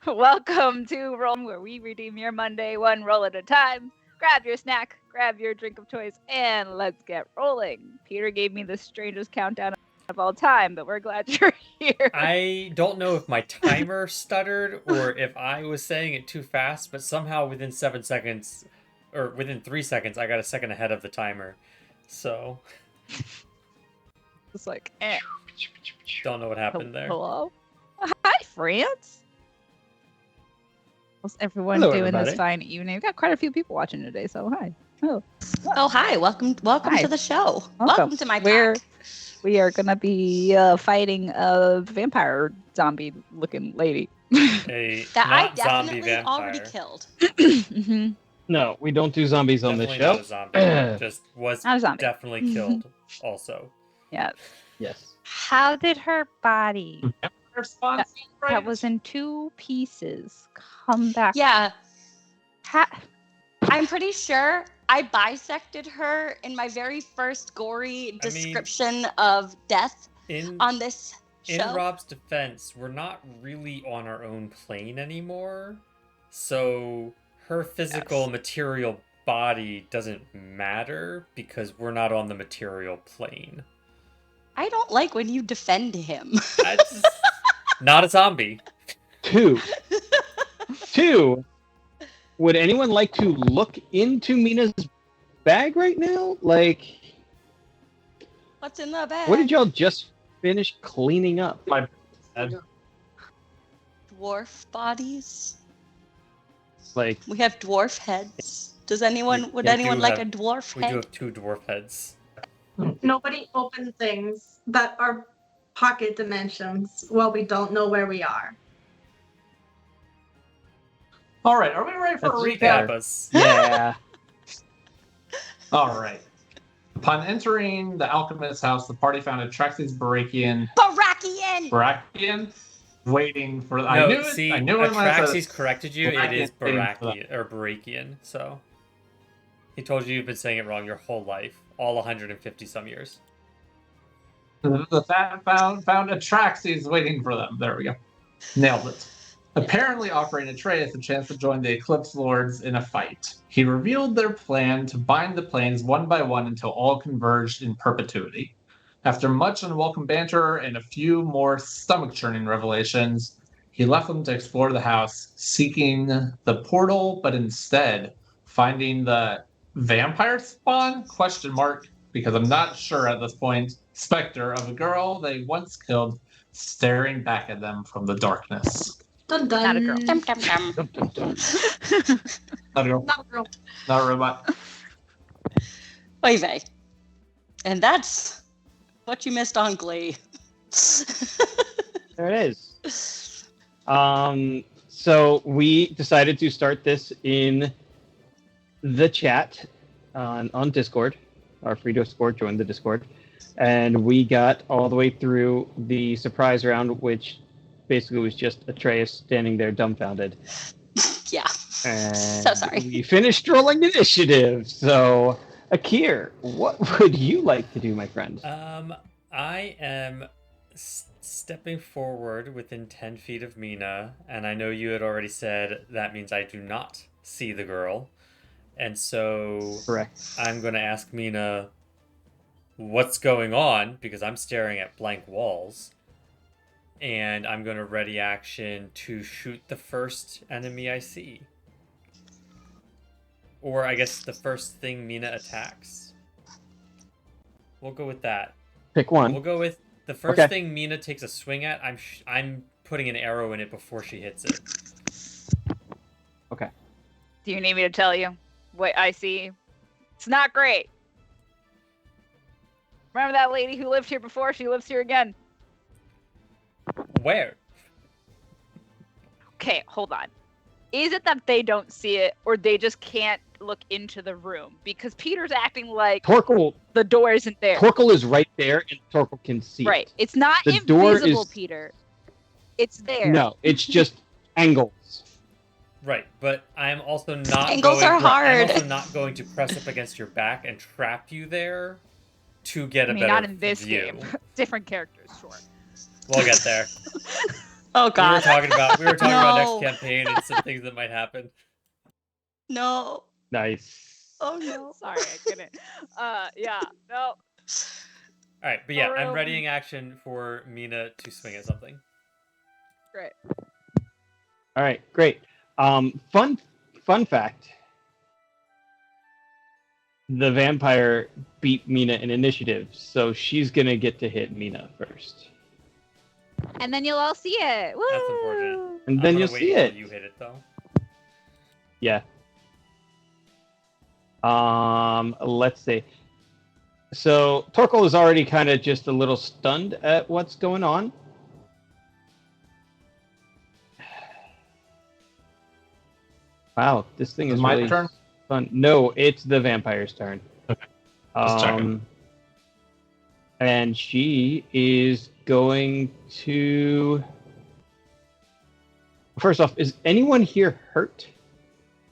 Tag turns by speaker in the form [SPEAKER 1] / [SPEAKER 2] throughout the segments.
[SPEAKER 1] Welcome to Roll, where we redeem your Monday one roll at a time. Grab your snack, grab your drink of choice, and let's get rolling. Peter gave me the strangest countdown of all time, but we're glad you're here.
[SPEAKER 2] I don't know if my timer stuttered or if I was saying it too fast, but somehow within 7 seconds, or within 3 seconds, I got a second ahead of the timer. So,
[SPEAKER 1] It's like,
[SPEAKER 2] don't know what happened there.
[SPEAKER 1] Hello? Hi, France. How's everyone
[SPEAKER 3] Hello,
[SPEAKER 1] doing
[SPEAKER 3] everybody.
[SPEAKER 1] this fine evening? We've got quite a few people watching today, so hi.
[SPEAKER 4] Oh, hi. Welcome
[SPEAKER 1] Hi.
[SPEAKER 4] to the show.
[SPEAKER 1] Welcome.
[SPEAKER 4] Welcome to my
[SPEAKER 1] We're-
[SPEAKER 4] pack.
[SPEAKER 1] We are going to be fighting a vampire zombie-looking lady.
[SPEAKER 2] A
[SPEAKER 4] That I
[SPEAKER 2] not zombie
[SPEAKER 4] definitely
[SPEAKER 2] vampire.
[SPEAKER 4] already killed.
[SPEAKER 1] hmm
[SPEAKER 3] No, we don't do zombies on this
[SPEAKER 2] Definitely
[SPEAKER 3] show.
[SPEAKER 2] not a zombie. Just was
[SPEAKER 1] Not a zombie.
[SPEAKER 2] definitely killed. Also,
[SPEAKER 1] Yeah.
[SPEAKER 3] Yes.
[SPEAKER 1] How did her body
[SPEAKER 5] Response
[SPEAKER 1] that was in two pieces come back?
[SPEAKER 4] Yeah,
[SPEAKER 1] Ha-
[SPEAKER 4] I'm pretty sure I bisected her in my very first gory description of death
[SPEAKER 2] in
[SPEAKER 4] on this
[SPEAKER 2] in
[SPEAKER 4] show.
[SPEAKER 2] Rob's defense, we're not really on our own plane anymore. So her physical material body doesn't matter because we're not on the material plane.
[SPEAKER 4] I don't like when you defend him.
[SPEAKER 2] That's not a zombie.
[SPEAKER 3] Two. Would anyone like to look into Mina's bag right now? Like,
[SPEAKER 4] What's in the bag?
[SPEAKER 3] what did y'all just finish cleaning up?
[SPEAKER 4] Dwarf bodies.
[SPEAKER 3] Like,
[SPEAKER 4] We have dwarf heads. Would
[SPEAKER 2] we
[SPEAKER 4] anyone
[SPEAKER 2] do
[SPEAKER 4] like
[SPEAKER 2] have-
[SPEAKER 4] a dwarf
[SPEAKER 2] We do
[SPEAKER 4] head?
[SPEAKER 2] have two dwarf heads.
[SPEAKER 5] Nobody open things that are pocket dimensions while we don't know where we are.
[SPEAKER 6] All right, are we ready for a
[SPEAKER 3] That's
[SPEAKER 6] recap?
[SPEAKER 2] Recap us.
[SPEAKER 3] yeah.
[SPEAKER 6] All right. Upon entering the alchemist's house, the party found Atraxes
[SPEAKER 4] Barakian!
[SPEAKER 6] waiting for.
[SPEAKER 2] No,
[SPEAKER 6] I knew it.
[SPEAKER 2] see,
[SPEAKER 6] I knew it when I said
[SPEAKER 2] Atraxes corrected you. It is
[SPEAKER 6] Barakian.
[SPEAKER 2] Barakian or Barakian. So he told you you've been saying it wrong your whole life, all 150 some years.
[SPEAKER 6] The fat found Atraxes waiting for them. There we go. Nailed it. Apparently offering Atreus a chance to join the Eclipse Lords in a fight. He revealed their plan to bind the planes one by one until all converged in perpetuity. After much unwelcome banter and a few more stomach-churning revelations, he left them to explore the house, seeking the portal, but instead finding the vampire spawn? ? Because I'm not sure at this point. Specter of a girl they once killed, staring back at them from the darkness.
[SPEAKER 5] Dun dun.
[SPEAKER 1] Not a girl.
[SPEAKER 4] Dum, dum, dum.
[SPEAKER 3] Dum, dum, dum.
[SPEAKER 6] Not a girl,
[SPEAKER 5] Not a girl.
[SPEAKER 6] not a robot.
[SPEAKER 4] Oy vey. And that's what you missed on Glee.
[SPEAKER 3] There it is. So we decided to start this in the chat on Discord. Our free Discord, join the Discord. And we got all the way through the surprise round, which basically was just Atreus standing there dumbfounded.
[SPEAKER 4] Yeah.
[SPEAKER 3] And
[SPEAKER 4] So sorry.
[SPEAKER 3] we finished rolling initiative. So, Akir, what would you like to do, my friend?
[SPEAKER 2] I am stepping forward within 10 feet of Mina, and I know you had already said that means I do not see the girl. And so
[SPEAKER 3] Correct.
[SPEAKER 2] I'm going to ask Mina what's going on, because I'm staring at blank walls. And I'm going to ready action to shoot the first enemy I see. Or I guess the first thing Mina attacks. We'll go with that.
[SPEAKER 3] Pick one.
[SPEAKER 2] We'll go with the first
[SPEAKER 3] Okay.
[SPEAKER 2] thing Mina takes a swing at. I'm putting an arrow in it before she hits it.
[SPEAKER 3] Okay.
[SPEAKER 1] Do you need me to tell you what I see? It's not great. Remember that lady who lived here before? She lives here again.
[SPEAKER 2] Where?
[SPEAKER 1] Okay, hold on. Is it that they don't see it, or they just can't look into the room? Because Peter's acting like
[SPEAKER 3] Torkel
[SPEAKER 1] the door isn't there.
[SPEAKER 3] Torkel is right there, and Torkel can see
[SPEAKER 1] Right.
[SPEAKER 3] it.
[SPEAKER 1] It's not
[SPEAKER 3] The door
[SPEAKER 1] invisible,
[SPEAKER 3] is-
[SPEAKER 1] Peter. It's there.
[SPEAKER 3] No, it's just angles.
[SPEAKER 2] Right, but I'm also not
[SPEAKER 4] Angles
[SPEAKER 2] going,
[SPEAKER 4] are
[SPEAKER 2] I'm
[SPEAKER 4] hard.
[SPEAKER 2] also not going to press up against your back and trap you there to get a
[SPEAKER 1] I mean,
[SPEAKER 2] better
[SPEAKER 1] not in this
[SPEAKER 2] view.
[SPEAKER 1] game. Different characters, sure.
[SPEAKER 2] We'll get there.
[SPEAKER 4] Oh
[SPEAKER 2] We were
[SPEAKER 4] God.
[SPEAKER 2] talking about
[SPEAKER 4] No.
[SPEAKER 2] next campaign and some things that might happen.
[SPEAKER 4] No.
[SPEAKER 3] Nice.
[SPEAKER 4] Oh no.
[SPEAKER 1] Sorry, I couldn't. Yeah, no.
[SPEAKER 2] All right, but yeah, I'm
[SPEAKER 1] Real-
[SPEAKER 2] readying action for Mina to swing at something.
[SPEAKER 1] Great.
[SPEAKER 3] All right, great. Fun fact. The vampire beat Mina in initiative, so she's gonna get to hit Mina first.
[SPEAKER 1] And then you'll all see it. Woo!
[SPEAKER 2] That's unfortunate.
[SPEAKER 3] And
[SPEAKER 2] I'm
[SPEAKER 3] then
[SPEAKER 2] gonna
[SPEAKER 3] you'll
[SPEAKER 2] wait
[SPEAKER 3] see
[SPEAKER 2] until
[SPEAKER 3] it.
[SPEAKER 2] you hit it though.
[SPEAKER 3] Yeah. Let's see. So Torkel is already kind of just a little stunned at what's going on. Wow, this thing is
[SPEAKER 6] My
[SPEAKER 3] really
[SPEAKER 6] turn?
[SPEAKER 3] fun. No, it's the vampire's turn.
[SPEAKER 6] Okay. Just checking.
[SPEAKER 3] And she is going to. First off, is anyone here hurt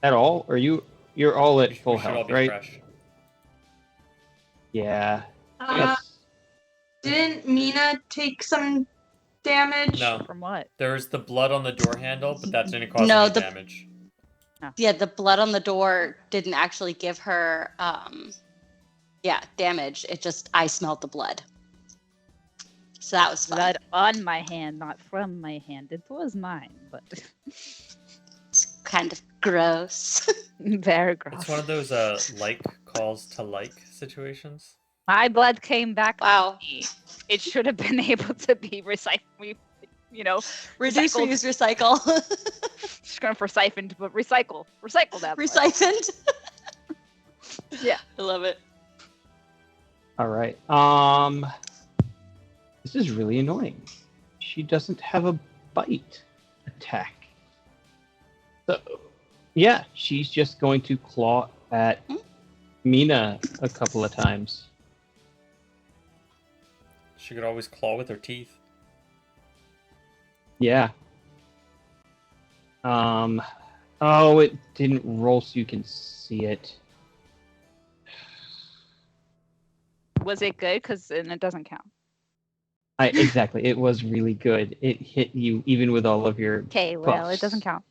[SPEAKER 3] at all? Or you're all at full
[SPEAKER 2] We should all
[SPEAKER 3] health,
[SPEAKER 2] be
[SPEAKER 3] right?
[SPEAKER 2] fresh.
[SPEAKER 3] Yeah.
[SPEAKER 5] Uh, didn't Mina take some damage?
[SPEAKER 2] No,
[SPEAKER 1] From what?
[SPEAKER 2] there's the blood on the door handle, but that didn't cause
[SPEAKER 4] No,
[SPEAKER 2] any
[SPEAKER 4] the-
[SPEAKER 2] damage.
[SPEAKER 4] Yeah, the blood on the door didn't actually give her damage. It just I smelled the blood. So that was fun.
[SPEAKER 1] Blood on my hand, not from my hand. It was mine, but
[SPEAKER 4] It's kind of gross.
[SPEAKER 1] very gross.
[SPEAKER 2] It's one of those like calls to like situations.
[SPEAKER 1] My blood came back.
[SPEAKER 4] Wow.
[SPEAKER 1] To me. It should have been able to be recycled.
[SPEAKER 4] Reduce,
[SPEAKER 1] Recycled.
[SPEAKER 4] reuse, recycle.
[SPEAKER 1] Just going for siphoned, but recycle that. blood.
[SPEAKER 4] Recycled.
[SPEAKER 1] Yeah.
[SPEAKER 4] I love it.
[SPEAKER 3] All right. This is really annoying. She doesn't have a bite attack. So, yeah, she's just going to claw at Mina a couple of times.
[SPEAKER 2] She could always claw with her teeth.
[SPEAKER 3] Yeah. Oh, it didn't roll so you can see it.
[SPEAKER 1] Was it good? Because it doesn't count.
[SPEAKER 3] Exactly. It was really good. It hit you even with all of your
[SPEAKER 1] Okay, well,
[SPEAKER 3] buffs.
[SPEAKER 1] it doesn't count.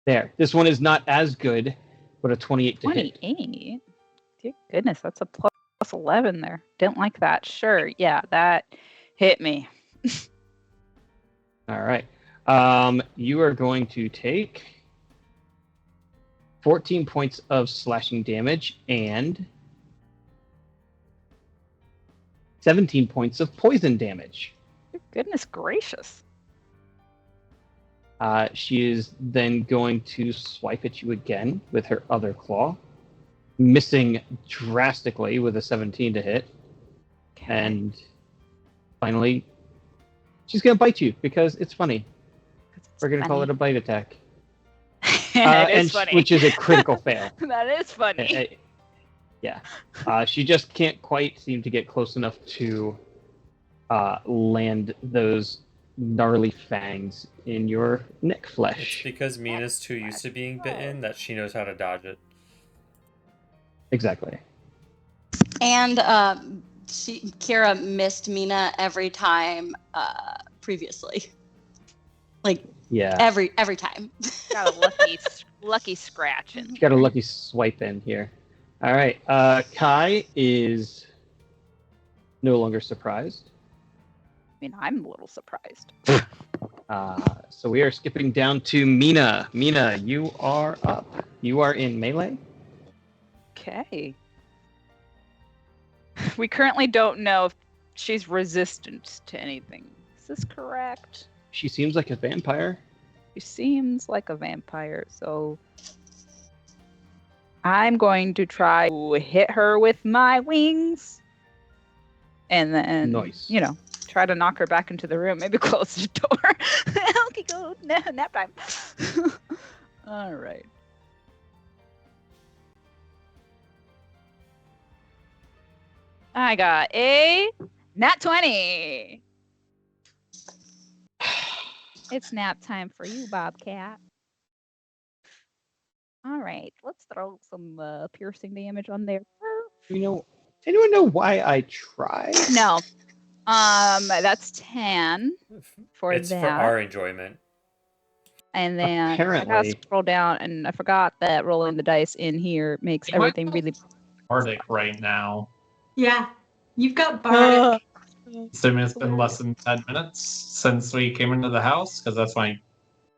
[SPEAKER 3] There. This one is not as good, but a 28 to hit.
[SPEAKER 1] 28. Dear goodness, that's a plus 11 there. Didn't like that. Sure, yeah, that hit me.
[SPEAKER 3] All right. You are going to take 14 points of slashing damage and 17 points of poison damage.
[SPEAKER 1] Dear goodness gracious.
[SPEAKER 3] She is then going to swipe at you again with her other claw, missing drastically with a 17 to hit. And finally, she's going to bite you because it's funny. We're going to call it a bite attack.
[SPEAKER 1] It is funny.
[SPEAKER 3] Which is a critical fail.
[SPEAKER 1] That is funny.
[SPEAKER 3] Yeah. She just can't quite seem to get close enough to land those gnarly fangs in your neck
[SPEAKER 2] It's
[SPEAKER 3] flesh.
[SPEAKER 2] because Mina's too used to being bitten that she knows how to dodge it.
[SPEAKER 3] Exactly.
[SPEAKER 4] And Kira missed Mina every time previously. Like
[SPEAKER 3] Yeah.
[SPEAKER 4] every time.
[SPEAKER 1] Got a lucky scratch in.
[SPEAKER 3] Got a lucky swipe in here. All right. Kai is no longer surprised.
[SPEAKER 1] I mean, I'm a little surprised.
[SPEAKER 3] So we are skipping down to Mina. Mina, you are up. You are in melee.
[SPEAKER 1] Okay. We currently don't know if she's resistant to anything. Is this correct?
[SPEAKER 3] She seems like a vampire.
[SPEAKER 1] She seems like a vampire, so I'm going to try to hit her with my wings. And then,
[SPEAKER 3] Nice.
[SPEAKER 1] try to knock her back into the room. Maybe close the door. Okay, go. Nap time. All right. I got a nat 20. It's nap time for you, Bobcat. All right, let's throw some piercing damage on there.
[SPEAKER 3] Anyone know why I tried?
[SPEAKER 1] No, That's 10 for
[SPEAKER 2] It's
[SPEAKER 1] that.
[SPEAKER 2] for our enjoyment.
[SPEAKER 1] And then I gotta
[SPEAKER 3] Apparently.
[SPEAKER 1] scroll down, and I forgot that rolling the dice in here makes
[SPEAKER 6] You might
[SPEAKER 1] everything really.
[SPEAKER 6] Arctic right now.
[SPEAKER 5] Yeah, you've got Bardic.
[SPEAKER 6] Assuming it's been less than 10 minutes since we came into the house, because that's my.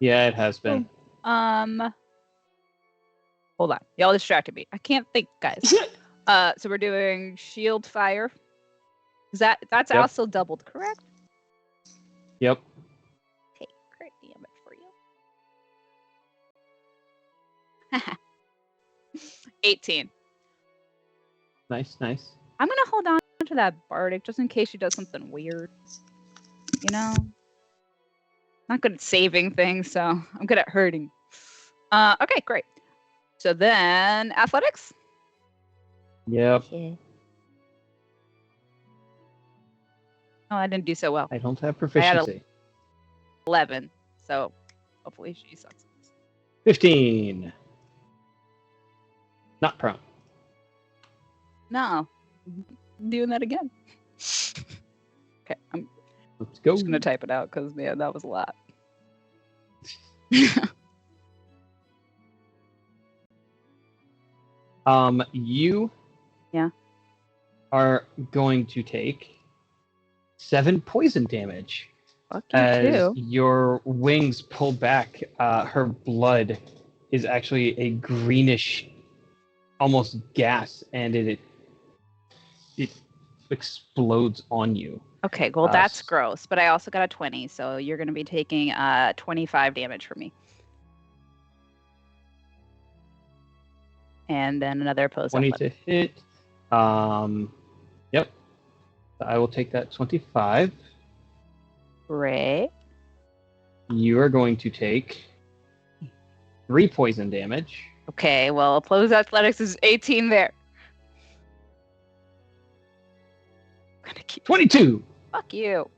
[SPEAKER 3] Yeah, it has been.
[SPEAKER 1] Hold on, y'all distracted me. I can't think, guys. So we're doing shield fire. Is that's
[SPEAKER 3] Yep.
[SPEAKER 1] also doubled, correct?
[SPEAKER 3] Yep.
[SPEAKER 1] Okay, crit damage for you. 18.
[SPEAKER 3] Nice, nice.
[SPEAKER 1] I'm gonna hold on to that Bardic just in case she does something weird. You know? Not good at saving things, so I'm good at hurting. Okay, great. So then athletics?
[SPEAKER 3] Yep.
[SPEAKER 1] Okay. Oh, I didn't do so well.
[SPEAKER 3] I don't have
[SPEAKER 1] had a-
[SPEAKER 3] proficiency.
[SPEAKER 1] 11. So hopefully she sucks.
[SPEAKER 3] 15. Not prone.
[SPEAKER 1] No. Doing that again. Okay, I'm
[SPEAKER 3] Let's go.
[SPEAKER 1] just gonna type it out because man, that was a lot.
[SPEAKER 3] You
[SPEAKER 1] Yeah.
[SPEAKER 3] are going to take 7 poison damage
[SPEAKER 1] Fuck you
[SPEAKER 3] as
[SPEAKER 1] too.
[SPEAKER 3] your wings pull back. Her blood is actually a greenish, almost gas, and it explodes on you.
[SPEAKER 1] Okay, well that's
[SPEAKER 3] s-
[SPEAKER 1] gross, but I also got a 20, so you're gonna be taking 25 damage from me. And then another opposed
[SPEAKER 3] 20
[SPEAKER 1] athletic.
[SPEAKER 3] to hit. Yep. I will take that 25.
[SPEAKER 1] Great.
[SPEAKER 3] You are going to take 3 poison damage.
[SPEAKER 1] Okay, well opposed athletics is 18 there. I'm gonna keep
[SPEAKER 3] 22!
[SPEAKER 1] fuck you.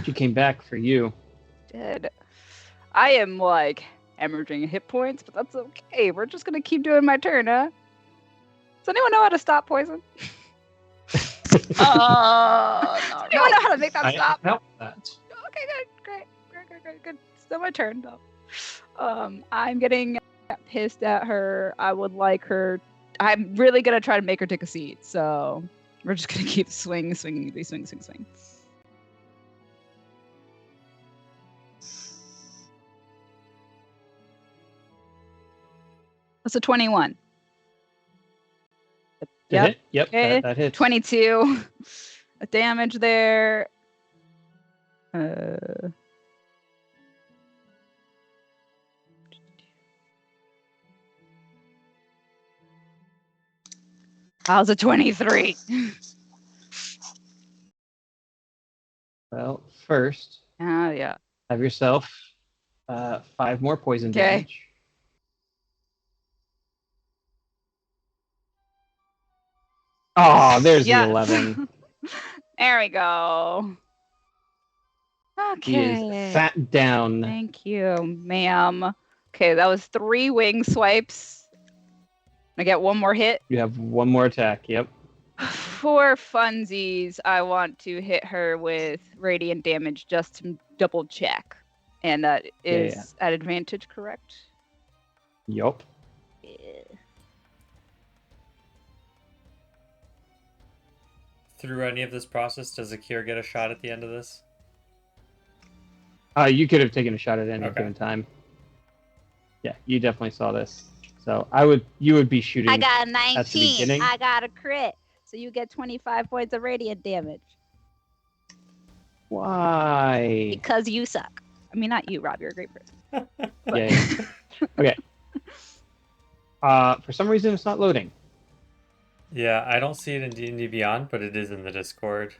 [SPEAKER 3] She came back for you.
[SPEAKER 1] Did. I am like hemorrhaging hit points, but that's okay. We're just gonna keep doing my turn, huh? Does anyone know how to stop poison? Does anyone know how to make that
[SPEAKER 6] I
[SPEAKER 1] stop?
[SPEAKER 6] help that.
[SPEAKER 1] Okay, good, great. Still my turn though. I'm getting pissed at her. I would like her. I'm really gonna try to make her take a seat. So we're just gonna keep swing. That's a 21.
[SPEAKER 3] To
[SPEAKER 1] Yep.
[SPEAKER 3] hit? Yep,
[SPEAKER 1] Okay.
[SPEAKER 3] that hits.
[SPEAKER 1] 22 damage there. How's a 23?
[SPEAKER 3] Well, first,
[SPEAKER 1] Oh yeah.
[SPEAKER 3] have yourself 5 more poison
[SPEAKER 1] Okay.
[SPEAKER 3] damage. Oh, there's
[SPEAKER 1] Yes.
[SPEAKER 3] the 11.
[SPEAKER 1] There we go.
[SPEAKER 3] He
[SPEAKER 1] Okay.
[SPEAKER 3] is sat down.
[SPEAKER 1] Thank you, ma'am. Okay, that was 3 wing swipes. I get one more hit.
[SPEAKER 3] You have 1 more attack. Yep.
[SPEAKER 1] For funsies, I want to hit her with radiant damage just to double check. And that is
[SPEAKER 3] Yeah.
[SPEAKER 1] at advantage, correct?
[SPEAKER 3] Yup.
[SPEAKER 1] Yeah.
[SPEAKER 2] Through any of this process, does Akira get a shot at the end of this?
[SPEAKER 3] You could have taken a shot at any
[SPEAKER 2] Okay.
[SPEAKER 3] given time. Yeah, you definitely saw this. So you would be shooting.
[SPEAKER 1] I got a
[SPEAKER 3] the
[SPEAKER 1] 19.
[SPEAKER 3] beginning?
[SPEAKER 1] I got a crit. So you get 25 points of radiant damage.
[SPEAKER 3] Why?
[SPEAKER 1] Because you suck. I mean, not you, Rob. You're a great person.
[SPEAKER 3] Yeah. Okay. For some reason, it's not loading.
[SPEAKER 2] Yeah, I don't see it in D&D Beyond, but it is in the Discord.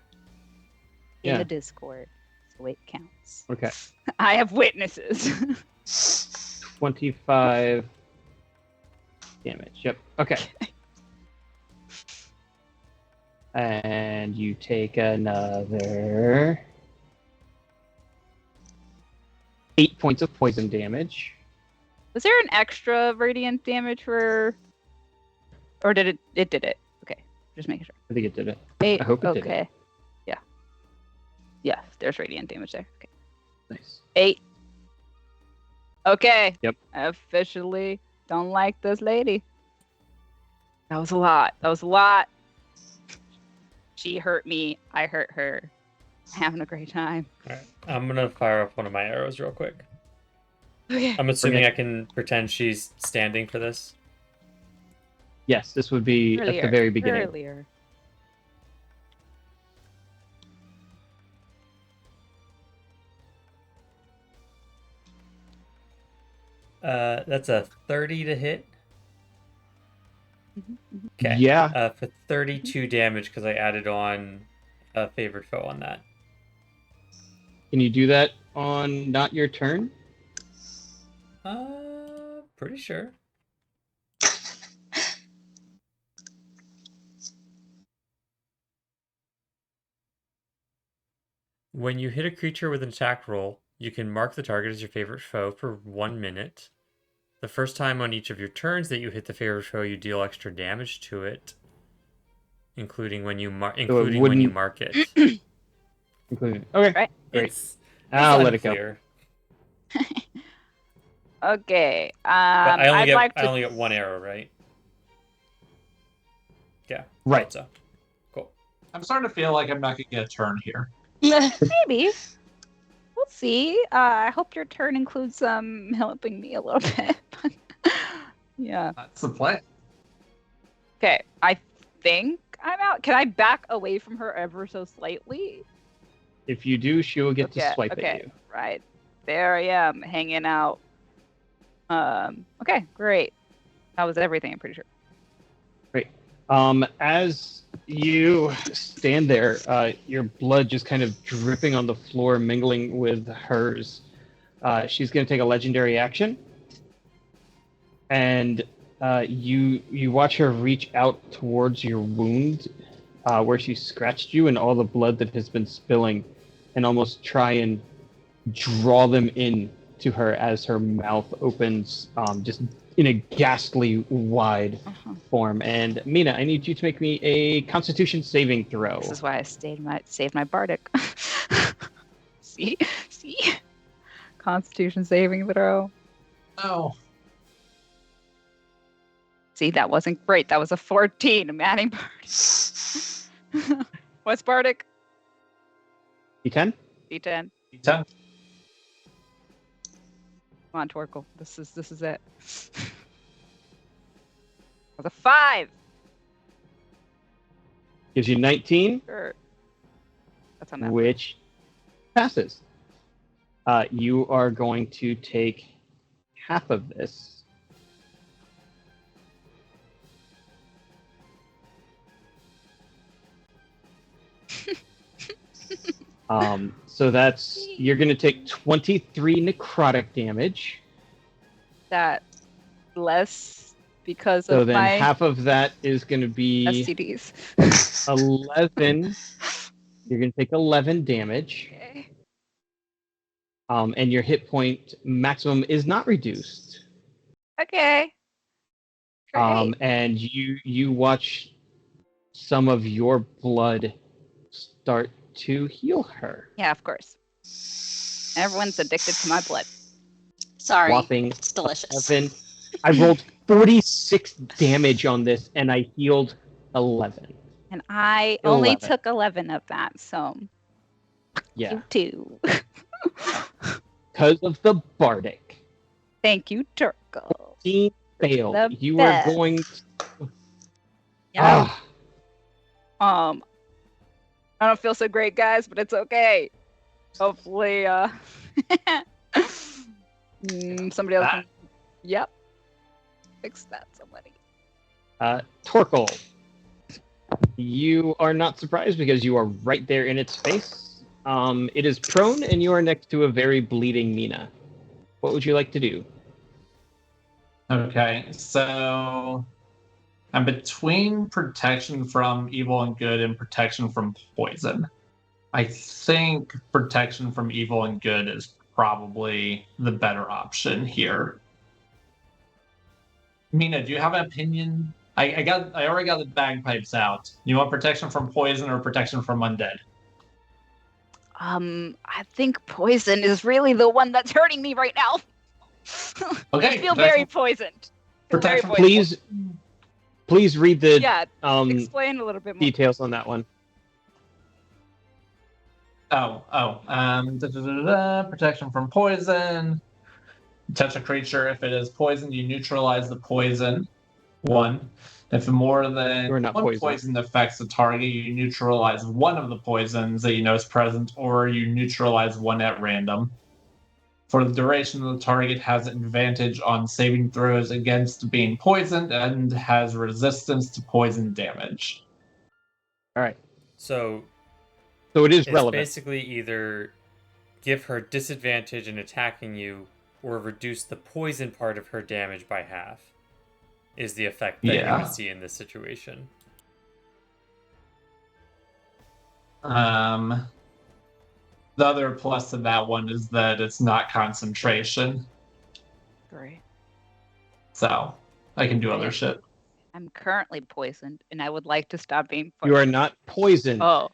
[SPEAKER 1] In
[SPEAKER 3] Yeah.
[SPEAKER 1] the Discord. So it counts.
[SPEAKER 3] Okay.
[SPEAKER 1] I have witnesses.
[SPEAKER 3] 25 damage. Yep. Okay. And you take another 8 points of poison damage.
[SPEAKER 1] Was there an extra radiant damage for, or did it? It did it. Okay. Just making sure.
[SPEAKER 3] I think it did it.
[SPEAKER 1] 8.
[SPEAKER 3] I hope it did it.
[SPEAKER 1] Okay. Yeah. Yeah, there's radiant damage there. Okay.
[SPEAKER 3] Nice.
[SPEAKER 1] 8. Okay.
[SPEAKER 3] Yep.
[SPEAKER 1] I officially don't like this lady. That was a lot. She hurt me. I hurt her. Having a great time.
[SPEAKER 2] All right. I'm gonna fire up one of my arrows real quick.
[SPEAKER 1] Okay.
[SPEAKER 2] I'm assuming
[SPEAKER 3] Okay.
[SPEAKER 2] I can pretend she's standing for this.
[SPEAKER 3] Yes, this would be at the very beginning.
[SPEAKER 1] Earlier.
[SPEAKER 2] That's a 30 to hit. Okay.
[SPEAKER 3] Yeah.
[SPEAKER 2] For 32 damage because I added on a favored foe on that.
[SPEAKER 3] Can you do that on not your turn?
[SPEAKER 2] Pretty sure. When you hit a creature with an attack roll, you can mark the target as your favorite foe for 1 minute. The first time on each of your turns that you hit the favorite foe, you deal extra damage to it, including when you mark it.
[SPEAKER 3] Including. Okay.
[SPEAKER 1] Right.
[SPEAKER 3] Great.
[SPEAKER 2] It's
[SPEAKER 3] I'll let it go.
[SPEAKER 2] unclear.
[SPEAKER 1] Okay.
[SPEAKER 2] But I only
[SPEAKER 1] I'd
[SPEAKER 2] get
[SPEAKER 1] like
[SPEAKER 2] I
[SPEAKER 1] to.
[SPEAKER 2] only get one arrow, right? Yeah.
[SPEAKER 3] Right.
[SPEAKER 2] So cool.
[SPEAKER 6] I'm starting to feel like I'm not gonna get a turn here.
[SPEAKER 1] Maybe. We'll see. I hope your turn includes helping me a little bit. Yeah.
[SPEAKER 6] That's the plan.
[SPEAKER 1] Okay. I think I'm out. Can I back away from her ever so slightly?
[SPEAKER 3] If you do, she will get to swipe
[SPEAKER 1] okay.
[SPEAKER 3] at you.
[SPEAKER 1] Right. There I am, hanging out. Okay, great. That was everything, I'm pretty sure.
[SPEAKER 3] Great. As you stand there, your blood just kind of dripping on the floor, mingling with hers. She's going to take a legendary action, and you watch her reach out towards your wound, where she scratched you, and all the blood that has been spilling, and almost try and draw them in to her as her mouth opens, just in a ghastly wide form. And Mina, I need you to make me a Constitution saving throw.
[SPEAKER 1] This is why I saved my bardic. See? Constitution saving throw.
[SPEAKER 6] Oh.
[SPEAKER 1] See, that wasn't great. That was a 14. I'm adding bardic. What's bardic?
[SPEAKER 3] D10?
[SPEAKER 1] D10.
[SPEAKER 6] D10.
[SPEAKER 1] Come on, Torkel. This is it. That was a 5.
[SPEAKER 3] Gives you 19,
[SPEAKER 1] Sure. That's on that.
[SPEAKER 3] which passes. You are going to take half of this. So that's, you're going to take 23 necrotic damage.
[SPEAKER 1] That less because
[SPEAKER 3] So
[SPEAKER 1] of
[SPEAKER 3] then
[SPEAKER 1] my
[SPEAKER 3] half of that is going to be
[SPEAKER 1] STDs.
[SPEAKER 3] 11. You're going to take 11 damage.
[SPEAKER 1] Okay.
[SPEAKER 3] And your hit point maximum is not reduced.
[SPEAKER 1] Okay. Great.
[SPEAKER 3] And you watch some of your blood start to heal her.
[SPEAKER 1] Yeah, of course. Everyone's addicted to my blood.
[SPEAKER 4] Sorry.
[SPEAKER 3] Whopping
[SPEAKER 4] It's delicious.
[SPEAKER 3] 11. I rolled 46 damage on this, and I healed 11.
[SPEAKER 1] And I only
[SPEAKER 3] 11.
[SPEAKER 1] took 11 of that, so
[SPEAKER 3] Yeah,
[SPEAKER 1] you too.
[SPEAKER 3] because of the bardic.
[SPEAKER 1] Thank you, Turco.
[SPEAKER 3] Team failed.
[SPEAKER 1] The
[SPEAKER 3] You
[SPEAKER 1] best.
[SPEAKER 3] are going.
[SPEAKER 1] Yeah.
[SPEAKER 3] Ah,
[SPEAKER 1] I don't feel so great, guys, but it's okay. Hopefully, somebody else can... Yep. Fix that, somebody.
[SPEAKER 3] Torkel, you are not surprised because you are right there in its face. It is prone, and you are next to a very bleeding Mina. What would you like to do?
[SPEAKER 6] Okay, so I'm between protection from evil and good and protection from poison. I think protection from evil and good is probably the better option here. Mina, do you have an opinion I already got the bagpipes out. You want protection from poison or protection from undead?
[SPEAKER 1] I think poison is really the one that's hurting me right now.
[SPEAKER 6] Okay.
[SPEAKER 1] I feel very poisoned.
[SPEAKER 6] Protection.
[SPEAKER 3] Please read the
[SPEAKER 1] Yeah, explain a little bit more.
[SPEAKER 3] details on that one.
[SPEAKER 6] Protection from poison. Touch a creature. If it is poisoned, you neutralize the poison. 1. If more than
[SPEAKER 3] You're not
[SPEAKER 6] one
[SPEAKER 3] poisoned.
[SPEAKER 6] poison affects the target, you neutralize one of the poisons that you know is present, or you neutralize one at random. For the duration, the target has advantage on saving throws against being poisoned and has resistance to poison damage.
[SPEAKER 3] All right.
[SPEAKER 2] So
[SPEAKER 3] it is
[SPEAKER 2] it's
[SPEAKER 3] relevant.
[SPEAKER 2] basically either give her disadvantage in attacking you or reduce the poison part of her damage by half is the effect that you would see in this situation.
[SPEAKER 6] The other plus to that one is that it's not concentration.
[SPEAKER 1] Great.
[SPEAKER 6] So I can do other shit.
[SPEAKER 1] I'm currently poisoned, and I would like to stop being poisoned.
[SPEAKER 3] You are not poisoned.
[SPEAKER 1] Oh,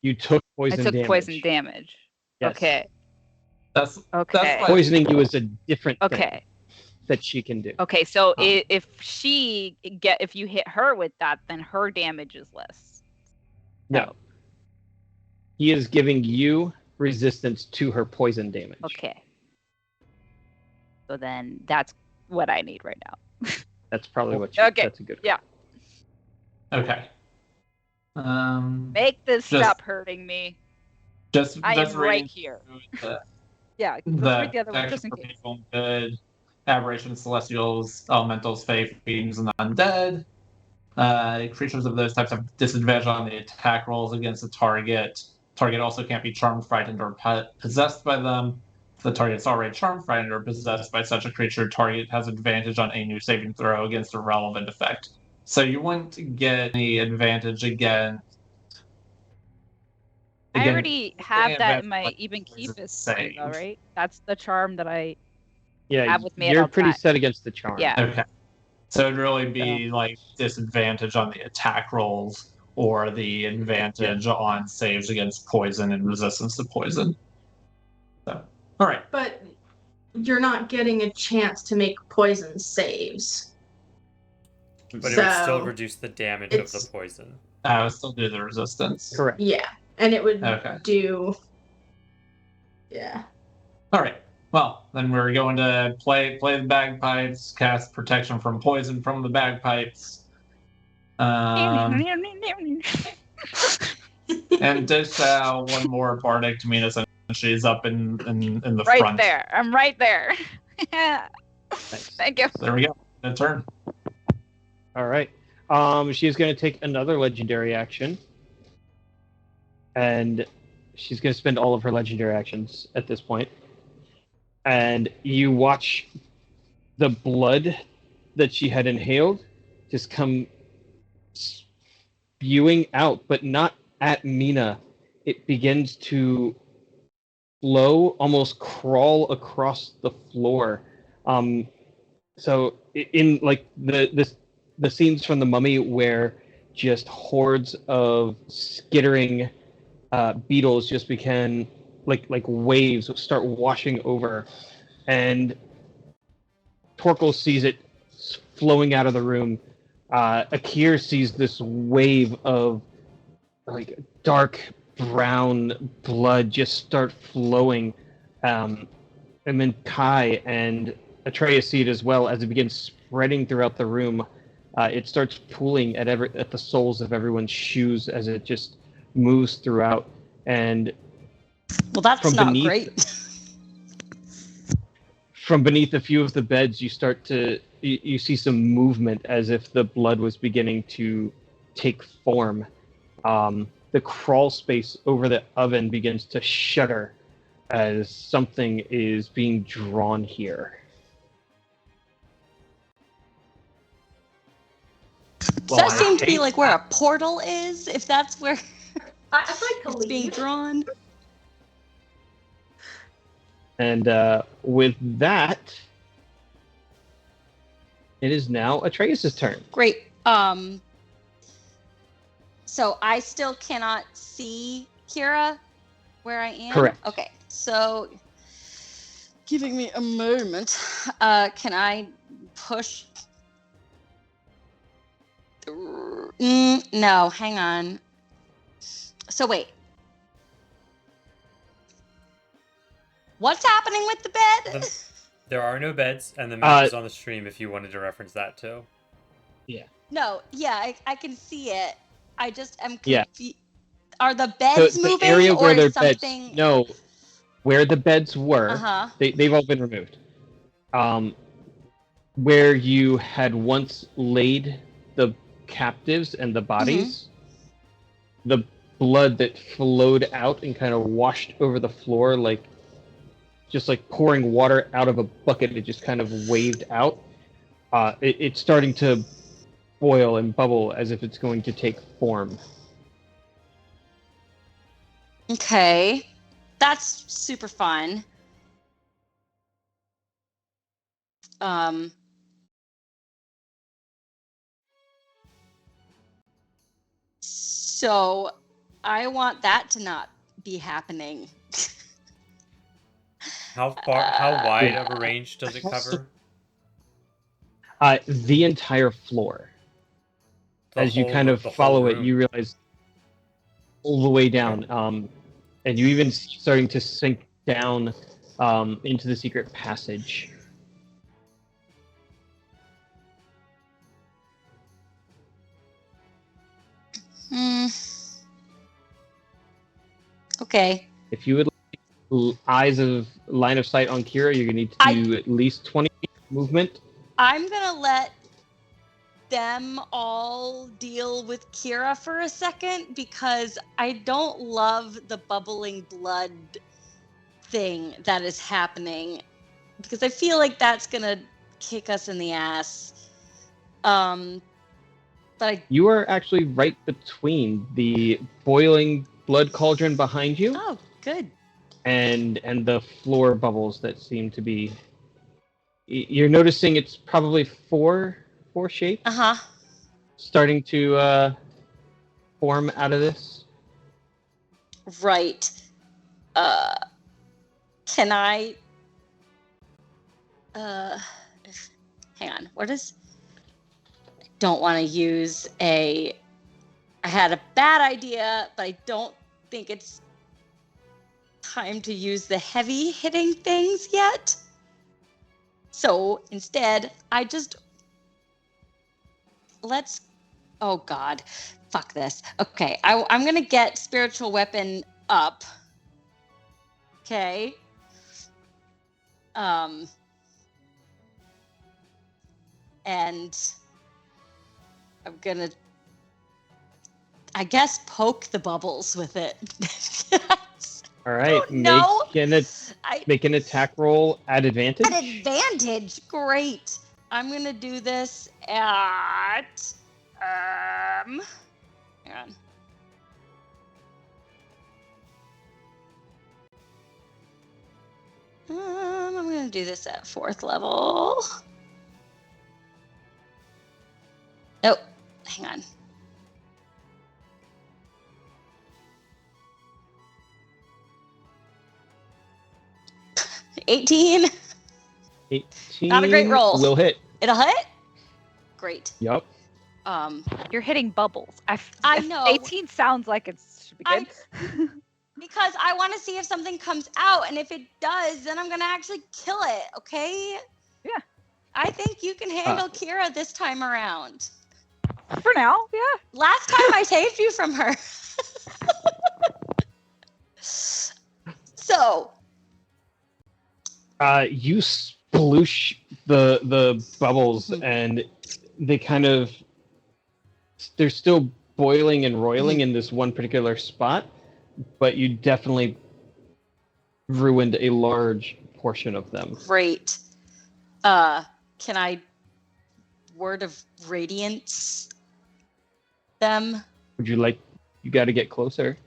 [SPEAKER 3] You took poison
[SPEAKER 1] I took
[SPEAKER 3] damage.
[SPEAKER 1] poison damage.
[SPEAKER 3] Yes.
[SPEAKER 1] Okay.
[SPEAKER 6] That's
[SPEAKER 1] Okay.
[SPEAKER 6] why-
[SPEAKER 3] Poisoning you is a different thing
[SPEAKER 1] Okay.
[SPEAKER 3] that she can do.
[SPEAKER 1] Okay. So if you hit her with that, then her damage is less.
[SPEAKER 3] No. He is giving you resistance to her poison damage.
[SPEAKER 1] Okay. So then that's what I need right now.
[SPEAKER 3] That's probably what you.
[SPEAKER 1] Okay.
[SPEAKER 3] That's a good.
[SPEAKER 1] Yeah.
[SPEAKER 6] Okay.
[SPEAKER 1] Make this
[SPEAKER 6] Just-
[SPEAKER 1] stop hurting me. I am right
[SPEAKER 6] reading
[SPEAKER 1] here.
[SPEAKER 6] the
[SPEAKER 1] Yeah. Let's read the other one
[SPEAKER 6] protection
[SPEAKER 1] just in
[SPEAKER 6] for
[SPEAKER 1] case.
[SPEAKER 6] people and good, aberrations, celestials, elementals, fae, fiends, and undead. Creatures of those types have disadvantage on the attack rolls against the target. Target also can't be charmed, frightened, or possessed by them. If the target's already charmed, frightened, or possessed by such a creature, target has advantage on a new saving throw against a relevant effect. So you wouldn't get any advantage again.
[SPEAKER 1] I already have that in my
[SPEAKER 6] like
[SPEAKER 1] even keep
[SPEAKER 6] poison
[SPEAKER 1] is thing, though,
[SPEAKER 6] save.
[SPEAKER 1] right? That's the charm that I
[SPEAKER 3] Yeah.
[SPEAKER 1] have with me at
[SPEAKER 3] You're
[SPEAKER 1] all
[SPEAKER 3] pretty
[SPEAKER 1] times.
[SPEAKER 3] set against the charm.
[SPEAKER 1] Yeah.
[SPEAKER 6] Okay. So it'd really be like disadvantage on the attack rolls or the advantage on saves against poison and resistance to poison. So, all right.
[SPEAKER 5] But you're not getting a chance to make poison saves.
[SPEAKER 2] But it would still
[SPEAKER 5] So,
[SPEAKER 2] reduce the damage of the
[SPEAKER 5] it's-
[SPEAKER 2] poison.
[SPEAKER 6] I would still do the resistance.
[SPEAKER 3] Correct.
[SPEAKER 5] Yeah. And it would
[SPEAKER 6] Okay.
[SPEAKER 5] do. Yeah.
[SPEAKER 6] All right. Well, then we're going to play the bagpipes, cast protection from poison from the bagpipes, and dish out one more bardic to mean us. She's up in the
[SPEAKER 1] right
[SPEAKER 6] front.
[SPEAKER 1] there. I'm right there. Thank you.
[SPEAKER 6] There we go. A turn.
[SPEAKER 3] All right. She's going to take another legendary action, and she's going to spend all of her legendary actions at this point. And you watch the blood that she had inhaled just come spewing out, but not at Mina. It begins to flow, almost crawl across the floor. So in like the scenes from The Mummy where just hordes of skittering beetles just began like waves start washing over, and Torkel sees it flowing out of the room. Akir sees this wave of like dark brown blood just start flowing, and then Kai and Atreus see it as well as it begins spreading throughout the room. It starts pooling at the soles of everyone's shoes as it just moves throughout. And
[SPEAKER 4] Well, that's
[SPEAKER 3] From
[SPEAKER 4] not
[SPEAKER 3] beneath-
[SPEAKER 4] great.
[SPEAKER 3] from beneath a few of the beds, you see some movement as if the blood was beginning to take form. The crawl space over the oven begins to shudder as something is being drawn here.
[SPEAKER 4] Does that
[SPEAKER 3] I
[SPEAKER 4] seem to be
[SPEAKER 3] hate
[SPEAKER 4] like where a portal is? If that's where
[SPEAKER 5] I'd like to
[SPEAKER 4] it's being
[SPEAKER 5] leave.
[SPEAKER 4] drawn.
[SPEAKER 3] And with that, it is now Atreus' turn.
[SPEAKER 4] Great. So I still cannot see Kira where I am?
[SPEAKER 3] Correct.
[SPEAKER 4] Okay, so giving me a moment. Can I push? No, hang on. So wait. What's happening with the bed?
[SPEAKER 2] There are no beds, and the map is on the stream if you wanted to reference that too.
[SPEAKER 3] Yeah.
[SPEAKER 4] No, yeah, I can see it. I just am
[SPEAKER 3] Yeah.
[SPEAKER 4] confused. Are the beds
[SPEAKER 3] the
[SPEAKER 4] moving
[SPEAKER 3] area where
[SPEAKER 4] or
[SPEAKER 3] their
[SPEAKER 4] something?
[SPEAKER 3] beds, no, where the beds were,
[SPEAKER 4] Uh-huh.
[SPEAKER 3] they've all been removed. Where you had once laid the captives and the bodies, the blood that flowed out and kind of washed over the floor like just like pouring water out of a bucket, it just kind of waved out. It's starting to boil and bubble as if it's going to take form.
[SPEAKER 4] Okay. That's super fun. So I want that to not be happening.
[SPEAKER 2] How wide of a range does it cover?
[SPEAKER 3] The entire floor. As you kind of follow it, you realize all the way down, and you even starting to sink down into the secret passage.
[SPEAKER 4] Okay.
[SPEAKER 3] If you would like eyes of line of sight on Kira, you're gonna need to do at least 20 feet movement.
[SPEAKER 4] I'm gonna let them all deal with Kira for a second because I don't love the bubbling blood thing that is happening because I feel like that's gonna kick us in the ass. But
[SPEAKER 3] you are actually right between the boiling blood cauldron behind you.
[SPEAKER 4] Oh, good.
[SPEAKER 3] And the floor bubbles that seem to be. You're noticing it's probably four shapes. Starting to form out of this.
[SPEAKER 4] Right. Can I? Hang on. What is? I don't want to use a. I had a bad idea, but I don't think it's time to use the heavy hitting things yet. So instead, I just oh God, fuck this. Okay, I'm gonna get spiritual weapon up. Okay. And I'm gonna, I guess, poke the bubbles with it.
[SPEAKER 3] All right, make an attack roll at advantage.
[SPEAKER 4] At advantage, great. I'm gonna do this at hang on. I'm gonna do this at 4th level. Nope, hang on. $18.
[SPEAKER 3] 18.
[SPEAKER 4] Not a great roll.
[SPEAKER 3] Will hit.
[SPEAKER 4] It'll hit? Great.
[SPEAKER 3] Yep.
[SPEAKER 1] You're hitting bubbles.
[SPEAKER 4] I know.
[SPEAKER 1] 18 sounds like it should be good.
[SPEAKER 4] Because I want to see if something comes out, and if it does, then I'm gonna actually kill it. Okay?
[SPEAKER 1] Yeah. I
[SPEAKER 4] think you can handle Kira this time around.
[SPEAKER 1] For now, yeah.
[SPEAKER 4] Last time I saved you from her. So.
[SPEAKER 3] You sploosh the bubbles, and they kind of. They're still boiling and roiling in this one particular spot, but you definitely ruined a large portion of them.
[SPEAKER 4] Great. Can I word of radiance them?
[SPEAKER 3] Would you like? You got to get closer.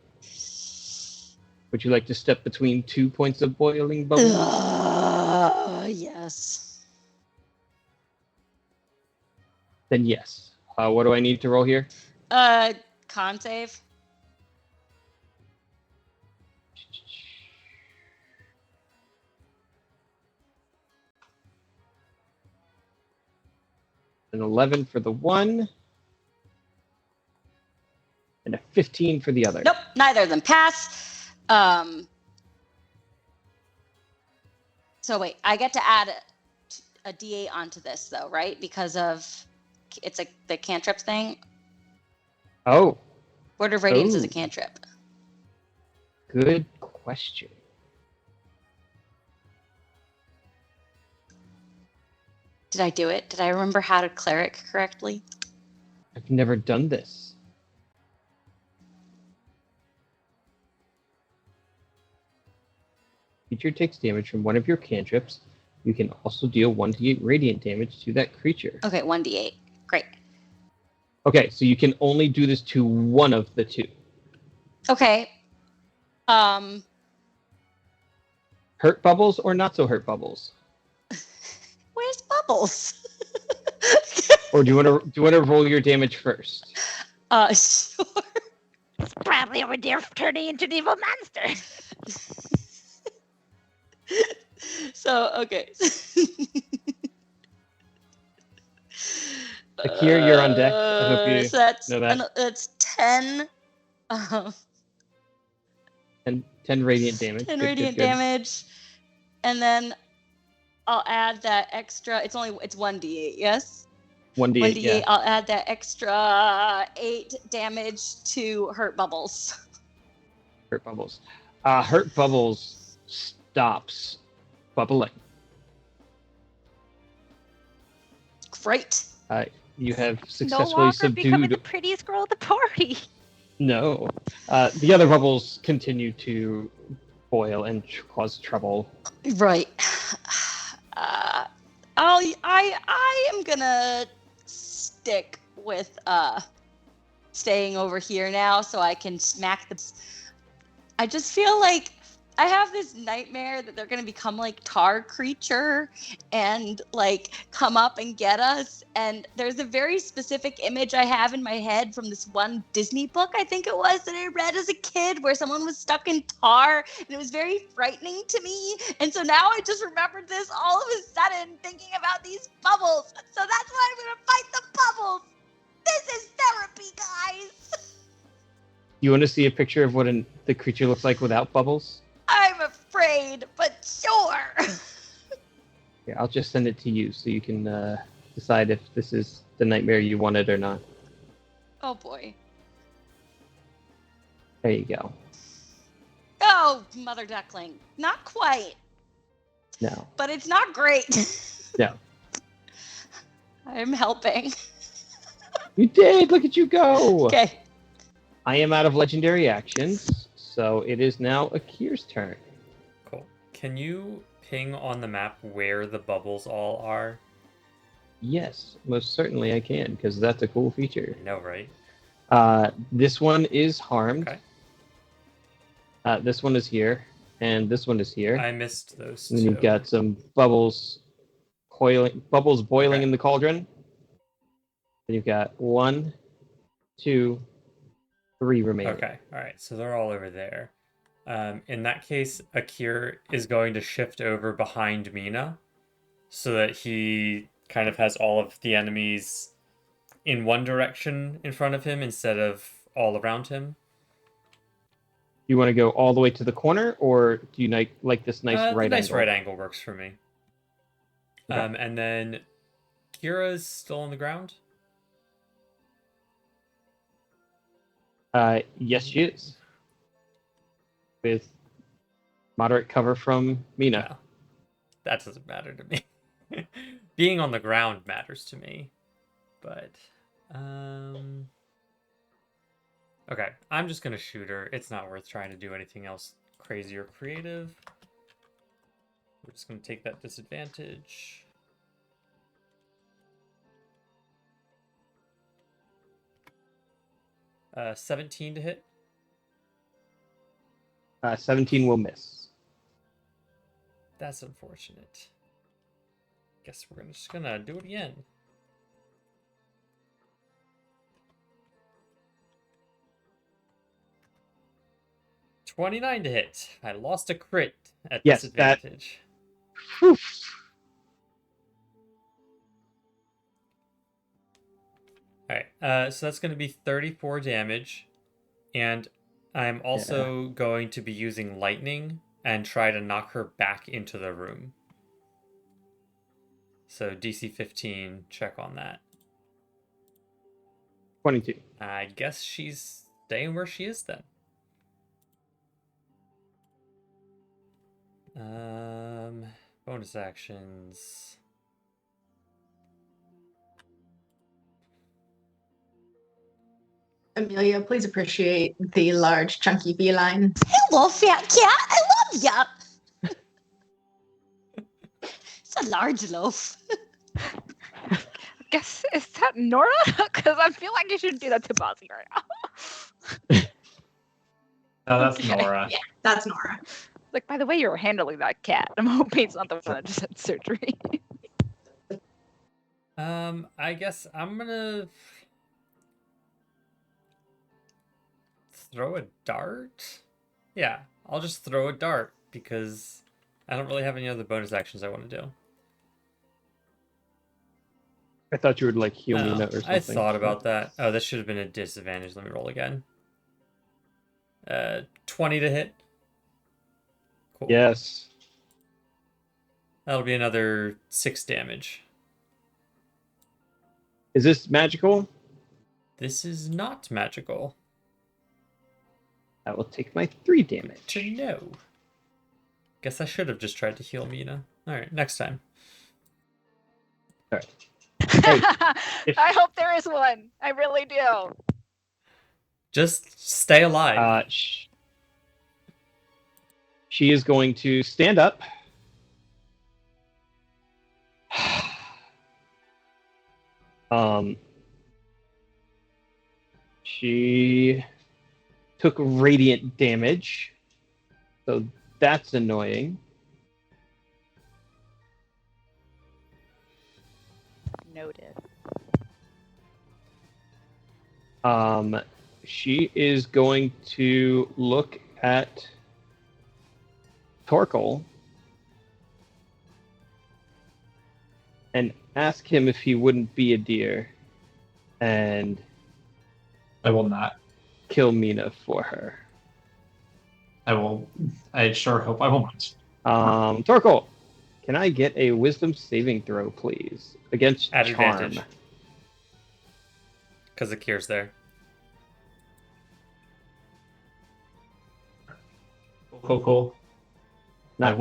[SPEAKER 3] Would you like to step between 2 points of boiling bubbles?
[SPEAKER 4] Yes.
[SPEAKER 3] Then yes. What do I need to roll here?
[SPEAKER 4] Con save.
[SPEAKER 3] An 11 for the one. And a 15 for the other.
[SPEAKER 4] Nope, neither of them pass. So wait, I get to add a D8 onto this though, right? Because of it's the cantrip thing.
[SPEAKER 3] Oh,
[SPEAKER 4] Word of Radiance is a
[SPEAKER 3] Ooh.
[SPEAKER 4] cantrip.
[SPEAKER 3] good question.
[SPEAKER 4] Did I do it? Did I remember how to cleric correctly?
[SPEAKER 3] I've never done this. Creature takes damage from one of your cantrips. You can also deal 1d8 radiant damage to that creature.
[SPEAKER 4] Okay, 1d8. Great.
[SPEAKER 3] Okay, so you can only do this to one of the two.
[SPEAKER 4] Okay.
[SPEAKER 3] Hurt bubbles or not so hurt bubbles?
[SPEAKER 4] Where's Bubbles?
[SPEAKER 3] Or do you want to roll your damage first?
[SPEAKER 4] Sure.
[SPEAKER 1] Probably over there turning into an evil monster.
[SPEAKER 4] So, okay.
[SPEAKER 3] Akir, you're on deck. I hope you
[SPEAKER 4] so that's,
[SPEAKER 3] know that.
[SPEAKER 4] That's 10.
[SPEAKER 3] 10 radiant damage.
[SPEAKER 4] 10
[SPEAKER 3] Good,
[SPEAKER 4] radiant
[SPEAKER 3] good, good.
[SPEAKER 4] damage. And then I'll add that extra. It's 1d8, yes?
[SPEAKER 3] 1d8,
[SPEAKER 4] 1d8.
[SPEAKER 3] yeah.
[SPEAKER 4] I'll add that extra 8 damage to Hurt Bubbles.
[SPEAKER 3] Hurt bubbles. Hurt bubbles stops bubbling.
[SPEAKER 4] Great.
[SPEAKER 3] You have
[SPEAKER 1] No
[SPEAKER 3] successfully
[SPEAKER 1] longer becoming the
[SPEAKER 3] subdued.
[SPEAKER 1] prettiest girl at the party.
[SPEAKER 3] No. The other bubbles continue to boil and cause trouble.
[SPEAKER 4] Right. I am gonna stick with staying over here now so I can smack the. I just feel like I have this nightmare that they're gonna become like tar creature and like come up and get us. And there's a very specific image I have in my head from this one Disney book, I think it was, that I read as a kid where someone was stuck in tar and it was very frightening to me. And so now I just remembered this all of a sudden thinking about these bubbles. So that's why I'm gonna fight the bubbles. This is therapy, guys.
[SPEAKER 3] You want to see a picture of what the creature looks like without bubbles?
[SPEAKER 4] I'm afraid, but sure.
[SPEAKER 3] Yeah, I'll just send it to you so you can decide if this is the nightmare you wanted or not.
[SPEAKER 4] Oh boy.
[SPEAKER 3] There you go.
[SPEAKER 4] Oh, Mother Duckling. Not quite,
[SPEAKER 3] No.
[SPEAKER 4] but it's not great.
[SPEAKER 3] No.
[SPEAKER 4] I'm helping.
[SPEAKER 3] You did! Look at you go!
[SPEAKER 4] Okay.
[SPEAKER 3] I am out of legendary actions, so it is now Akir's turn.
[SPEAKER 2] Cool. Can you ping on the map where the bubbles all are?
[SPEAKER 3] Yes, most certainly I can, because that's a cool feature.
[SPEAKER 2] I know, right?
[SPEAKER 3] This one is harmed.
[SPEAKER 2] Okay.
[SPEAKER 3] This one is here, and this one is here.
[SPEAKER 2] I missed those
[SPEAKER 3] And
[SPEAKER 2] two.
[SPEAKER 3] then you've got some bubbles boiling in the cauldron. Then you've got 1, 2, 3 remaining.
[SPEAKER 2] Okay, alright, so they're all over there. In that case, Akir is going to shift over behind Mina so that he kind of has all of the enemies in one direction in front of him instead of all around him.
[SPEAKER 3] You want to go all the way to the corner, or do you like this nice right
[SPEAKER 2] the nice
[SPEAKER 3] angle?
[SPEAKER 2] right angle works for me.
[SPEAKER 3] Okay.
[SPEAKER 2] And then Kira's still on the ground.
[SPEAKER 3] Yes, she is. With moderate cover from Mina.
[SPEAKER 2] No, that doesn't matter to me. Being on the ground matters to me. But, okay, I'm just gonna shoot her. It's not worth trying to do anything else crazy or creative. We're just gonna take that disadvantage. Uh, 17 to hit.
[SPEAKER 3] 17 will miss.
[SPEAKER 2] That's unfortunate. Guess we're just gonna do it again. 29 to hit. I lost a crit at
[SPEAKER 3] Yes, that-
[SPEAKER 2] disadvantage.
[SPEAKER 3] Whew.
[SPEAKER 2] Alright, so that's going to be 34 damage. And I'm also going to be using lightning and try to knock her back into the room. So DC 15, check on that.
[SPEAKER 3] 22.
[SPEAKER 2] I guess she's staying where she is then. Bonus actions.
[SPEAKER 5] Amelia, please appreciate the large, chunky feline.
[SPEAKER 4] Hello, fat cat. I love ya. It's a large loaf.
[SPEAKER 1] Guess, is that Nora? Because I feel like you shouldn't do that to Bozzy right now.
[SPEAKER 6] No, that's
[SPEAKER 1] Okay.
[SPEAKER 6] Nora.
[SPEAKER 5] Yeah, that's Nora.
[SPEAKER 1] Like, by the way, you're handling that cat. I'm hoping it's not the one that just had surgery.
[SPEAKER 2] I guess I'm gonna throw a dart? Yeah, I'll just throw a dart because I don't really have any other bonus actions I want to do.
[SPEAKER 3] I thought you would like heal
[SPEAKER 2] Oh,
[SPEAKER 3] Mina or something.
[SPEAKER 2] I thought about that. Oh, this should have been a disadvantage. Let me roll again. 20 to hit. Cool.
[SPEAKER 3] Yes.
[SPEAKER 2] That'll be another 6 damage.
[SPEAKER 3] Is this magical?
[SPEAKER 2] This is not magical.
[SPEAKER 3] I will take my 3 damage.
[SPEAKER 2] To know. Guess I should have just tried to heal Mina. Alright, next time.
[SPEAKER 3] Alright. Hey, if-
[SPEAKER 1] I hope there is one. I really do.
[SPEAKER 2] Just stay alive.
[SPEAKER 3] She is going to stand up. She took radiant damage, so that's annoying.
[SPEAKER 1] Noted.
[SPEAKER 3] She is going to look at Torkel and ask him if he wouldn't be a deer and
[SPEAKER 6] I will not.
[SPEAKER 3] kill Mina for her.
[SPEAKER 6] I will. I sure hope I won't.
[SPEAKER 3] Torkel, can I get a wisdom saving throw, please? Against
[SPEAKER 2] At
[SPEAKER 3] Charm.
[SPEAKER 2] advantage. Because the cure's there.
[SPEAKER 6] Cool. My
[SPEAKER 3] Not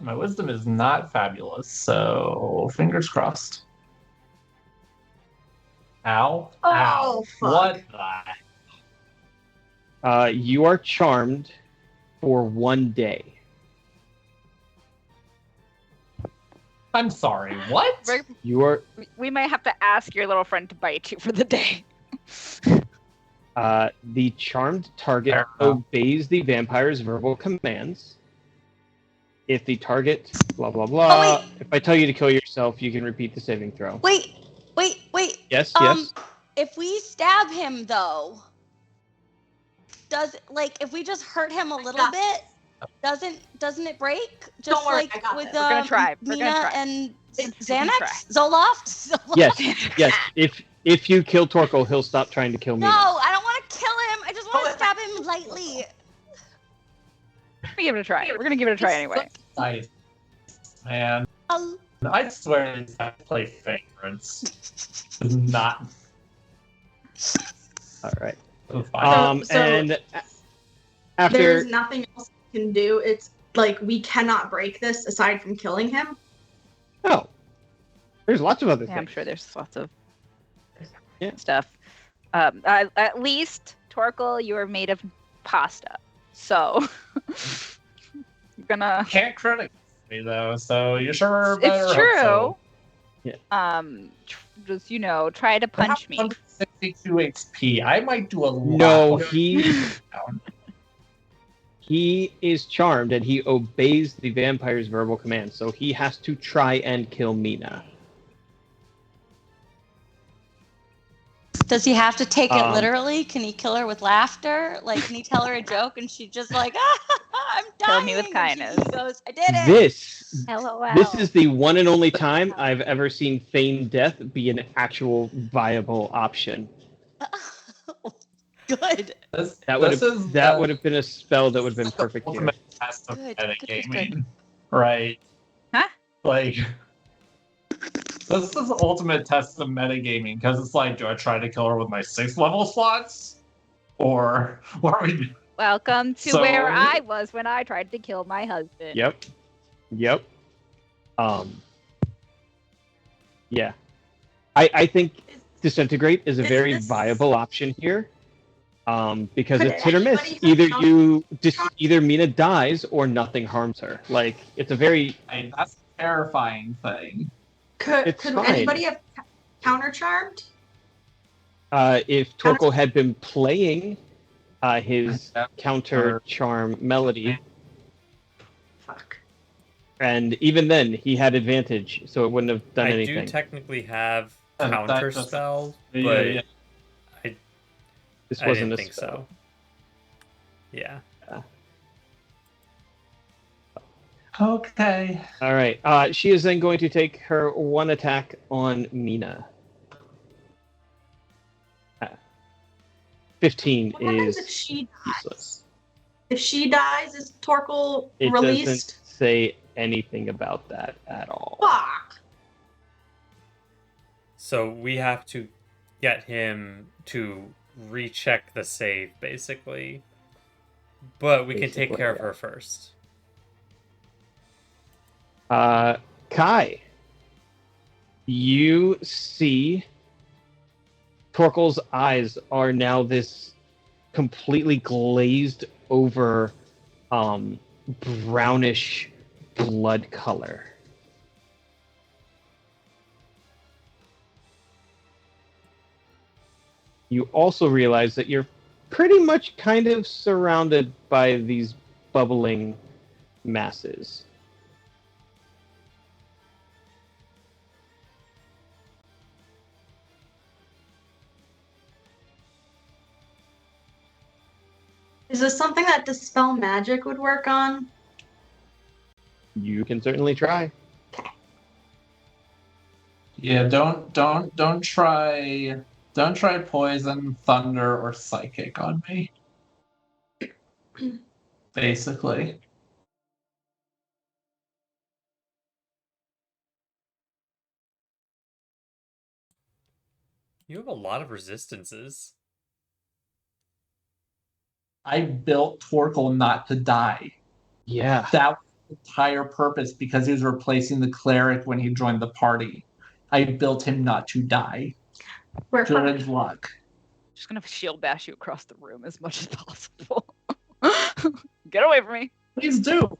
[SPEAKER 6] my wisdom is not fabulous, so fingers crossed. Ow.
[SPEAKER 5] Oh,
[SPEAKER 6] Ow.
[SPEAKER 5] fuck.
[SPEAKER 6] What the
[SPEAKER 3] You are charmed for 1 day.
[SPEAKER 6] I'm sorry, what?
[SPEAKER 3] You are
[SPEAKER 1] We might have to ask your little friend to bite you for the day.
[SPEAKER 3] the charmed target
[SPEAKER 6] Fair enough.
[SPEAKER 3] obeys the vampire's verbal commands. If the target blah blah blah.
[SPEAKER 4] wait.
[SPEAKER 3] If I tell you to kill yourself, you can repeat the saving throw.
[SPEAKER 4] Wait.
[SPEAKER 3] Yes, yes.
[SPEAKER 4] If we stab him though, if we just hurt him a little
[SPEAKER 5] got
[SPEAKER 4] bit, doesn't it break? Just
[SPEAKER 5] Don't worry,
[SPEAKER 4] like
[SPEAKER 5] I got
[SPEAKER 4] with
[SPEAKER 5] this.
[SPEAKER 1] We're gonna try. We're
[SPEAKER 4] Mina
[SPEAKER 1] gonna try.
[SPEAKER 4] and
[SPEAKER 1] We're gonna
[SPEAKER 4] Xanax,
[SPEAKER 1] try.
[SPEAKER 4] Zoloft.
[SPEAKER 3] Yes. If you kill Torkel, he'll stop trying to kill me.
[SPEAKER 4] No, I don't want to kill him. I just want to stab him lightly.
[SPEAKER 1] We're gonna give it a try. We're gonna give it a try anyway.
[SPEAKER 6] Nice. Man,
[SPEAKER 4] Um,
[SPEAKER 6] I swear these guys play favorites. Not
[SPEAKER 3] All right.
[SPEAKER 6] fine.
[SPEAKER 5] So-
[SPEAKER 3] And after
[SPEAKER 5] There's nothing else we can do. It's like we cannot break this aside from killing him.
[SPEAKER 3] oh, there's lots of other
[SPEAKER 1] Yeah, I'm
[SPEAKER 3] things.
[SPEAKER 1] sure there's lots of
[SPEAKER 3] Yeah.
[SPEAKER 1] stuff. At least, Torkel, you are made of pasta. So, you're gonna...
[SPEAKER 6] Can't criticize me though, so you sure better
[SPEAKER 1] It's
[SPEAKER 6] hope
[SPEAKER 1] true.
[SPEAKER 6] so.
[SPEAKER 1] Just, try to punch me.
[SPEAKER 6] 62 HP. I might do a lot.
[SPEAKER 3] No,
[SPEAKER 6] of
[SPEAKER 3] he is charmed and he obeys the vampire's verbal command, so he has to try and kill Mina.
[SPEAKER 4] Does he have to take it
[SPEAKER 3] Um,
[SPEAKER 4] literally? Can he kill her with laughter? Like, can he tell her a joke and she just like, I'm dying?
[SPEAKER 1] Kill me with
[SPEAKER 4] and
[SPEAKER 1] kindness.
[SPEAKER 4] He goes, I did it.
[SPEAKER 3] This
[SPEAKER 1] LOL.
[SPEAKER 3] This is the one and only time I've ever seen feigned death be an actual viable option.
[SPEAKER 4] Good.
[SPEAKER 3] That would have been a spell that would have been perfect here.
[SPEAKER 6] Ultimate test of
[SPEAKER 4] Good,
[SPEAKER 6] metagaming, right?
[SPEAKER 1] Huh?
[SPEAKER 6] Like, this is the ultimate test of metagaming because it's like, do I try to kill her with my 6th level slots, or what are we doing?
[SPEAKER 1] Welcome to
[SPEAKER 6] So-
[SPEAKER 1] where I was when I tried to kill my husband.
[SPEAKER 3] Yep. Yeah. I think Disintegrate is a
[SPEAKER 5] Is
[SPEAKER 3] very
[SPEAKER 5] this-
[SPEAKER 3] viable option here. Because
[SPEAKER 5] Could
[SPEAKER 3] it's hit or miss.
[SPEAKER 5] anybody have
[SPEAKER 3] Either Mina dies or nothing harms her. Like, it's a very
[SPEAKER 6] That's a terrifying thing.
[SPEAKER 5] Could
[SPEAKER 3] It's fine.
[SPEAKER 5] anybody have counter charmed?
[SPEAKER 3] if Torkel had been playing his counter charm melody,
[SPEAKER 5] Fuck.
[SPEAKER 3] and even then he had advantage, so it wouldn't have done
[SPEAKER 2] I
[SPEAKER 3] anything.
[SPEAKER 2] do technically have
[SPEAKER 6] That
[SPEAKER 2] counter
[SPEAKER 6] doesn't-
[SPEAKER 2] spell,
[SPEAKER 6] Yeah,
[SPEAKER 2] but
[SPEAKER 6] yeah.
[SPEAKER 3] This
[SPEAKER 2] I
[SPEAKER 3] wasn't
[SPEAKER 2] didn't
[SPEAKER 3] a
[SPEAKER 2] think
[SPEAKER 3] spell.
[SPEAKER 2] so. Yeah.
[SPEAKER 6] Okay.
[SPEAKER 3] All right. She is then going to take her one attack on Mina. 15
[SPEAKER 5] What happens if
[SPEAKER 3] is
[SPEAKER 5] she
[SPEAKER 3] useless.
[SPEAKER 5] dies? If she dies, is Torkel
[SPEAKER 3] It
[SPEAKER 5] released?
[SPEAKER 3] doesn't say anything about that at all.
[SPEAKER 5] Fuck.
[SPEAKER 2] So we have to get him to recheck the save, basically. But we can take
[SPEAKER 3] Basically,
[SPEAKER 2] care of
[SPEAKER 3] yeah.
[SPEAKER 2] her first.
[SPEAKER 3] Kai, you see Torkel's eyes are now this completely glazed over brownish blood color. You also realize that you're pretty much kind of surrounded by these bubbling masses.
[SPEAKER 5] Is this something that Dispel Magic would work on?
[SPEAKER 3] You can certainly try.
[SPEAKER 6] Yeah, don't try poison, thunder, or psychic on me. Basically.
[SPEAKER 2] You have a lot of resistances.
[SPEAKER 6] I built Torkel not to die.
[SPEAKER 3] Yeah.
[SPEAKER 6] That was the entire purpose because he was replacing the cleric when he joined the party. I built him not to die.
[SPEAKER 5] We're
[SPEAKER 6] Good luck.
[SPEAKER 1] Just gonna shield bash you across the room as much as possible. Get away from me.
[SPEAKER 6] Please do.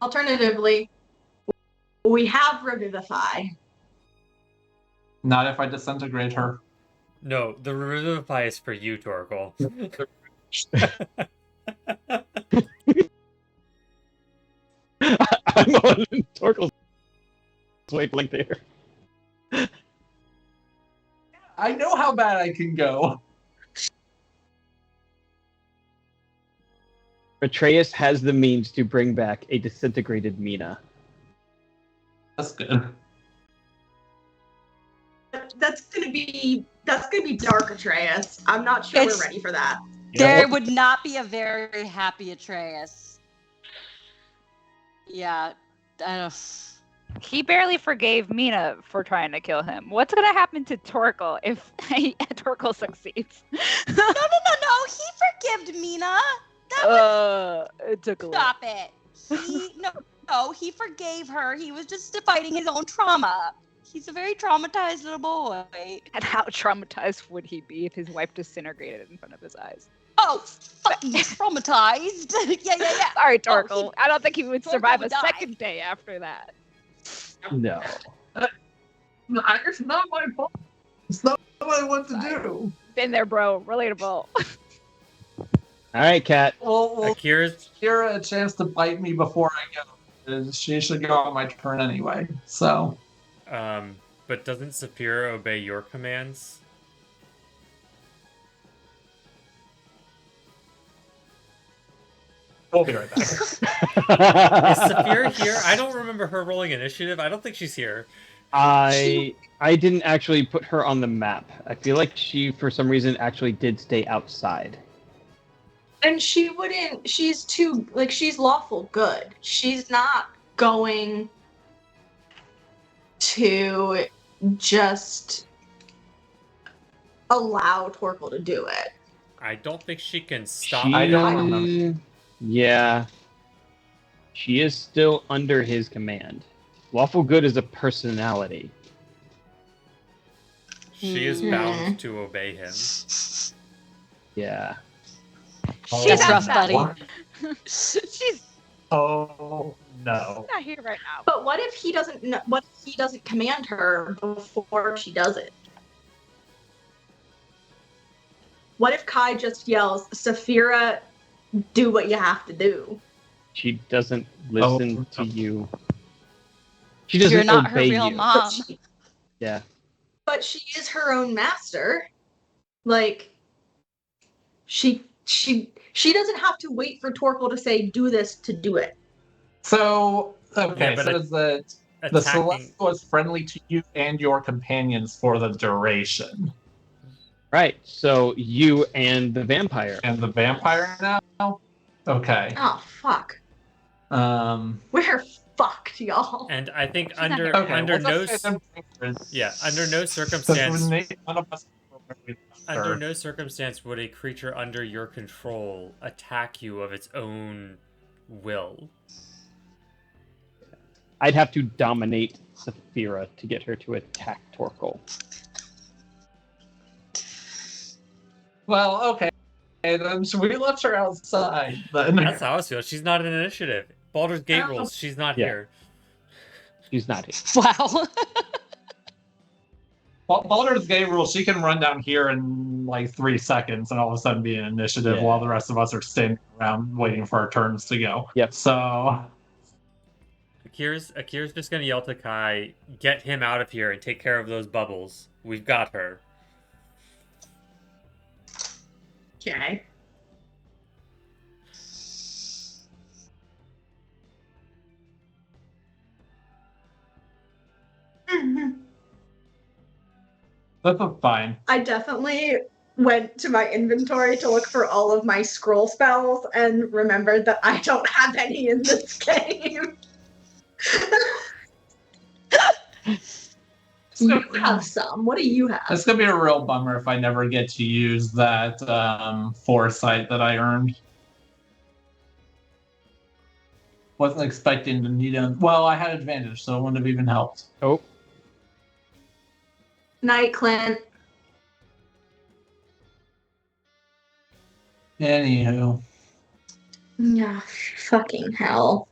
[SPEAKER 5] Alternatively, we have Revivify.
[SPEAKER 6] Not if I disintegrate her.
[SPEAKER 2] No, the Revivify is for you, Torkel.
[SPEAKER 3] I'm on Torkel's wavelength here.
[SPEAKER 6] I know how bad I can go.
[SPEAKER 3] Atreus has the means to bring back a disintegrated Mina.
[SPEAKER 6] That's good.
[SPEAKER 5] That's gonna be dark, Atreus. I'm not sure
[SPEAKER 4] It's-
[SPEAKER 5] we're ready for that.
[SPEAKER 4] There would not be a very happy Atreus. Yeah, I don't.
[SPEAKER 1] He barely forgave Mina for trying to kill him. What's gonna happen to Torkel if Torkel succeeds?
[SPEAKER 4] No. He forgived Mina. That was
[SPEAKER 1] It took a little.
[SPEAKER 4] stop it. He forgave her. He was just fighting his own trauma. He's a very traumatized little boy.
[SPEAKER 1] And how traumatized would he be if his wife disintegrated in front of his eyes?
[SPEAKER 4] Oh, fucking traumatized. yeah.
[SPEAKER 1] Sorry,
[SPEAKER 4] Oh,
[SPEAKER 1] Torkel. I don't think he would
[SPEAKER 4] Torkel
[SPEAKER 1] survive
[SPEAKER 4] would
[SPEAKER 1] a
[SPEAKER 4] die.
[SPEAKER 1] second day after that.
[SPEAKER 3] No.
[SPEAKER 6] It's not my fault. It's not what I want to do.
[SPEAKER 1] Been there, bro. Relatable.
[SPEAKER 3] All right, Kat.
[SPEAKER 6] Well,
[SPEAKER 2] Akira's
[SPEAKER 6] Kira a chance to bite me before I go. she should go on my turn anyway. So
[SPEAKER 2] But doesn't Saphira obey your commands?
[SPEAKER 6] we'll be right back.
[SPEAKER 2] Is Saphira here? I don't remember her rolling initiative. I don't think she's here.
[SPEAKER 3] I didn't actually put her on the map. I feel like she, for some reason, actually did stay outside.
[SPEAKER 5] And she wouldn't. She's too like she's lawful good. She's not going to just allow Torkel to do it.
[SPEAKER 2] I don't think she can stop.
[SPEAKER 6] I don't remember.
[SPEAKER 3] Yeah. She is still under his command. Lawful good is a personality.
[SPEAKER 2] She is bound to obey him.
[SPEAKER 3] Yeah.
[SPEAKER 1] She's
[SPEAKER 4] That's rough,
[SPEAKER 1] outside.
[SPEAKER 4] buddy.
[SPEAKER 1] She's
[SPEAKER 6] Oh no.
[SPEAKER 1] not here right now.
[SPEAKER 5] But what if he doesn't? What if he doesn't command her before she does it? What if Kai just yells, "Saphira, do what you have to do"?
[SPEAKER 3] She doesn't listen to you. She
[SPEAKER 4] You're
[SPEAKER 3] doesn't
[SPEAKER 4] not her
[SPEAKER 3] obey
[SPEAKER 4] real
[SPEAKER 3] you.
[SPEAKER 4] mom.
[SPEAKER 3] Yeah.
[SPEAKER 5] But she is her own master. Like, she doesn't have to wait for Torkel to say, "Do this" to do it.
[SPEAKER 6] So okay,
[SPEAKER 2] Yeah, but
[SPEAKER 6] so the
[SPEAKER 2] Attacking.
[SPEAKER 6] Celestial is friendly to you and your companions for the duration.
[SPEAKER 3] Right. So you and the vampire.
[SPEAKER 6] And the vampire now? Okay.
[SPEAKER 5] Oh fuck, we're fucked, y'all.
[SPEAKER 2] And I think
[SPEAKER 1] She's not
[SPEAKER 2] under
[SPEAKER 1] here.
[SPEAKER 6] Okay.
[SPEAKER 2] under
[SPEAKER 6] well,
[SPEAKER 2] no
[SPEAKER 6] let's say them drinkers,
[SPEAKER 2] yeah under no
[SPEAKER 6] because
[SPEAKER 2] circumstance
[SPEAKER 6] none of us remember we left
[SPEAKER 2] under
[SPEAKER 6] her.
[SPEAKER 2] no circumstance would a creature under your control attack you of its own will.
[SPEAKER 3] I'd have to dominate Saphira to get her to attack Torkel.
[SPEAKER 6] Well, okay. Then we left her outside. Then.
[SPEAKER 2] That's how I feel. She's not an initiative. Baldur's Gate
[SPEAKER 5] Oh.
[SPEAKER 2] rules. She's not
[SPEAKER 3] Yeah.
[SPEAKER 2] here.
[SPEAKER 3] She's not here.
[SPEAKER 4] Wow.
[SPEAKER 6] Baldur's Gate rule, she can run down here in like 3 seconds and all of a sudden be an initiative
[SPEAKER 3] Yeah.
[SPEAKER 6] while the rest of us are standing around waiting for our turns to go.
[SPEAKER 3] Yep.
[SPEAKER 6] So,
[SPEAKER 2] Akira's just gonna yell to Kai, get him out of here and take care of those bubbles. We've got her.
[SPEAKER 5] Okay.
[SPEAKER 6] that's fine.
[SPEAKER 5] I definitely went to my inventory to look for all of my scroll spells and remembered that I don't have any in this game. You have some. What do you have?
[SPEAKER 6] It's going to be a real bummer if I never get to use that foresight that I earned. Wasn't expecting to need it. Well, I had advantage, so it wouldn't have even helped.
[SPEAKER 3] Oh,
[SPEAKER 5] Night, Clint.
[SPEAKER 6] Anywho.
[SPEAKER 5] Yeah, fucking hell.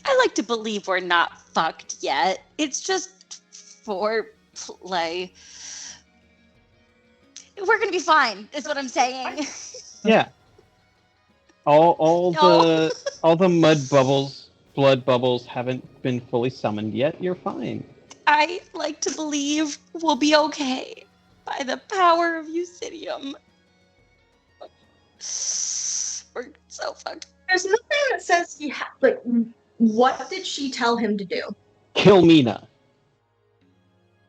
[SPEAKER 4] I like to believe we're not fucked yet. It's just for play. We're gonna be fine, is what I'm saying.
[SPEAKER 3] yeah. All
[SPEAKER 4] No.
[SPEAKER 3] the blood bubbles haven't been fully summoned yet. You're fine.
[SPEAKER 4] I like to believe we'll be okay by the power of Eucidium. We're so fucked.
[SPEAKER 5] There's nothing that says he like. What did she tell him to do?
[SPEAKER 3] Kill Mina.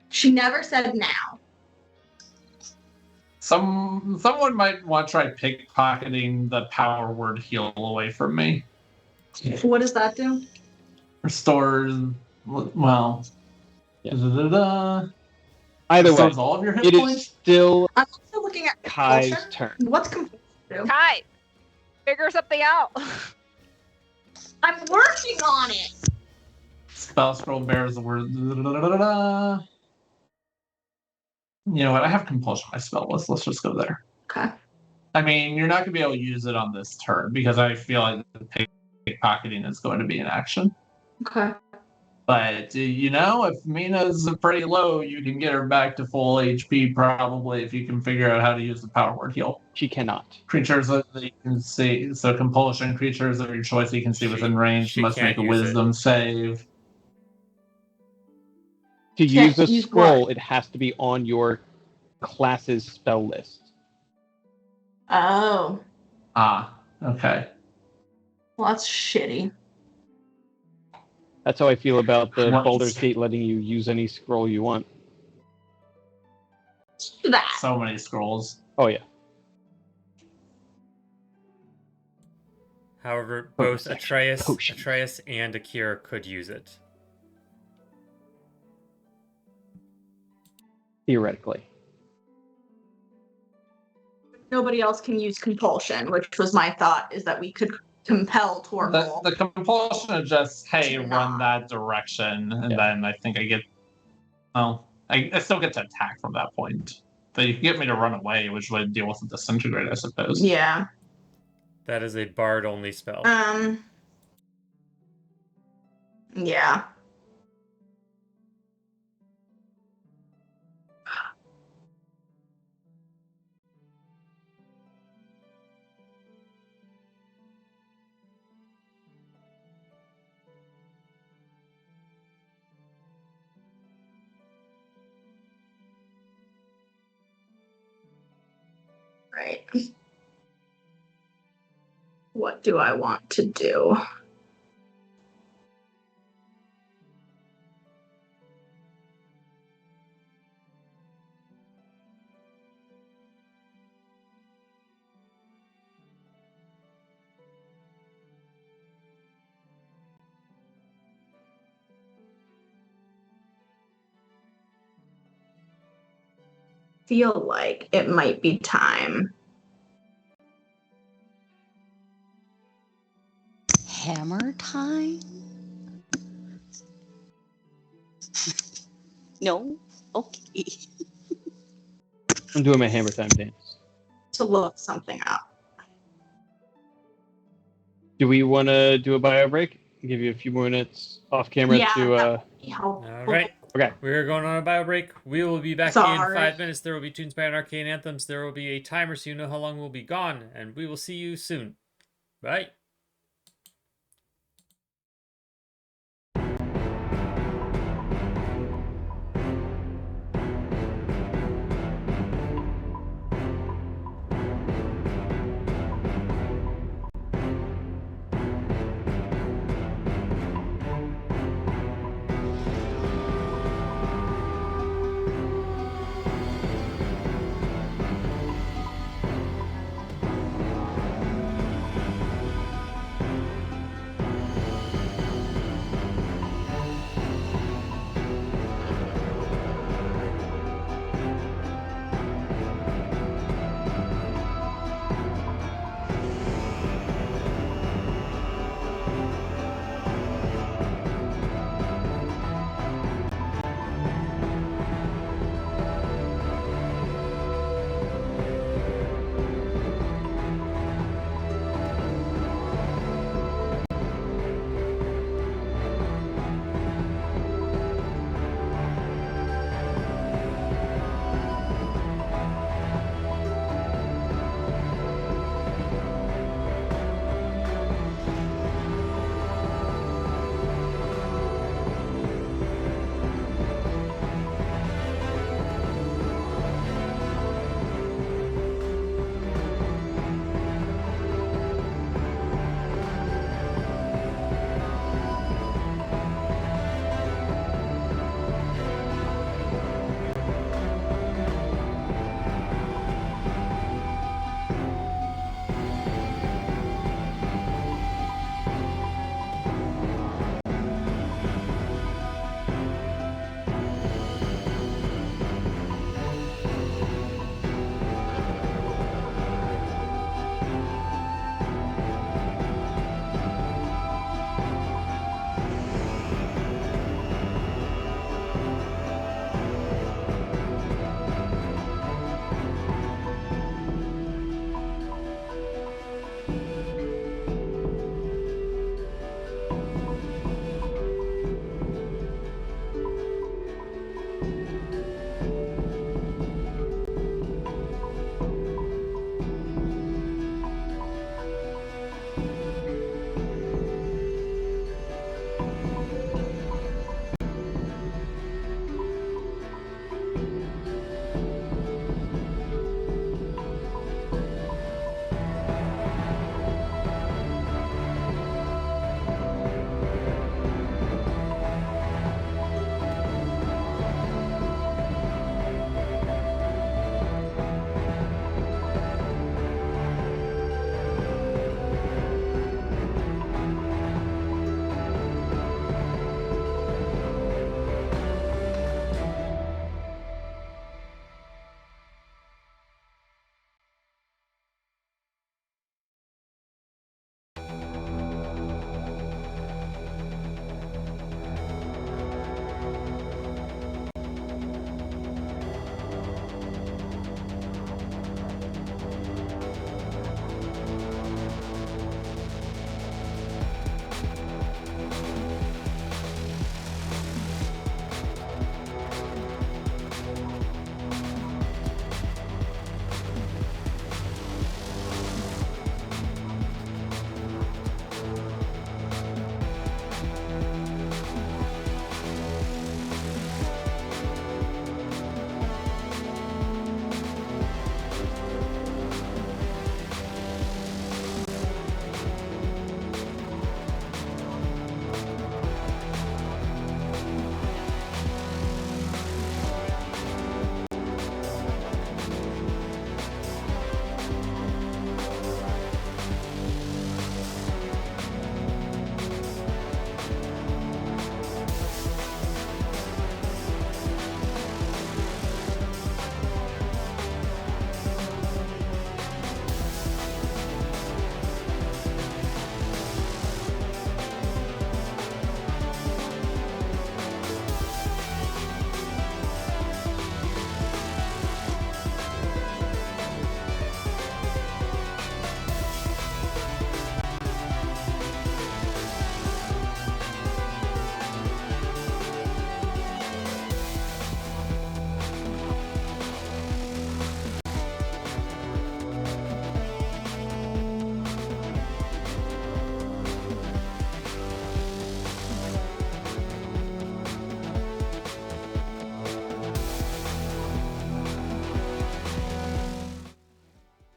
[SPEAKER 5] She never said now.
[SPEAKER 6] Someone might want to try pickpocketing the power word heal away from me.
[SPEAKER 5] What does that do?
[SPEAKER 6] Restores, well,
[SPEAKER 3] Yeah.
[SPEAKER 6] da-da-da-da.
[SPEAKER 3] Either way,
[SPEAKER 6] Restores all of your hit
[SPEAKER 3] it is
[SPEAKER 6] points.
[SPEAKER 3] still
[SPEAKER 5] I'm also looking at
[SPEAKER 3] Kai's
[SPEAKER 5] compulsion.
[SPEAKER 3] turn.
[SPEAKER 5] What's compulsion do?
[SPEAKER 1] Kai, figure something out.
[SPEAKER 5] I'm working on it.
[SPEAKER 6] Spell scroll bears the word. Da-da-da-da-da. You know what? I have compulsion on my spell list. Let's just go there.
[SPEAKER 5] Okay.
[SPEAKER 6] I mean, you're not going to be able to use it on this turn because I feel like the pickpocketing is going to be an action.
[SPEAKER 5] Okay.
[SPEAKER 6] But if Mina's pretty low, you can get her back to full HP probably if you can figure out how to use the power word heal.
[SPEAKER 3] She cannot.
[SPEAKER 6] Creatures that you can see, so compulsion creatures of your choice you can see within range
[SPEAKER 2] she
[SPEAKER 6] must make
[SPEAKER 2] can't
[SPEAKER 6] a
[SPEAKER 2] use it.
[SPEAKER 6] wisdom save.
[SPEAKER 3] To
[SPEAKER 5] Can't
[SPEAKER 3] use a
[SPEAKER 5] use
[SPEAKER 3] scroll,
[SPEAKER 5] what?
[SPEAKER 3] it has to be on your class's spell list.
[SPEAKER 5] Oh,
[SPEAKER 6] Ah, okay.
[SPEAKER 5] well, that's shitty.
[SPEAKER 3] That's how I feel about the
[SPEAKER 6] What?
[SPEAKER 3] Baldur's Gate letting you use any scroll you want.
[SPEAKER 5] That.
[SPEAKER 6] So many scrolls.
[SPEAKER 3] Oh yeah.
[SPEAKER 2] However,
[SPEAKER 3] Wait a
[SPEAKER 2] both
[SPEAKER 3] second.
[SPEAKER 2] Atreus,
[SPEAKER 3] Potions.
[SPEAKER 2] and Akira could use it.
[SPEAKER 3] Theoretically.
[SPEAKER 5] Nobody else can use compulsion, which was my thought, is that we could compel Torval.
[SPEAKER 6] The compulsion is just, hey,
[SPEAKER 5] To
[SPEAKER 6] run
[SPEAKER 5] not.
[SPEAKER 6] that direction, and
[SPEAKER 3] Yeah.
[SPEAKER 6] then I think I get. Well, I still get to attack from that point. But you can get me to run away, which would deal with the disintegrate, I suppose.
[SPEAKER 5] Yeah.
[SPEAKER 2] That is a bard only spell.
[SPEAKER 5] Yeah. Right. What do I want to do? Feel like it might be time.
[SPEAKER 4] Hammer time? No? Okay.
[SPEAKER 3] I'm doing my hammer time dance.
[SPEAKER 5] To look something up.
[SPEAKER 3] Do we want to do a bio break? Give you a few more minutes off camera
[SPEAKER 5] Yeah,
[SPEAKER 3] to.
[SPEAKER 2] All right.
[SPEAKER 3] Okay.
[SPEAKER 2] We're going on a bio break. We will be back in
[SPEAKER 5] Sorry.
[SPEAKER 2] 5 minutes. There will be tunes by Arcane Anthems. There will be a timer so you know how long we'll be gone. And we will see you soon. Bye.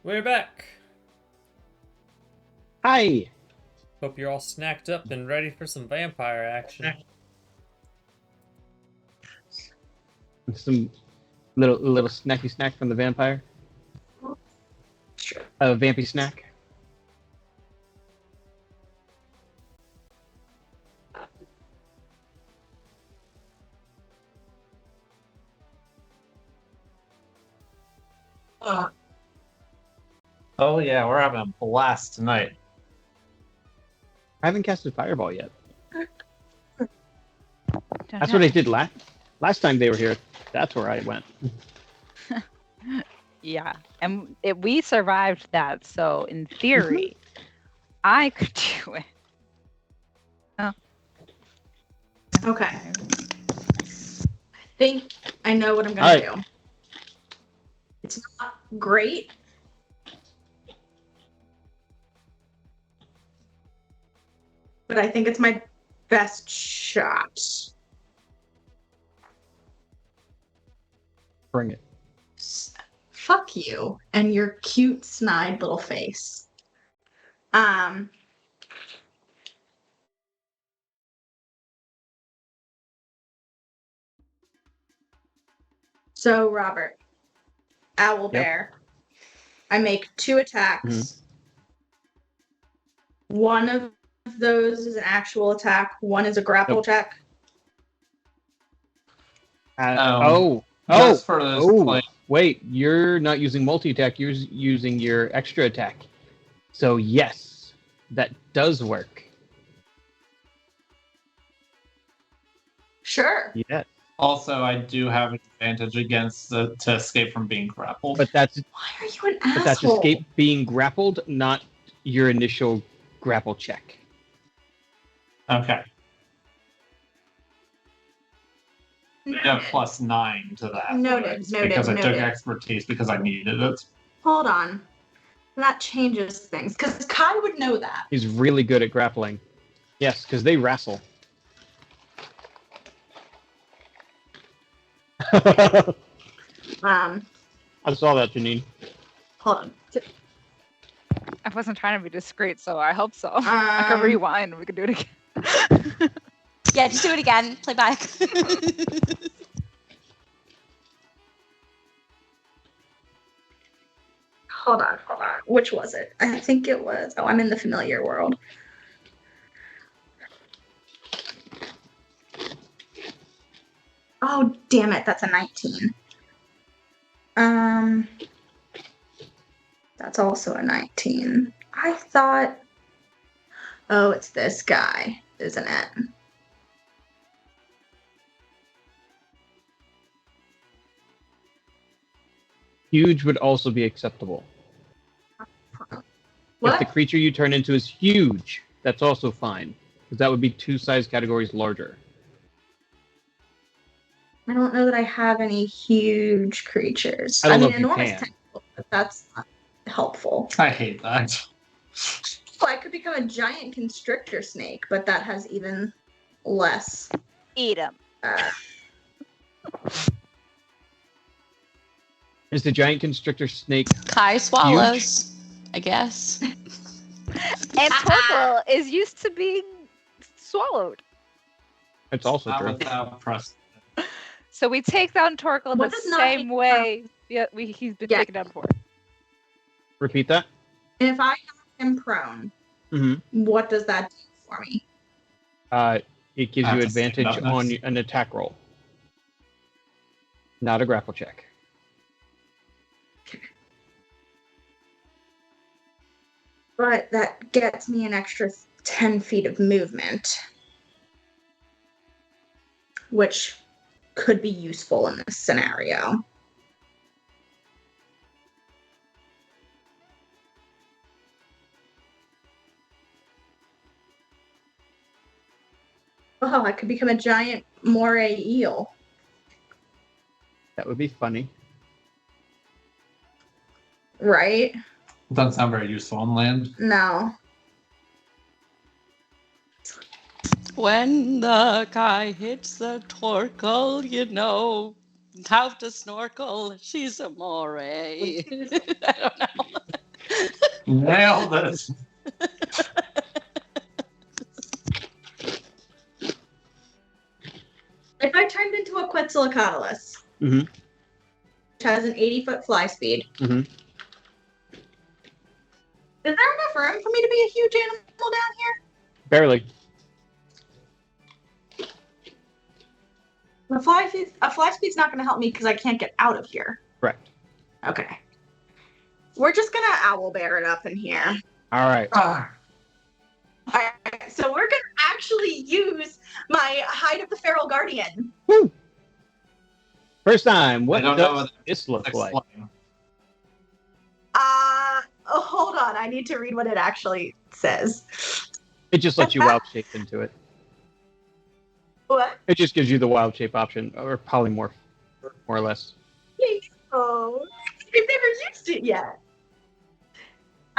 [SPEAKER 2] We're back.
[SPEAKER 3] Hi.
[SPEAKER 2] Hope you're all snacked up and ready for some vampire action.
[SPEAKER 3] Some little snacky snack from the vampire.
[SPEAKER 5] Sure.
[SPEAKER 3] A vampy snack.
[SPEAKER 6] Oh yeah, we're having a blast tonight.
[SPEAKER 3] I haven't casted Fireball yet.
[SPEAKER 1] Don't
[SPEAKER 3] That's
[SPEAKER 1] know.
[SPEAKER 3] what I did last time they were here. That's where I went.
[SPEAKER 1] Yeah, and we survived that, so in theory, I could do it.
[SPEAKER 5] Okay. I think I know what I'm gonna
[SPEAKER 3] Alright.
[SPEAKER 5] do. It's not great. But I think it's my best shot.
[SPEAKER 3] Bring it.
[SPEAKER 5] Fuck you and your cute snide little face. So Robert, Owl Bear. I make 2 attacks. One of those is an actual attack. One is a grapple
[SPEAKER 3] Nope.
[SPEAKER 5] check.
[SPEAKER 6] Just for this play.
[SPEAKER 3] Wait, you're not using multi-attack, you're using your extra attack. So yes, that does work.
[SPEAKER 5] Sure.
[SPEAKER 3] Yes.
[SPEAKER 6] Also, I do have an advantage against to escape from being grappled.
[SPEAKER 3] But that's
[SPEAKER 5] Why are you an asshole?
[SPEAKER 3] but that's escape being grappled, not your initial grapple check.
[SPEAKER 6] Okay. Yeah, +9 to that.
[SPEAKER 5] Noted,
[SPEAKER 6] Because I took
[SPEAKER 5] noted.
[SPEAKER 6] expertise because I needed it.
[SPEAKER 5] Hold on. That changes things. Because Kai would know that.
[SPEAKER 3] He's really good at grappling. Yes, because they wrestle. I saw that, Janine.
[SPEAKER 5] Hold on.
[SPEAKER 1] I wasn't trying to be discreet, so I hope so. I can rewind and we can do it again.
[SPEAKER 4] Yeah, just do it again. Play back.
[SPEAKER 5] Hold on. Which was it? I think it was. Oh, I'm in the familiar world. Oh, damn it. That's a 19. That's also a 19. I thought. Oh, it's this guy, isn't it?
[SPEAKER 3] Huge would also be acceptable. If
[SPEAKER 5] What?
[SPEAKER 3] the creature you turn into is huge, that's also fine. Because that would be 2 size categories larger.
[SPEAKER 5] I don't know that I have any huge creatures.
[SPEAKER 3] I don't know
[SPEAKER 5] mean,
[SPEAKER 3] if you
[SPEAKER 5] enormous
[SPEAKER 3] can.
[SPEAKER 5] tentacle, but that's not helpful.
[SPEAKER 6] I hate that.
[SPEAKER 5] Well, I could become a giant constrictor snake, but that has even less.
[SPEAKER 1] Eat him.
[SPEAKER 3] Is the giant constrictor snake
[SPEAKER 4] Kai swallows, I guess.
[SPEAKER 1] And Torquil is used to being swallowed.
[SPEAKER 3] It's also
[SPEAKER 6] Not
[SPEAKER 3] true.
[SPEAKER 6] without precedent.
[SPEAKER 1] So we take down Torquil
[SPEAKER 5] What
[SPEAKER 1] the
[SPEAKER 5] does not
[SPEAKER 1] same
[SPEAKER 5] take
[SPEAKER 1] way he's been
[SPEAKER 5] Yeah.
[SPEAKER 1] taken down before.
[SPEAKER 3] Repeat that.
[SPEAKER 5] And if I have him prone,
[SPEAKER 3] Mm-hmm.
[SPEAKER 5] what does that do for me?
[SPEAKER 3] It gives
[SPEAKER 6] I
[SPEAKER 3] you
[SPEAKER 6] have to stand
[SPEAKER 3] advantage
[SPEAKER 6] up
[SPEAKER 3] on
[SPEAKER 6] next.
[SPEAKER 3] an attack roll. Not a grapple check.
[SPEAKER 5] But that gets me an extra 10 feet of movement, which could be useful in this scenario. Oh, I could become a giant moray eel.
[SPEAKER 3] That would be funny.
[SPEAKER 5] Right?
[SPEAKER 6] Doesn't sound very useful on land.
[SPEAKER 5] No.
[SPEAKER 4] When the Kai hits the Torquil, you know how to snorkel. She's a moray. I don't know.
[SPEAKER 6] Nailed it.
[SPEAKER 5] If I turned into a Quetzalcoatlus,
[SPEAKER 3] Mhm.
[SPEAKER 5] which has an 80-foot fly speed,
[SPEAKER 3] Mhm.
[SPEAKER 5] is there enough room for me to be a huge animal down here?
[SPEAKER 3] Barely.
[SPEAKER 5] A fly speed's not going to help me because I can't get out of here.
[SPEAKER 3] Correct.
[SPEAKER 5] Okay. We're just going to owl bear it up in here.
[SPEAKER 3] All right.
[SPEAKER 6] Ah,
[SPEAKER 5] Alright, so we're going to actually use my Hide of the Feral Guardian.
[SPEAKER 3] Woo. First time. What
[SPEAKER 6] I don't know
[SPEAKER 3] does
[SPEAKER 6] what
[SPEAKER 3] this look like?
[SPEAKER 6] explain.
[SPEAKER 5] Oh, hold on. I need to read what it actually says.
[SPEAKER 3] It just lets you wild shape into it.
[SPEAKER 5] What?
[SPEAKER 3] It just gives you the wild shape option, or polymorph, more or less.
[SPEAKER 5] Oh, I've never used it yet.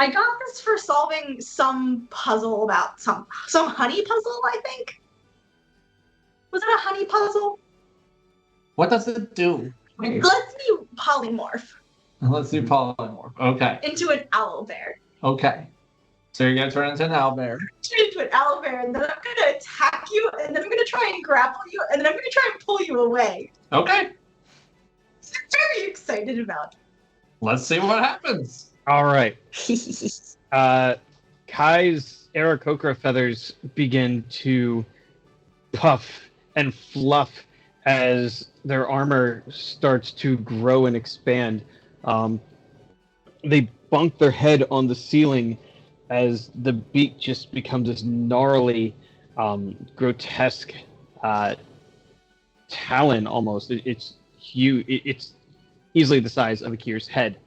[SPEAKER 5] I got this for solving some puzzle about some honey puzzle, I think. Was it a honey puzzle?
[SPEAKER 6] What does it do?
[SPEAKER 5] It lets me polymorph
[SPEAKER 6] Let's do polymorph. Okay.
[SPEAKER 5] into an owl bear.
[SPEAKER 6] Okay. So you're gonna turn into an owlbear.
[SPEAKER 5] Turn into an owl bear, and then I'm gonna attack you, and then I'm gonna try and grapple you, and then I'm gonna try and pull you away.
[SPEAKER 6] Okay.
[SPEAKER 5] I'm very excited about
[SPEAKER 6] Let's see what happens.
[SPEAKER 3] All right.
[SPEAKER 5] it.
[SPEAKER 3] Kai's Aarakocra feathers begin to puff and fluff as their armor starts to grow and expand. They bunk their head on the ceiling as the beak just becomes this gnarly, grotesque talon almost. It's huge. It's easily the size of Akir's head.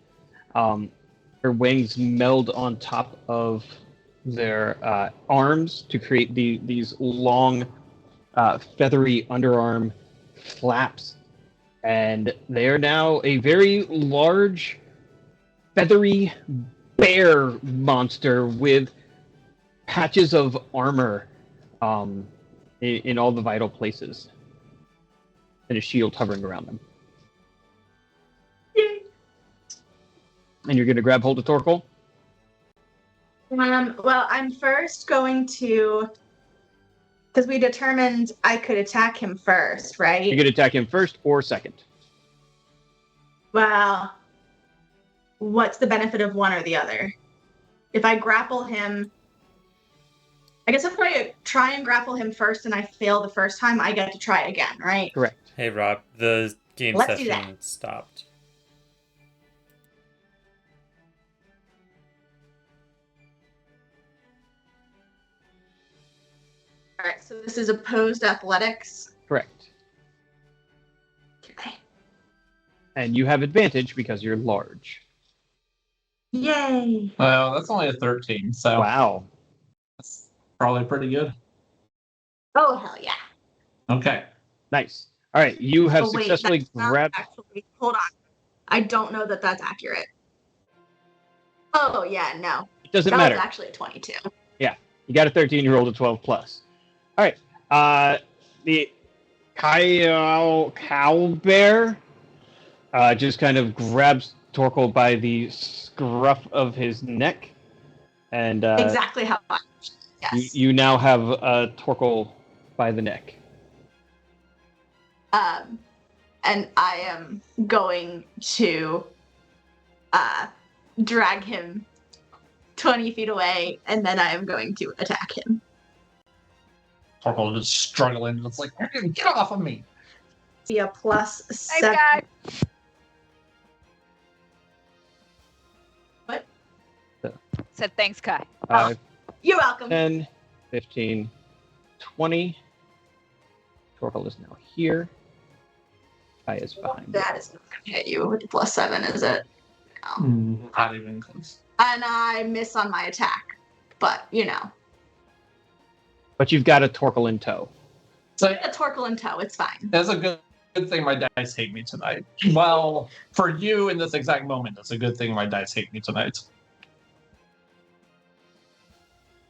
[SPEAKER 3] Her wings meld on top of their arms to create these long, feathery underarm flaps. And they are now a very large, feathery bear monster with patches of armor in all the vital places. And a shield hovering around them.
[SPEAKER 5] Yay.
[SPEAKER 3] And you're going to grab hold of Torkel?
[SPEAKER 5] Well, I'm first going to, because we determined I could attack him first, right?
[SPEAKER 3] You could attack him first or second.
[SPEAKER 5] Well, what's the benefit of one or the other? If I grapple him, I guess if I try and grapple him first and I fail the first time, I get to try again, right?
[SPEAKER 3] Correct.
[SPEAKER 2] Hey Rob, the game
[SPEAKER 5] Let's do
[SPEAKER 2] session stopped.
[SPEAKER 5] All right, so this is opposed athletics.
[SPEAKER 3] Correct.
[SPEAKER 5] Okay.
[SPEAKER 3] And you have advantage because you're large.
[SPEAKER 5] Yay!
[SPEAKER 6] Well, that's only a 13, so
[SPEAKER 3] Wow.
[SPEAKER 6] that's probably pretty good.
[SPEAKER 5] Oh, hell yeah.
[SPEAKER 6] Okay.
[SPEAKER 3] Nice. All right, you have
[SPEAKER 5] Oh, wait,
[SPEAKER 3] successfully
[SPEAKER 5] that's not
[SPEAKER 3] grabbed.
[SPEAKER 5] actually, hold on. I don't know that that's accurate. Oh, yeah, no.
[SPEAKER 3] It doesn't
[SPEAKER 5] That
[SPEAKER 3] matter.
[SPEAKER 5] was actually a 22.
[SPEAKER 3] You got a 13, you rolled a 12 plus. All right. The cow bear just kind of grabs Torkel by the scruff of his neck, and
[SPEAKER 5] Exactly how I. Yes.
[SPEAKER 3] you now have Torkel by the neck.
[SPEAKER 5] And I am going to drag him 20 feet away, and then I am going to attack him.
[SPEAKER 6] Torkel just struggling. It's like, get off of me.
[SPEAKER 5] Be a plus
[SPEAKER 1] Hey,
[SPEAKER 5] 7.
[SPEAKER 1] guy.
[SPEAKER 5] What?
[SPEAKER 1] Said thanks, Kai.
[SPEAKER 3] 5,
[SPEAKER 5] You're welcome.
[SPEAKER 3] 10, 15, 20. Torkel is now here. Kai is behind you.
[SPEAKER 5] That is not going to hit you with the plus 7, is it? No.
[SPEAKER 6] Not even close.
[SPEAKER 5] And I miss on my attack. But, you know.
[SPEAKER 3] But you've got a Torkel in tow.
[SPEAKER 6] So
[SPEAKER 5] A Torkel in tow, it's fine.
[SPEAKER 6] that's a good thing my dice hate me tonight. Well, for you in this exact moment, it's a good thing my dice hate me tonight.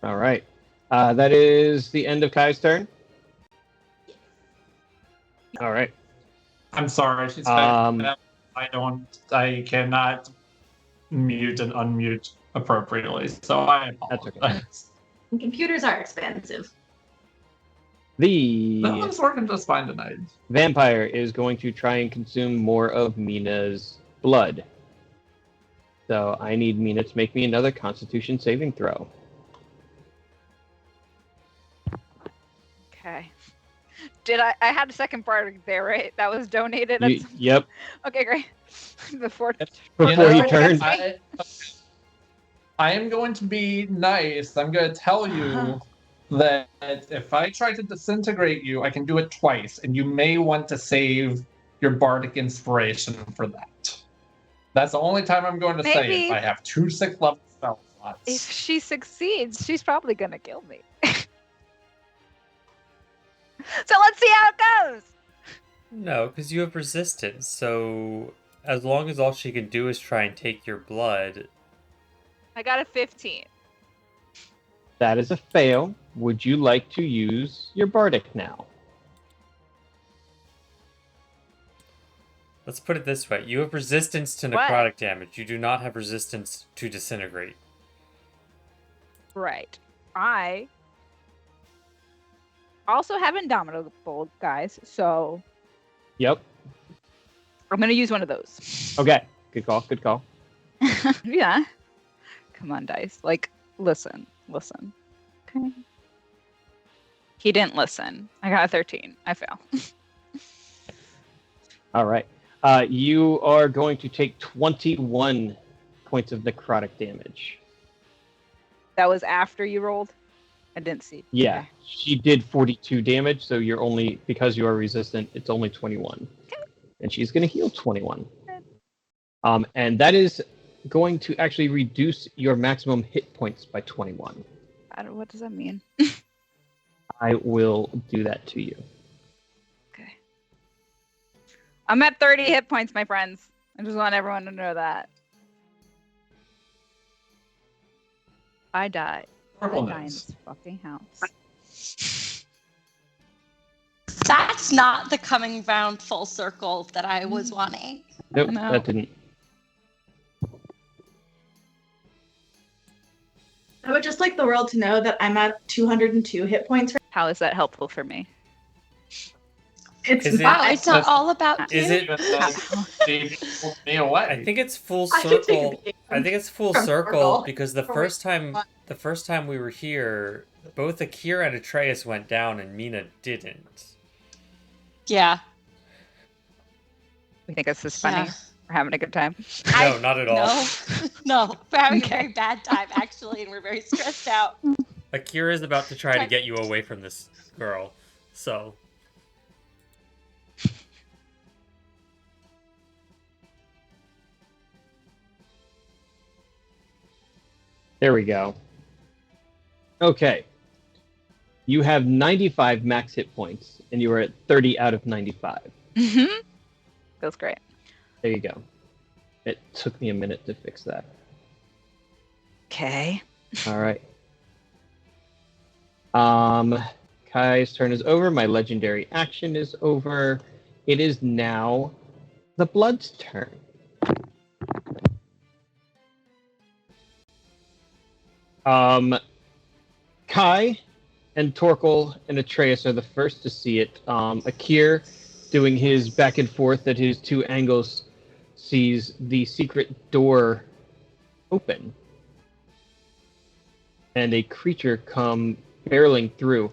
[SPEAKER 3] All right. That is the end of Kai's turn. All right.
[SPEAKER 6] I'm sorry, she's
[SPEAKER 3] Um,
[SPEAKER 6] I cannot mute and unmute appropriately, so I
[SPEAKER 3] That's okay.
[SPEAKER 6] apologize.
[SPEAKER 5] And computers are expensive.
[SPEAKER 3] The
[SPEAKER 6] That one's working just fine tonight.
[SPEAKER 3] vampire is going to try and consume more of Mina's blood. So I need Mina to make me another Constitution saving throw.
[SPEAKER 1] Okay. I had a second part there, right? That was donated.
[SPEAKER 3] Yep.
[SPEAKER 1] Okay, great. Before
[SPEAKER 3] Before he
[SPEAKER 6] know,
[SPEAKER 3] turned.
[SPEAKER 6] I am going to be nice. I'm going to tell you that if I try to disintegrate you, I can do it twice, and you may want to save your bardic inspiration for that. That's the only time I'm going to say
[SPEAKER 1] Maybe.
[SPEAKER 6] it. I have 2 6th-level spell
[SPEAKER 1] if
[SPEAKER 6] slots.
[SPEAKER 1] she succeeds, she's probably gonna kill me. So let's see how it goes.
[SPEAKER 2] No, because you have resistance, so as long as all she can do is try and take your blood,
[SPEAKER 1] I got a 15.
[SPEAKER 3] That is a fail. Would you like to use your bardic now?
[SPEAKER 2] let's put it this way. You have resistance to
[SPEAKER 1] What?
[SPEAKER 2] necrotic damage. You do not have resistance to disintegrate.
[SPEAKER 1] Right. I also have Indomitable, guys, so
[SPEAKER 3] Yep.
[SPEAKER 1] I'm gonna use one of those.
[SPEAKER 3] Okay. Good call. Good call.
[SPEAKER 1] Yeah. Come on, dice. Like, listen. Okay. He didn't listen. I got a 13. I fail.
[SPEAKER 3] All right. You are going to take 21 points of necrotic damage.
[SPEAKER 1] That was after you rolled? I didn't see.
[SPEAKER 3] Yeah,
[SPEAKER 1] Okay.
[SPEAKER 3] she did 42 damage, so you're only, because you are resistant, it's only 21. And she's going to heal 21. And that is going to actually reduce your maximum hit points by 21.
[SPEAKER 1] What does that mean?
[SPEAKER 3] I will do that to you.
[SPEAKER 1] Okay. I'm at 30 hit points, my friends. I just want everyone to know that. I die. I die in
[SPEAKER 6] Horribleness.
[SPEAKER 1] this fucking house.
[SPEAKER 4] That's not the coming round full circle that I was wanting.
[SPEAKER 3] Nope,
[SPEAKER 1] No.
[SPEAKER 3] that didn't.
[SPEAKER 5] I would just like the world to know that I'm at 202 hit points.
[SPEAKER 1] How is that helpful for me?
[SPEAKER 5] It's
[SPEAKER 2] Is it-
[SPEAKER 4] Wow,
[SPEAKER 5] not.
[SPEAKER 4] it's not all about
[SPEAKER 2] Is
[SPEAKER 4] you.
[SPEAKER 2] it?
[SPEAKER 6] She pulled me away.
[SPEAKER 2] I think it's full
[SPEAKER 5] I should take a
[SPEAKER 2] circle.
[SPEAKER 5] peek.
[SPEAKER 2] I think it's full
[SPEAKER 5] From
[SPEAKER 2] circle
[SPEAKER 5] Circle.
[SPEAKER 2] because the
[SPEAKER 5] From
[SPEAKER 2] first time
[SPEAKER 5] what?
[SPEAKER 2] we were here, both Akira and Atreus went down and Mina didn't.
[SPEAKER 4] Yeah.
[SPEAKER 1] We think this is funny.
[SPEAKER 4] Yeah.
[SPEAKER 1] We're having a good time.
[SPEAKER 2] No, not at all.
[SPEAKER 4] No, no, we're having
[SPEAKER 1] Okay.
[SPEAKER 4] a very bad time actually, and we're very stressed out.
[SPEAKER 2] Akira is about to try to get you away from this girl. So
[SPEAKER 3] There we go. Okay. You have 95 max hit points, and you are at 30 out of 95.
[SPEAKER 1] Mm-hmm. Feels great.
[SPEAKER 3] There you go. It took me a minute to fix that.
[SPEAKER 1] Okay.
[SPEAKER 3] All right. Kai's turn is over. My legendary action is over. It is now the Blood's turn. Kai and Torkel and Atreus are the first to see it. Akir, doing his back and forth at his two angles, sees the secret door open and a creature come barreling through.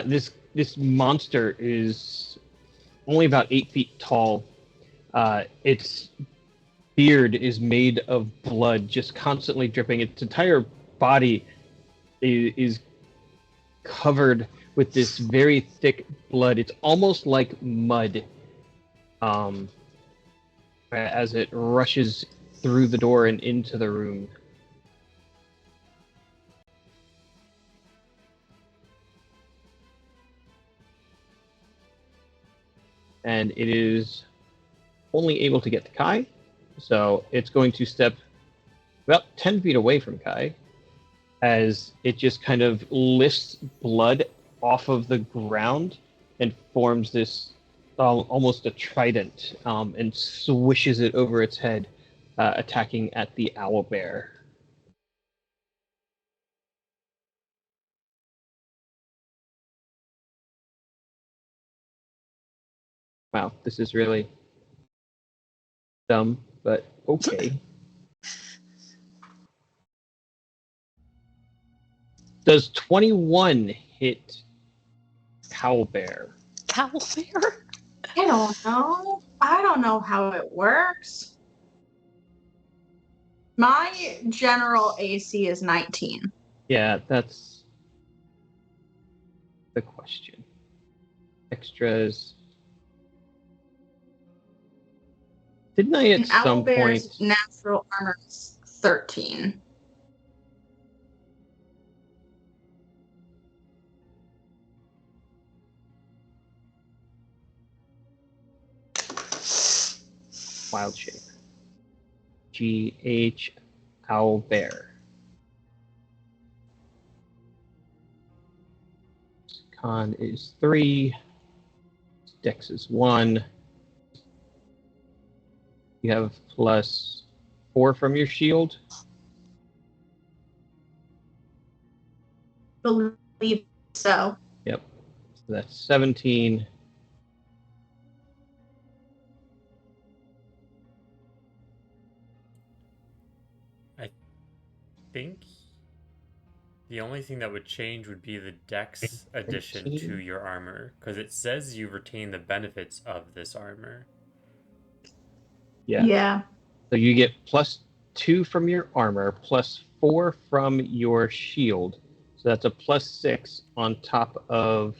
[SPEAKER 3] This monster is only about 8 feet tall. Its beard is made of blood, just constantly dripping. Its entire body is covered with this very thick blood. It's almost like mud as it rushes through the door and into the room. And it is only able to get to Kai, so it's going to step about 10 feet away from Kai as it just kind of lifts blood off of the ground and forms this almost a trident and swishes it over its head. attacking at the owlbear. Wow, this is really dumb, but okay. Does 21 hit owlbear?
[SPEAKER 4] Owlbear?
[SPEAKER 5] I don't know. I don't know how it works. My general AC is 19.
[SPEAKER 3] Yeah, that's the question. Extras. Didn't I at
[SPEAKER 5] And
[SPEAKER 3] some point?
[SPEAKER 5] owlbear's natural armor is 13.
[SPEAKER 3] Wild shape. GH owlbear. Con is 3. Dex is 1. You have +4 from your shield.
[SPEAKER 5] Believe so.
[SPEAKER 3] Yep. So that's 17.
[SPEAKER 2] I think the only thing that would change would be the Dex addition to
[SPEAKER 3] 13.
[SPEAKER 2] your armor, because it says you retain the benefits of this armor.
[SPEAKER 3] Yeah. So you get +2 from your armor, +4 from your shield. So that's a +6 on top of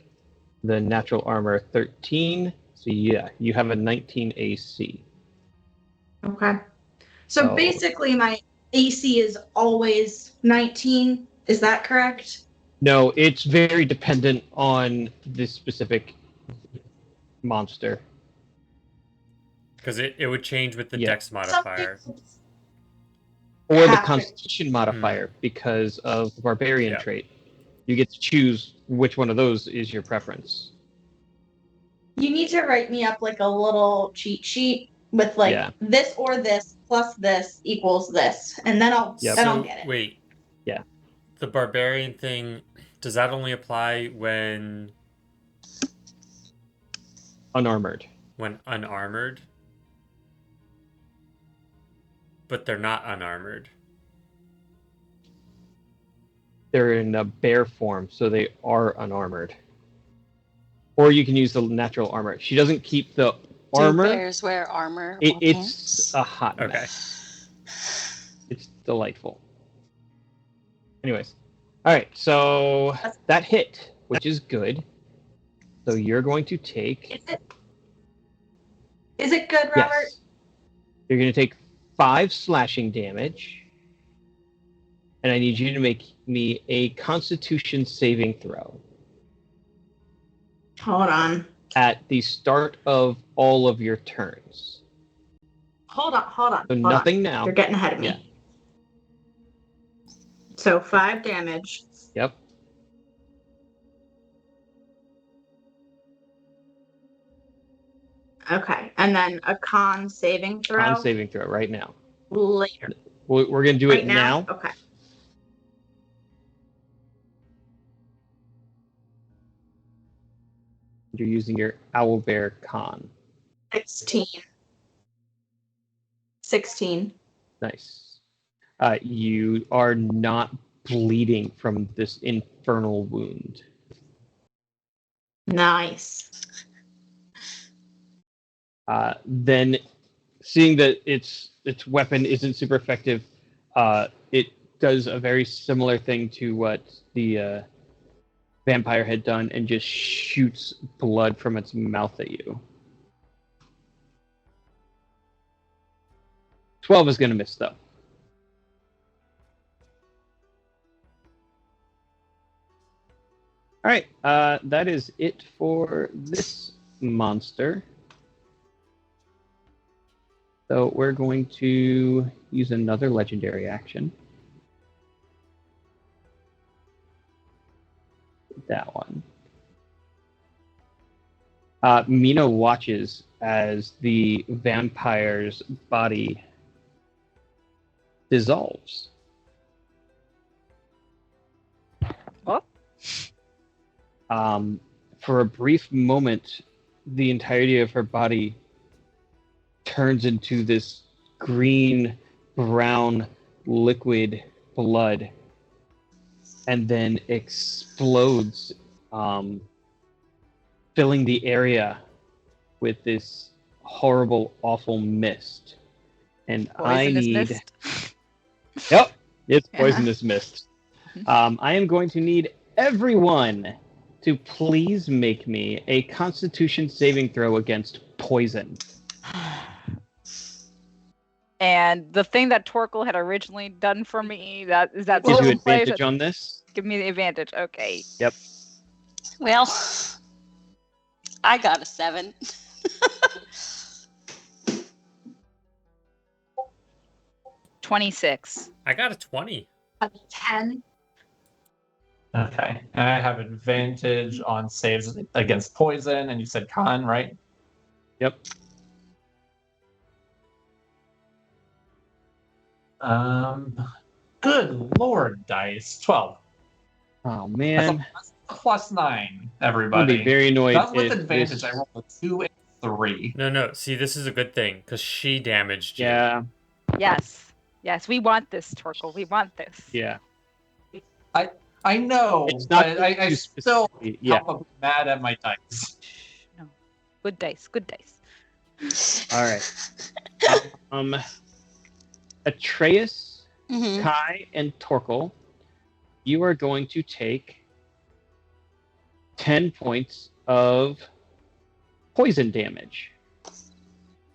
[SPEAKER 3] the natural armor 13. So yeah, you have a 19 AC.
[SPEAKER 5] Okay. So
[SPEAKER 3] Oh.
[SPEAKER 5] basically, my AC is always 19. Is that correct?
[SPEAKER 3] No, it's very dependent on this specific monster.
[SPEAKER 2] Because it would change with the
[SPEAKER 3] Yeah.
[SPEAKER 2] Dex modifier.
[SPEAKER 3] Or the
[SPEAKER 5] Have it.
[SPEAKER 3] Constitution modifier because of the Barbarian
[SPEAKER 2] Yeah.
[SPEAKER 3] trait. You get to choose which one of those is your preference.
[SPEAKER 5] You need to write me up like a little cheat sheet with like
[SPEAKER 3] Yeah.
[SPEAKER 5] this or this plus this equals this, and then I'll
[SPEAKER 3] Yep.
[SPEAKER 5] then I'll get it.
[SPEAKER 2] Wait.
[SPEAKER 3] Yeah.
[SPEAKER 2] The Barbarian thing, does that only apply when
[SPEAKER 3] Unarmored.
[SPEAKER 2] unarmored? But they're not unarmored.
[SPEAKER 3] They're in a bear form, so they are unarmored. Or you can use the natural armor. She doesn't keep the armor.
[SPEAKER 4] Do bears wear armor?
[SPEAKER 3] It's
[SPEAKER 4] or pants?
[SPEAKER 3] a hot
[SPEAKER 2] Okay.
[SPEAKER 3] mess. It's delightful. Anyways. Alright, so that hit, which is good. So you're going to take...
[SPEAKER 5] Is it good, Robert?
[SPEAKER 3] Yes. You're going to take 5 slashing damage. And I need you to make me a Constitution saving throw
[SPEAKER 5] Hold on.
[SPEAKER 3] at the start of all of your turns.
[SPEAKER 5] Hold on.
[SPEAKER 3] So nothing now.
[SPEAKER 5] You're getting ahead of me.
[SPEAKER 3] Yeah.
[SPEAKER 5] So 5 damage.
[SPEAKER 3] Yep.
[SPEAKER 5] Okay. And then a con saving throw.
[SPEAKER 3] Con saving throw right now.
[SPEAKER 5] Later.
[SPEAKER 3] We're going to do
[SPEAKER 5] Right
[SPEAKER 3] it now.
[SPEAKER 5] Okay.
[SPEAKER 3] You're using your owlbear con.
[SPEAKER 5] 16. 16.
[SPEAKER 3] Nice. You are not bleeding from this infernal wound.
[SPEAKER 5] Nice.
[SPEAKER 3] Then, seeing that its weapon isn't super effective, it does a very similar thing to what the vampire had done and just shoots blood from its mouth at you. 12 is going to miss, though. All right, that is it for this monster. So we're going to use another legendary action. That one. Mina watches as the vampire's body dissolves.
[SPEAKER 1] What?
[SPEAKER 3] For a brief moment, the entirety of her body turns into this green, brown, liquid blood, and then explodes, filling the area with this horrible, awful mist. And I
[SPEAKER 1] Poisonous
[SPEAKER 3] need...
[SPEAKER 1] mist.
[SPEAKER 3] Yep, it's
[SPEAKER 1] Yeah.
[SPEAKER 3] poisonous mist. I am going to need everyone to please make me a Constitution saving throw against poison.
[SPEAKER 1] And the thing that Torkel had originally done for me, that is that
[SPEAKER 3] Gives
[SPEAKER 1] still
[SPEAKER 3] you
[SPEAKER 1] in place?
[SPEAKER 3] advantage on this.
[SPEAKER 1] Give me the advantage. Okay.
[SPEAKER 4] Well, I got a 7.
[SPEAKER 1] 26.
[SPEAKER 2] I got a 20.
[SPEAKER 5] A 10.
[SPEAKER 6] Okay. And I have advantage on saves against poison, and you said con, right?
[SPEAKER 3] Yep.
[SPEAKER 6] Good lord, dice. 12.
[SPEAKER 3] Oh
[SPEAKER 6] That's
[SPEAKER 3] man,
[SPEAKER 6] a +9,
[SPEAKER 3] I'd
[SPEAKER 6] everybody.
[SPEAKER 3] be very annoyed
[SPEAKER 6] That's with
[SPEAKER 3] if
[SPEAKER 6] advantage.
[SPEAKER 3] this-
[SPEAKER 6] I rolled a 2 and 3.
[SPEAKER 2] No. See, this is a good thing because she damaged you.
[SPEAKER 3] Yeah,
[SPEAKER 1] Yes. Yes, we want this, Torkel. We want this.
[SPEAKER 3] yeah.
[SPEAKER 6] I know,
[SPEAKER 3] It's not
[SPEAKER 6] but I
[SPEAKER 3] you
[SPEAKER 6] still
[SPEAKER 3] specifically- yeah.
[SPEAKER 6] am mad at my dice.
[SPEAKER 1] No. Good dice. Good dice.
[SPEAKER 3] All right. Atreus,
[SPEAKER 4] Mhm.
[SPEAKER 3] Kai, and Torkel, you are going to take 10 points of poison damage.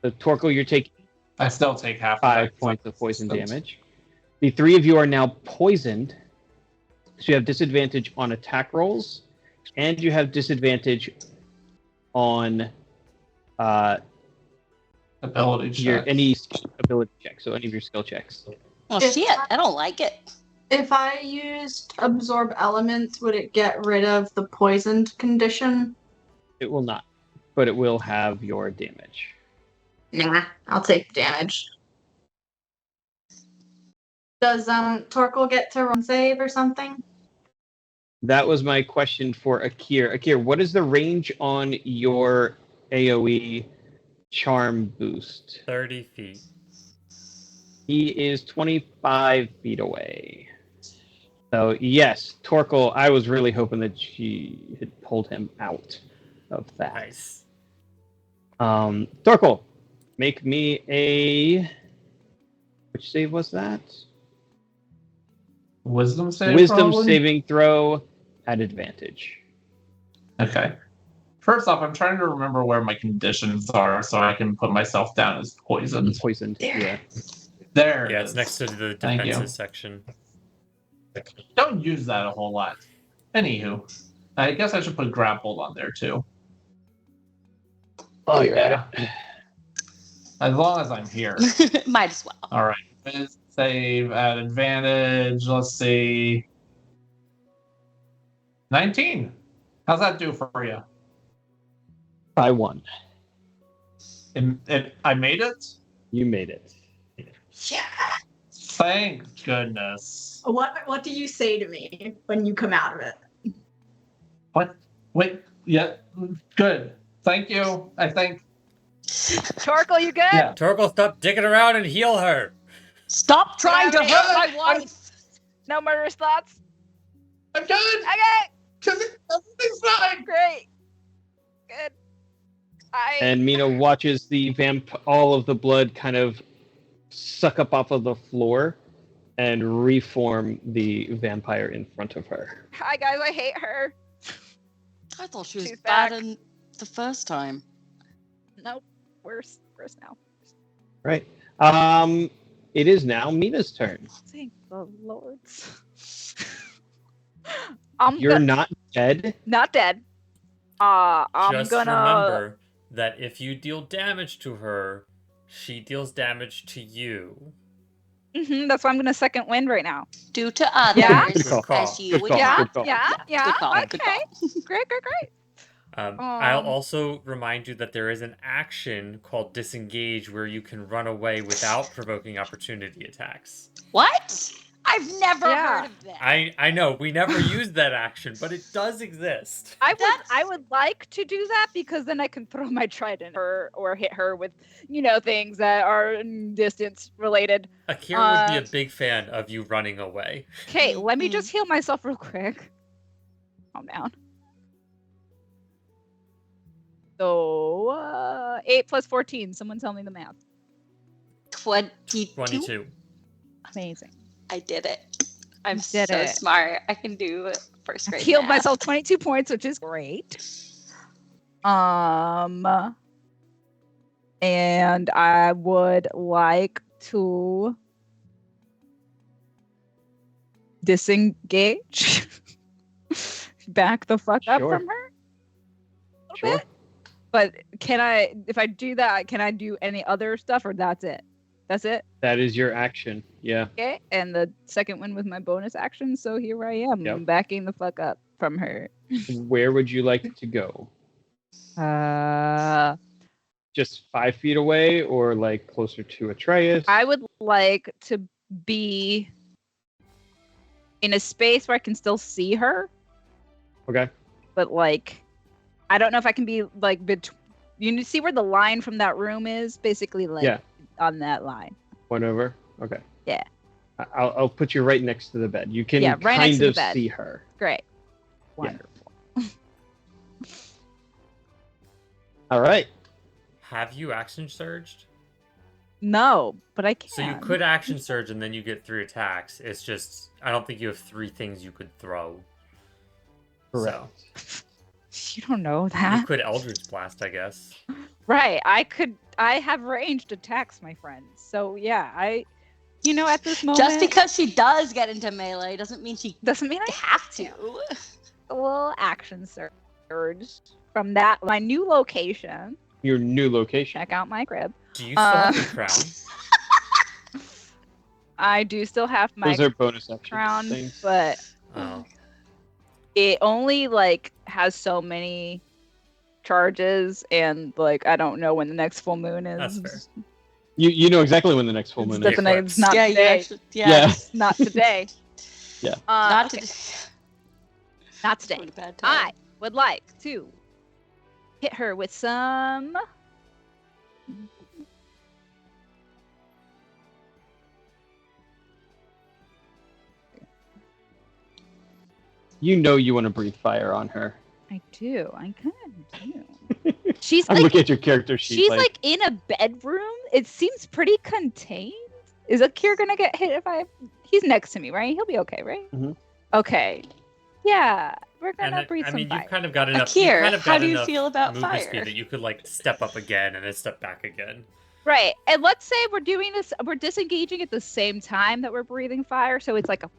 [SPEAKER 3] So Torkel, you're taking
[SPEAKER 6] I still take half of
[SPEAKER 3] 5
[SPEAKER 6] that.
[SPEAKER 3] points of poison damage. The three of you are now poisoned, so you have disadvantage on attack rolls, and you have disadvantage on
[SPEAKER 6] Ability check.
[SPEAKER 3] any ability checks, so any of your skill checks.
[SPEAKER 4] Well,
[SPEAKER 5] If
[SPEAKER 4] shit, I don't like it.
[SPEAKER 5] If I used absorb elements, would it get rid of the poisoned condition?
[SPEAKER 3] It will not, but it will have your damage.
[SPEAKER 5] Nah, I'll take damage. Does Torkel get to run save or something?
[SPEAKER 3] That was my question for Akir. Akir, what is the range on your AoE charm boost?
[SPEAKER 2] 30 feet.
[SPEAKER 3] He is 25 feet away. So, yes, Torkel, I was really hoping that she had pulled him out of that.
[SPEAKER 2] Nice.
[SPEAKER 3] Torkel, make me a... Which save was that?
[SPEAKER 6] Wisdom save.
[SPEAKER 3] Wisdom
[SPEAKER 6] probably?
[SPEAKER 3] saving throw at advantage.
[SPEAKER 6] Okay. First off, I'm trying to remember where my conditions are so I can put myself down as poisoned.
[SPEAKER 3] Poisoned, yeah.
[SPEAKER 6] There. it
[SPEAKER 2] Yeah, it's
[SPEAKER 6] is.
[SPEAKER 2] next to the
[SPEAKER 6] Thank you.
[SPEAKER 2] defenses section.
[SPEAKER 6] Don't use that a whole lot. Anywho, I guess I should put grappled on there too.
[SPEAKER 3] Oh,
[SPEAKER 6] yeah. As long as I'm here.
[SPEAKER 4] Might as well.
[SPEAKER 6] All right. Wisdom save at advantage. Let's see. 19. How's that do for you?
[SPEAKER 3] I won.
[SPEAKER 6] I made it?
[SPEAKER 3] You made it.
[SPEAKER 5] Yeah.
[SPEAKER 6] Thank goodness.
[SPEAKER 5] What do you say to me when you come out of it?
[SPEAKER 6] What? Wait. Yeah. Good. Thank you. I think.
[SPEAKER 1] Torkel, you good?
[SPEAKER 6] Yeah.
[SPEAKER 2] Torkel, stop digging around and heal her.
[SPEAKER 4] Stop trying to
[SPEAKER 1] Alright.
[SPEAKER 4] hurt my wife.
[SPEAKER 1] No murderous thoughts?
[SPEAKER 6] I'm good.
[SPEAKER 1] Okay,
[SPEAKER 6] Everything's fine.
[SPEAKER 1] great. Good.
[SPEAKER 3] And Mina watches the all of the blood kind of suck up off of the floor and reform the vampire in front of her.
[SPEAKER 1] Hi guys, I hate her.
[SPEAKER 4] I thought she was
[SPEAKER 1] She's
[SPEAKER 4] bad
[SPEAKER 1] back.
[SPEAKER 4] in the first time.
[SPEAKER 1] Nope. Worse now.
[SPEAKER 3] Right. It is now Mina's turn.
[SPEAKER 1] Thank the lords.
[SPEAKER 3] You're not dead.
[SPEAKER 1] not dead. I'm
[SPEAKER 2] Just
[SPEAKER 1] gonna.
[SPEAKER 2] remember that if you deal damage to her, she deals damage to you.
[SPEAKER 1] That's why I'm gonna second wind right now.
[SPEAKER 4] Due to others,
[SPEAKER 1] Yeah?
[SPEAKER 3] Good call.
[SPEAKER 4] as you
[SPEAKER 3] Good
[SPEAKER 4] would
[SPEAKER 3] call.
[SPEAKER 1] Yeah,
[SPEAKER 3] Good call.
[SPEAKER 1] yeah, yeah.
[SPEAKER 4] Good call,
[SPEAKER 1] Okay.
[SPEAKER 4] good call.
[SPEAKER 1] Great.
[SPEAKER 2] I'll also remind you that there is an action called disengage where you can run away without provoking opportunity attacks.
[SPEAKER 4] What? I've never
[SPEAKER 1] Yeah.
[SPEAKER 4] heard of that.
[SPEAKER 2] I know we never used that action, but it does exist.
[SPEAKER 1] I would like to do that because then I can throw my trident at her or hit her with, things that are distance related.
[SPEAKER 2] Akira would be a big fan of you running away.
[SPEAKER 1] Okay, let me
[SPEAKER 4] Mhm.
[SPEAKER 1] just heal myself real quick. Calm down. So 8 plus 14. Someone tell me the math.
[SPEAKER 4] 22.
[SPEAKER 2] 22.
[SPEAKER 1] Amazing.
[SPEAKER 4] I did it. I'm
[SPEAKER 1] You
[SPEAKER 4] so
[SPEAKER 1] did it.
[SPEAKER 4] smart. I can do first
[SPEAKER 1] I
[SPEAKER 4] grade.
[SPEAKER 1] healed
[SPEAKER 4] math.
[SPEAKER 1] myself 22 points, which is great. And I would like to disengage. Back the fuck up
[SPEAKER 3] Sure.
[SPEAKER 1] from her. A little
[SPEAKER 3] Sure.
[SPEAKER 1] bit. But if I do that, can I do any other stuff or that's it? That's it?
[SPEAKER 3] That is your action. Yeah.
[SPEAKER 1] Okay. And the second one was my bonus action, so here I am,
[SPEAKER 3] Yep.
[SPEAKER 1] backing the fuck up from her.
[SPEAKER 3] Where would you like to go? Just 5 feet away, or like closer to Atreus?
[SPEAKER 1] I would like to be in a space where I can still see her,
[SPEAKER 3] Okay.
[SPEAKER 1] but like I don't know if I can be like you see where the line from that room is? Basically like
[SPEAKER 3] Yeah.
[SPEAKER 1] on that line.
[SPEAKER 3] One over. Okay.
[SPEAKER 1] Yeah.
[SPEAKER 3] I'll put you right next to the bed. You can
[SPEAKER 1] Yeah, right next
[SPEAKER 3] kind
[SPEAKER 1] to the
[SPEAKER 3] of
[SPEAKER 1] bed.
[SPEAKER 3] see her.
[SPEAKER 1] Great.
[SPEAKER 3] Yeah.
[SPEAKER 1] Wonderful.
[SPEAKER 3] All right.
[SPEAKER 2] Have you action surged?
[SPEAKER 1] No, but I can.
[SPEAKER 2] So you could action surge and then you get 3 attacks. It's just I don't think you have 3 things you could throw.
[SPEAKER 3] Correct.
[SPEAKER 1] You don't know
[SPEAKER 2] So,
[SPEAKER 1] that.
[SPEAKER 2] you could Eldritch Blast, I guess.
[SPEAKER 1] Right. I have ranged attacks, my friends. So yeah, at this moment
[SPEAKER 4] Just because she does get into melee doesn't mean she
[SPEAKER 1] doesn't mean I
[SPEAKER 4] have to.
[SPEAKER 1] a little action surge from my new location.
[SPEAKER 3] Your new location.
[SPEAKER 1] Check out my crib.
[SPEAKER 2] Do you still have the crown?
[SPEAKER 1] I do still have my
[SPEAKER 3] Those are bonus action
[SPEAKER 1] crown,
[SPEAKER 3] things.
[SPEAKER 1] but
[SPEAKER 2] Oh.
[SPEAKER 1] it only like has so many charges, and like I don't know when the next full moon is.
[SPEAKER 2] That's fair.
[SPEAKER 3] You know exactly when the next full moon
[SPEAKER 2] The
[SPEAKER 3] is.
[SPEAKER 1] Definitely, it's not
[SPEAKER 4] yeah, you
[SPEAKER 1] today.
[SPEAKER 4] actually,
[SPEAKER 3] Yeah.
[SPEAKER 1] Not today.
[SPEAKER 3] Yeah.
[SPEAKER 4] not
[SPEAKER 1] Okay,
[SPEAKER 4] to.
[SPEAKER 1] not today.
[SPEAKER 4] What a bad time.
[SPEAKER 1] I would like to hit her with some.
[SPEAKER 3] You know you want to breathe fire on her.
[SPEAKER 1] I do. I kind of do. She's
[SPEAKER 3] I'm
[SPEAKER 1] like
[SPEAKER 3] looking at your character sheet.
[SPEAKER 1] she's like in a bedroom. It seems pretty contained. Is Akir gonna get hit if I? He's next to me, right? He'll be okay, right?
[SPEAKER 3] Mhm.
[SPEAKER 1] Okay. Yeah, we're
[SPEAKER 2] And
[SPEAKER 1] gonna breathe
[SPEAKER 2] I
[SPEAKER 1] some
[SPEAKER 2] mean,
[SPEAKER 1] fire.
[SPEAKER 2] you've kind of got enough.
[SPEAKER 4] Akir,
[SPEAKER 2] you've kind of
[SPEAKER 4] how
[SPEAKER 2] got
[SPEAKER 4] do you
[SPEAKER 2] enough
[SPEAKER 4] feel about
[SPEAKER 2] movement
[SPEAKER 4] fire?
[SPEAKER 2] speed that you could like step up again and then step back again.
[SPEAKER 1] Right. And let's say we're doing this. We're disengaging at the same time that we're breathing fire, so it's like a.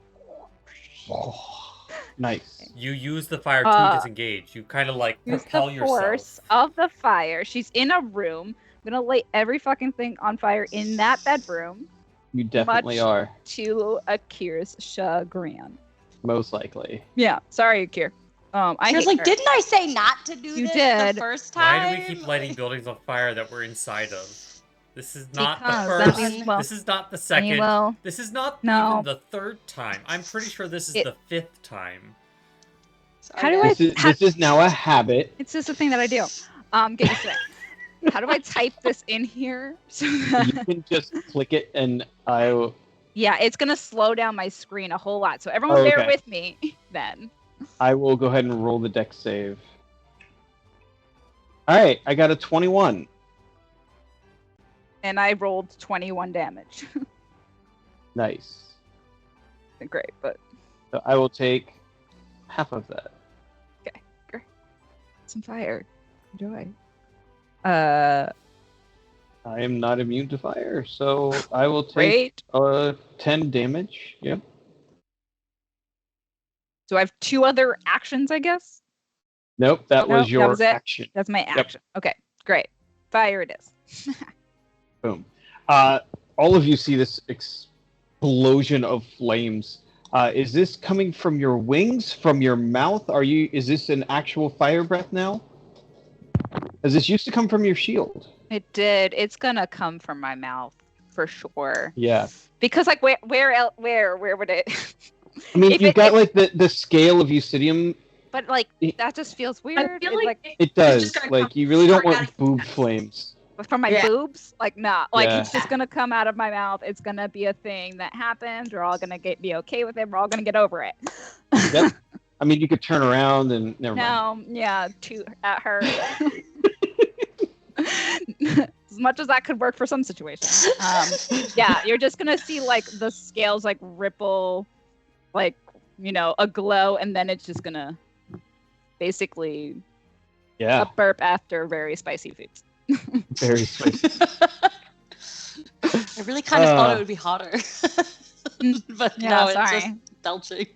[SPEAKER 3] Nice.
[SPEAKER 2] You use the fire to disengage. You kind of like
[SPEAKER 1] Use
[SPEAKER 2] propel
[SPEAKER 1] the
[SPEAKER 2] yourself.
[SPEAKER 1] force of the fire. She's in a room. I'm gonna light every fucking thing on fire in that bedroom
[SPEAKER 3] You definitely
[SPEAKER 1] Much-
[SPEAKER 3] are.
[SPEAKER 1] to Akir's chagrin.
[SPEAKER 3] Most likely.
[SPEAKER 1] Yeah, sorry, Akir. I
[SPEAKER 4] She was
[SPEAKER 1] hate
[SPEAKER 4] like,
[SPEAKER 1] her.
[SPEAKER 4] "Didn't I say not to do
[SPEAKER 1] You
[SPEAKER 4] this
[SPEAKER 1] did.
[SPEAKER 4] the first
[SPEAKER 2] Why
[SPEAKER 4] time?"
[SPEAKER 2] do we keep lighting buildings on fire that we're inside of? This is not
[SPEAKER 1] Because
[SPEAKER 2] the
[SPEAKER 1] that
[SPEAKER 2] first.
[SPEAKER 1] means- well,
[SPEAKER 2] this is not the
[SPEAKER 1] Any
[SPEAKER 2] second.
[SPEAKER 1] will.
[SPEAKER 2] This is not
[SPEAKER 1] No.
[SPEAKER 2] even the 3rd time. I'm pretty sure this is
[SPEAKER 1] It-
[SPEAKER 2] the 5th time.
[SPEAKER 1] How do I-
[SPEAKER 3] This is now a habit.
[SPEAKER 1] It's just a thing that I do. Get used to it. How do I type this in here? So
[SPEAKER 3] You
[SPEAKER 1] that,
[SPEAKER 3] can just click it and I
[SPEAKER 1] yeah, it's gonna slow down my screen a whole lot. So everyone bear
[SPEAKER 3] Okay.
[SPEAKER 1] with me then.
[SPEAKER 3] will go ahead and roll the deck save. Alright, I got a 21.
[SPEAKER 1] And I rolled 21 damage.
[SPEAKER 3] Nice.
[SPEAKER 1] Great, but
[SPEAKER 3] So I will take half of that.
[SPEAKER 1] some fire. Enjoy.
[SPEAKER 3] I am not immune to fire, so I will take
[SPEAKER 1] Great.
[SPEAKER 3] 10 damage. Yep.
[SPEAKER 1] So I have 2 other actions, I guess.
[SPEAKER 3] Nope, that
[SPEAKER 1] Nope,
[SPEAKER 3] was
[SPEAKER 1] that
[SPEAKER 3] your
[SPEAKER 1] was it.
[SPEAKER 3] action.
[SPEAKER 1] That's my action. Okay, great. Fire it is.
[SPEAKER 3] Boom. All of you see this explosion of flames. Is this coming from your wings, from your mouth? Is this an actual fire breath now? Because this used to come from your shield.
[SPEAKER 1] It did. It's gonna come from my mouth for sure.
[SPEAKER 3] Yeah.
[SPEAKER 1] Because like where would it?
[SPEAKER 3] I mean,
[SPEAKER 1] If
[SPEAKER 3] you've
[SPEAKER 1] it-
[SPEAKER 3] got like the scale of Eucidium.
[SPEAKER 1] But like that just feels weird.
[SPEAKER 5] I feel
[SPEAKER 1] It's,
[SPEAKER 5] like
[SPEAKER 3] It
[SPEAKER 5] it's
[SPEAKER 3] does.
[SPEAKER 5] just gonna
[SPEAKER 3] Like
[SPEAKER 5] come
[SPEAKER 3] you really don't
[SPEAKER 5] straight out
[SPEAKER 3] want
[SPEAKER 5] of your
[SPEAKER 3] boob
[SPEAKER 5] chest.
[SPEAKER 3] flames.
[SPEAKER 1] from my
[SPEAKER 4] Yeah.
[SPEAKER 1] boobs, like not like
[SPEAKER 3] Yeah.
[SPEAKER 1] it's just gonna come out of my mouth. It's gonna be a thing that happens. We're all gonna be okay with it. We're all gonna get over it.
[SPEAKER 3] Yep. I mean, you could turn around and never mind.
[SPEAKER 1] No, yeah, toot at her. As much as that could work for some situations. Yeah, you're just gonna see like the scales like ripple, like a glow, and then it's just gonna basically
[SPEAKER 3] Yeah.
[SPEAKER 1] a burp after very spicy foods.
[SPEAKER 3] Very spicy.
[SPEAKER 4] I really kind of thought it would be hotter. But
[SPEAKER 1] Yeah,
[SPEAKER 4] no, it's
[SPEAKER 1] sorry.
[SPEAKER 4] just belching.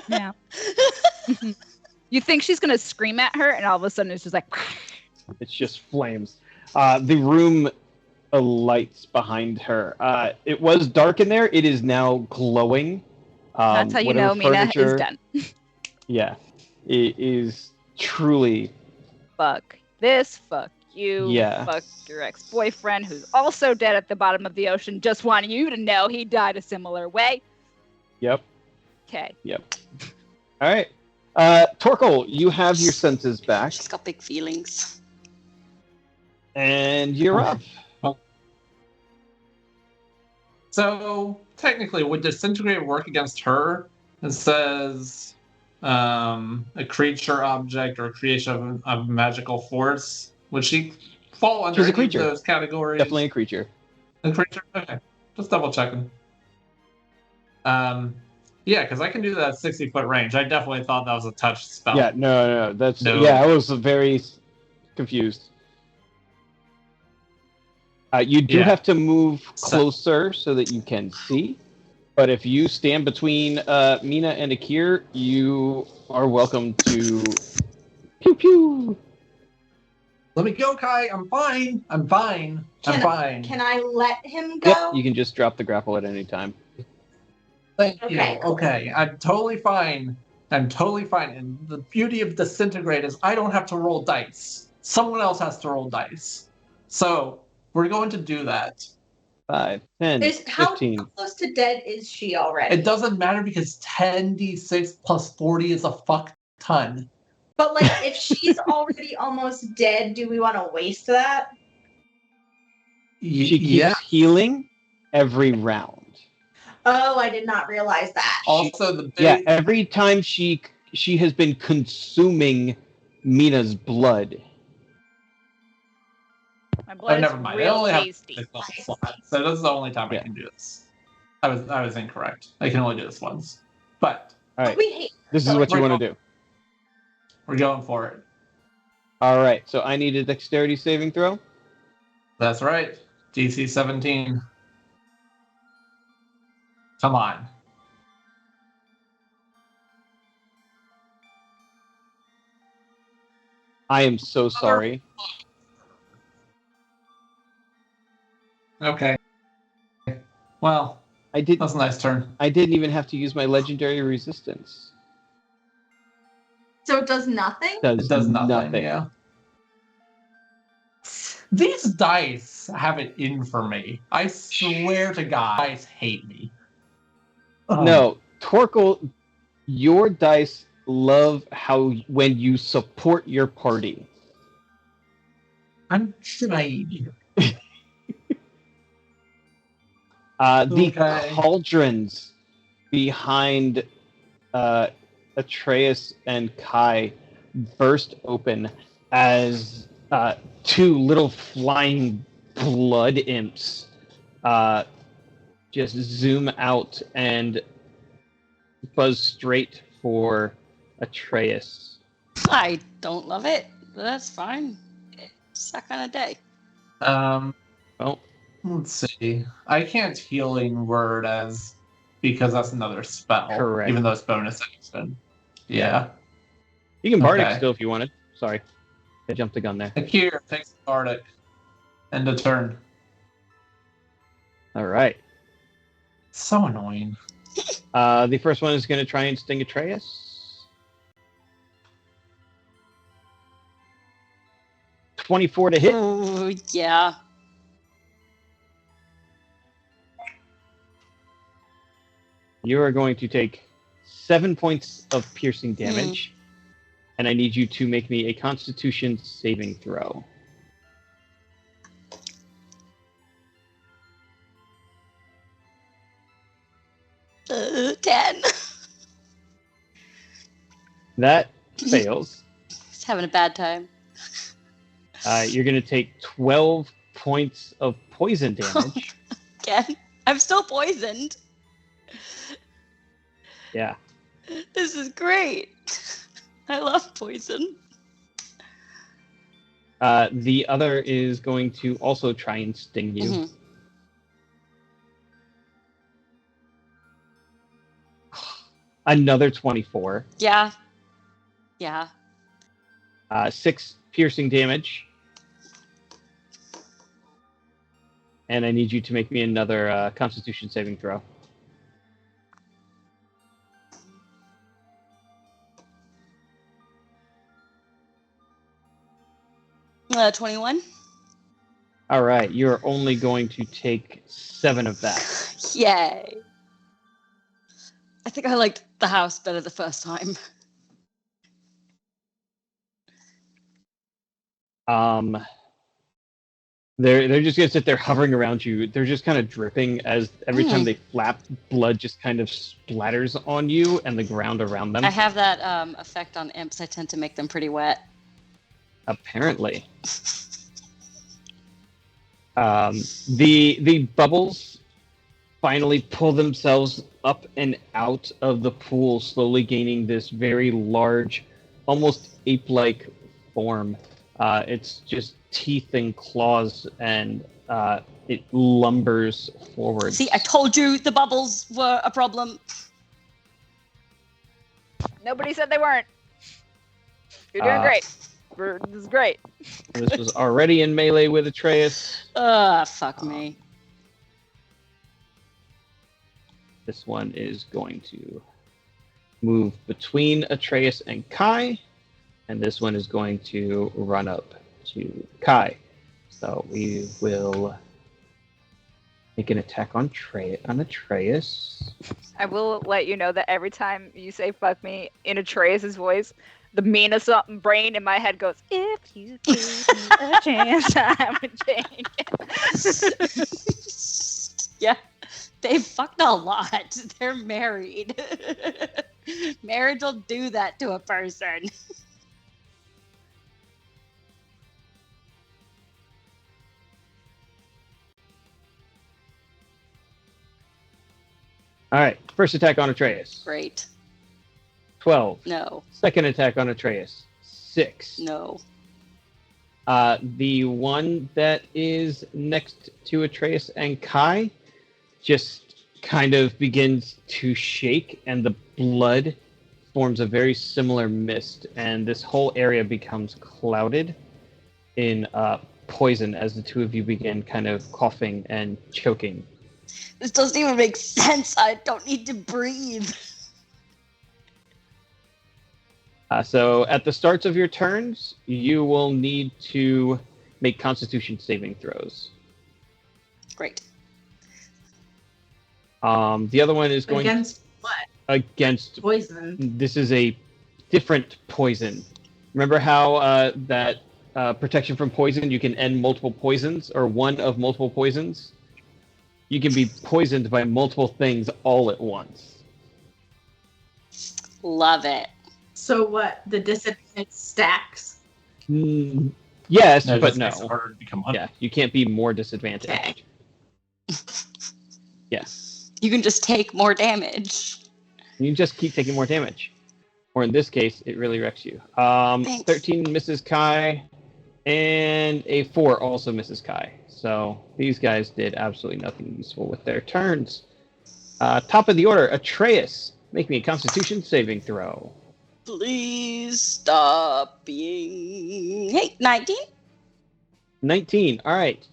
[SPEAKER 1] Yeah. You think she's gonna scream at her, and all of a sudden it's just like.
[SPEAKER 3] It's just flames. The room lights behind her. It was dark in there. It is now glowing.
[SPEAKER 1] That's how you
[SPEAKER 3] whatever
[SPEAKER 1] know Mina
[SPEAKER 3] furniture-
[SPEAKER 1] is done.
[SPEAKER 3] Yeah. It is truly.
[SPEAKER 1] Fuck this, fuck you,
[SPEAKER 3] Yeah.
[SPEAKER 1] fuck your ex-boyfriend who's also dead at the bottom of the ocean. Just wanting you to know he died a similar way.
[SPEAKER 3] Yep.
[SPEAKER 1] Okay.
[SPEAKER 3] All right. Torkel, you have your senses back,
[SPEAKER 4] She's got big feelings.
[SPEAKER 3] and you're up.
[SPEAKER 6] So technically, would disintegrate work against her? It says a creature, object, or creation of magical force. Would she fall under
[SPEAKER 3] She's a
[SPEAKER 6] any of
[SPEAKER 3] creature.
[SPEAKER 6] those categories?
[SPEAKER 3] Definitely a creature.
[SPEAKER 6] A creature. Okay, just double checking. Yeah, because I can do that 60-foot range. I definitely thought that was a touch spell.
[SPEAKER 3] Yeah. No. That's
[SPEAKER 6] No.
[SPEAKER 3] yeah. I was very confused. You do
[SPEAKER 6] Yeah.
[SPEAKER 3] have to move
[SPEAKER 6] So-
[SPEAKER 3] closer so that you can see. But if you stand between Mina and Akir, you are welcome to pew pew.
[SPEAKER 6] Let me go, Kai. I'm fine. I'm fine. I'm
[SPEAKER 5] Can-
[SPEAKER 6] fine.
[SPEAKER 5] Can I let him go?
[SPEAKER 3] Yep, you can just drop the grapple at any time.
[SPEAKER 6] Thank
[SPEAKER 5] Okay,
[SPEAKER 6] you.
[SPEAKER 5] cool.
[SPEAKER 6] Okay, I'm totally fine. I'm totally fine. And the beauty of disintegrate is I don't have to roll dice. Someone else has to roll dice. So we're going to do that.
[SPEAKER 3] 5, 10,
[SPEAKER 5] How
[SPEAKER 3] 15.
[SPEAKER 5] close to dead is she already?
[SPEAKER 6] It doesn't matter because 10d6 plus 40 is a fuck ton.
[SPEAKER 5] But like, if she's already almost dead, do we want to waste that?
[SPEAKER 3] She keeps
[SPEAKER 6] Yeah.
[SPEAKER 3] healing every round.
[SPEAKER 5] Oh, I did not realize that.
[SPEAKER 6] Also, the big,
[SPEAKER 3] Yeah, every time she has been consuming Mina's blood.
[SPEAKER 1] My blood
[SPEAKER 6] never
[SPEAKER 1] is
[SPEAKER 6] mind. I
[SPEAKER 1] real
[SPEAKER 6] only have
[SPEAKER 1] tasty.
[SPEAKER 6] 6 level slots, so this is the only time
[SPEAKER 3] Yeah.
[SPEAKER 6] I can do this. I was incorrect. I can only do this once. But
[SPEAKER 3] All right,
[SPEAKER 5] We hate.
[SPEAKER 3] this is what you want to do.
[SPEAKER 6] we're going for it.
[SPEAKER 3] All right, so I need a dexterity saving throw.
[SPEAKER 6] That's right. DC 17. Come on.
[SPEAKER 3] I am so sorry.
[SPEAKER 6] Okay. Well,
[SPEAKER 3] I did.
[SPEAKER 6] that's a nice turn.
[SPEAKER 3] I didn't even have to use my legendary resistance.
[SPEAKER 5] So it does nothing?
[SPEAKER 6] It does nothing. Yeah. These dice have it in for me. I swear to God, dice hate me.
[SPEAKER 3] No, Torkel, your dice love how when you support your party.
[SPEAKER 6] I'm trying.
[SPEAKER 3] The
[SPEAKER 6] Okay.
[SPEAKER 3] cauldrons behind Atreus and Kai burst open as two little flying blood imps just zoom out and buzz straight for Atreus.
[SPEAKER 4] I don't love it, but that's fine. It's that kind of day.
[SPEAKER 3] Well,
[SPEAKER 6] Let's see. I can't healing word as because that's another spell.
[SPEAKER 3] Correct.
[SPEAKER 6] Even though it's bonus action. Yeah.
[SPEAKER 3] you can bardic
[SPEAKER 6] Okay.
[SPEAKER 3] still if you wanted. Sorry, I jumped the gun there.
[SPEAKER 6] Akir takes the Bardic. End of turn.
[SPEAKER 3] All right.
[SPEAKER 6] So annoying.
[SPEAKER 3] The first one is going to try and sting Atreus. 24 to hit.
[SPEAKER 4] Oh, yeah.
[SPEAKER 3] You are going to take 7 points of piercing damage, and I need you to make me a Constitution saving throw.
[SPEAKER 4] Uh, 10.
[SPEAKER 3] That fails.
[SPEAKER 4] He's having a bad time.
[SPEAKER 3] You're going to take 12 points of poison damage.
[SPEAKER 4] Again, I'm still poisoned.
[SPEAKER 3] Yeah.
[SPEAKER 4] This is great. I love poison.
[SPEAKER 3] The other is going to also try and sting you.
[SPEAKER 4] Mhm.
[SPEAKER 3] Another 24.
[SPEAKER 4] Yeah. Yeah.
[SPEAKER 3] 6 piercing damage. And I need you to make me another Constitution saving throw.
[SPEAKER 4] 21.
[SPEAKER 3] All right, you're only going to take 7 of that.
[SPEAKER 4] Yay. I think I liked the house better the first time.
[SPEAKER 3] They're just gonna sit there hovering around you. They're just kind of dripping as every time they flap, blood just kind of splatters on you and the ground around them.
[SPEAKER 4] I have that effect on imps. I tend to make them pretty wet.
[SPEAKER 3] Apparently. The bubbles finally pull themselves up and out of the pool, slowly gaining this very large, almost ape-like form. It's just teeth and claws, and it lumbers forward.
[SPEAKER 4] See, I told you the bubbles were a problem.
[SPEAKER 1] Nobody said they weren't. You're doing great. This is great.
[SPEAKER 3] This was already in melee with Atreus.
[SPEAKER 4] Fuck me.
[SPEAKER 3] This one is going to move between Atreus and Kai, and this one is going to run up to Kai. So we will make an attack on Atreus.
[SPEAKER 1] I will let you know that every time you say "fuck me" in Atreus' voice, the meanest brain in my head goes, "If you give me a chance, I would change it."
[SPEAKER 4] Yeah, they fucked a lot. They're married. Marriage will do that to a person.
[SPEAKER 3] All right, first attack on Atreus.
[SPEAKER 4] Great.
[SPEAKER 3] 12.
[SPEAKER 4] No.
[SPEAKER 3] Second attack on Atreus. 6.
[SPEAKER 4] No.
[SPEAKER 3] The one that is next to Atreus and Kai just kind of begins to shake, and the blood forms a very similar mist, and this whole area becomes clouded in poison as the two of you begin kind of coughing and choking.
[SPEAKER 4] This doesn't even make sense. I don't need to breathe.
[SPEAKER 3] So at the starts of your turns, you will need to make Constitution saving throws.
[SPEAKER 4] Great.
[SPEAKER 3] The other one is going
[SPEAKER 5] Against what?
[SPEAKER 3] against.
[SPEAKER 5] Poison.
[SPEAKER 3] This is a different poison. Remember how that protection from poison, you can end multiple poisons or one of multiple poisons? You can be poisoned by multiple things all at once.
[SPEAKER 4] Love it.
[SPEAKER 5] So what? The disadvantage stacks?
[SPEAKER 3] Yes,
[SPEAKER 6] No, it
[SPEAKER 3] but
[SPEAKER 6] just
[SPEAKER 3] no.
[SPEAKER 6] makes it harder to become un-
[SPEAKER 3] Yeah, you can't be more disadvantaged.
[SPEAKER 5] Okay.
[SPEAKER 3] Yes.
[SPEAKER 4] You can just take more damage.
[SPEAKER 3] You just keep taking more damage. Or in this case, it really wrecks you.
[SPEAKER 4] Thanks.
[SPEAKER 3] 13 misses Kai, and a 4 also misses Kai. So these guys did absolutely nothing useful with their turns. Top of the order, Atreus. Make me a Constitution saving throw.
[SPEAKER 4] Please stop being... Hey, 19?
[SPEAKER 3] 19. All right.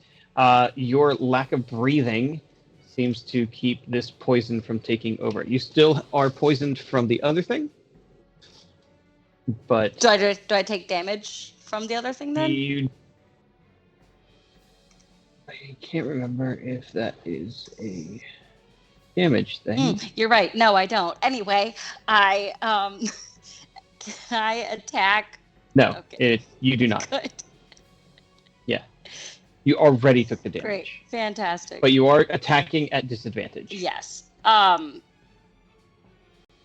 [SPEAKER 3] Your lack of breathing seems to keep this poison from taking over. You still are poisoned from the other thing, but
[SPEAKER 4] Do I take damage from the other thing then?
[SPEAKER 3] you I can't remember if that is a damage thing.
[SPEAKER 4] You're right. No, I don't. Anyway, I can I attack?
[SPEAKER 3] No,
[SPEAKER 4] Okay.
[SPEAKER 3] you do not.
[SPEAKER 4] Good.
[SPEAKER 3] You already took the damage.
[SPEAKER 4] Great. Fantastic.
[SPEAKER 3] But you are attacking at disadvantage.
[SPEAKER 4] Yes.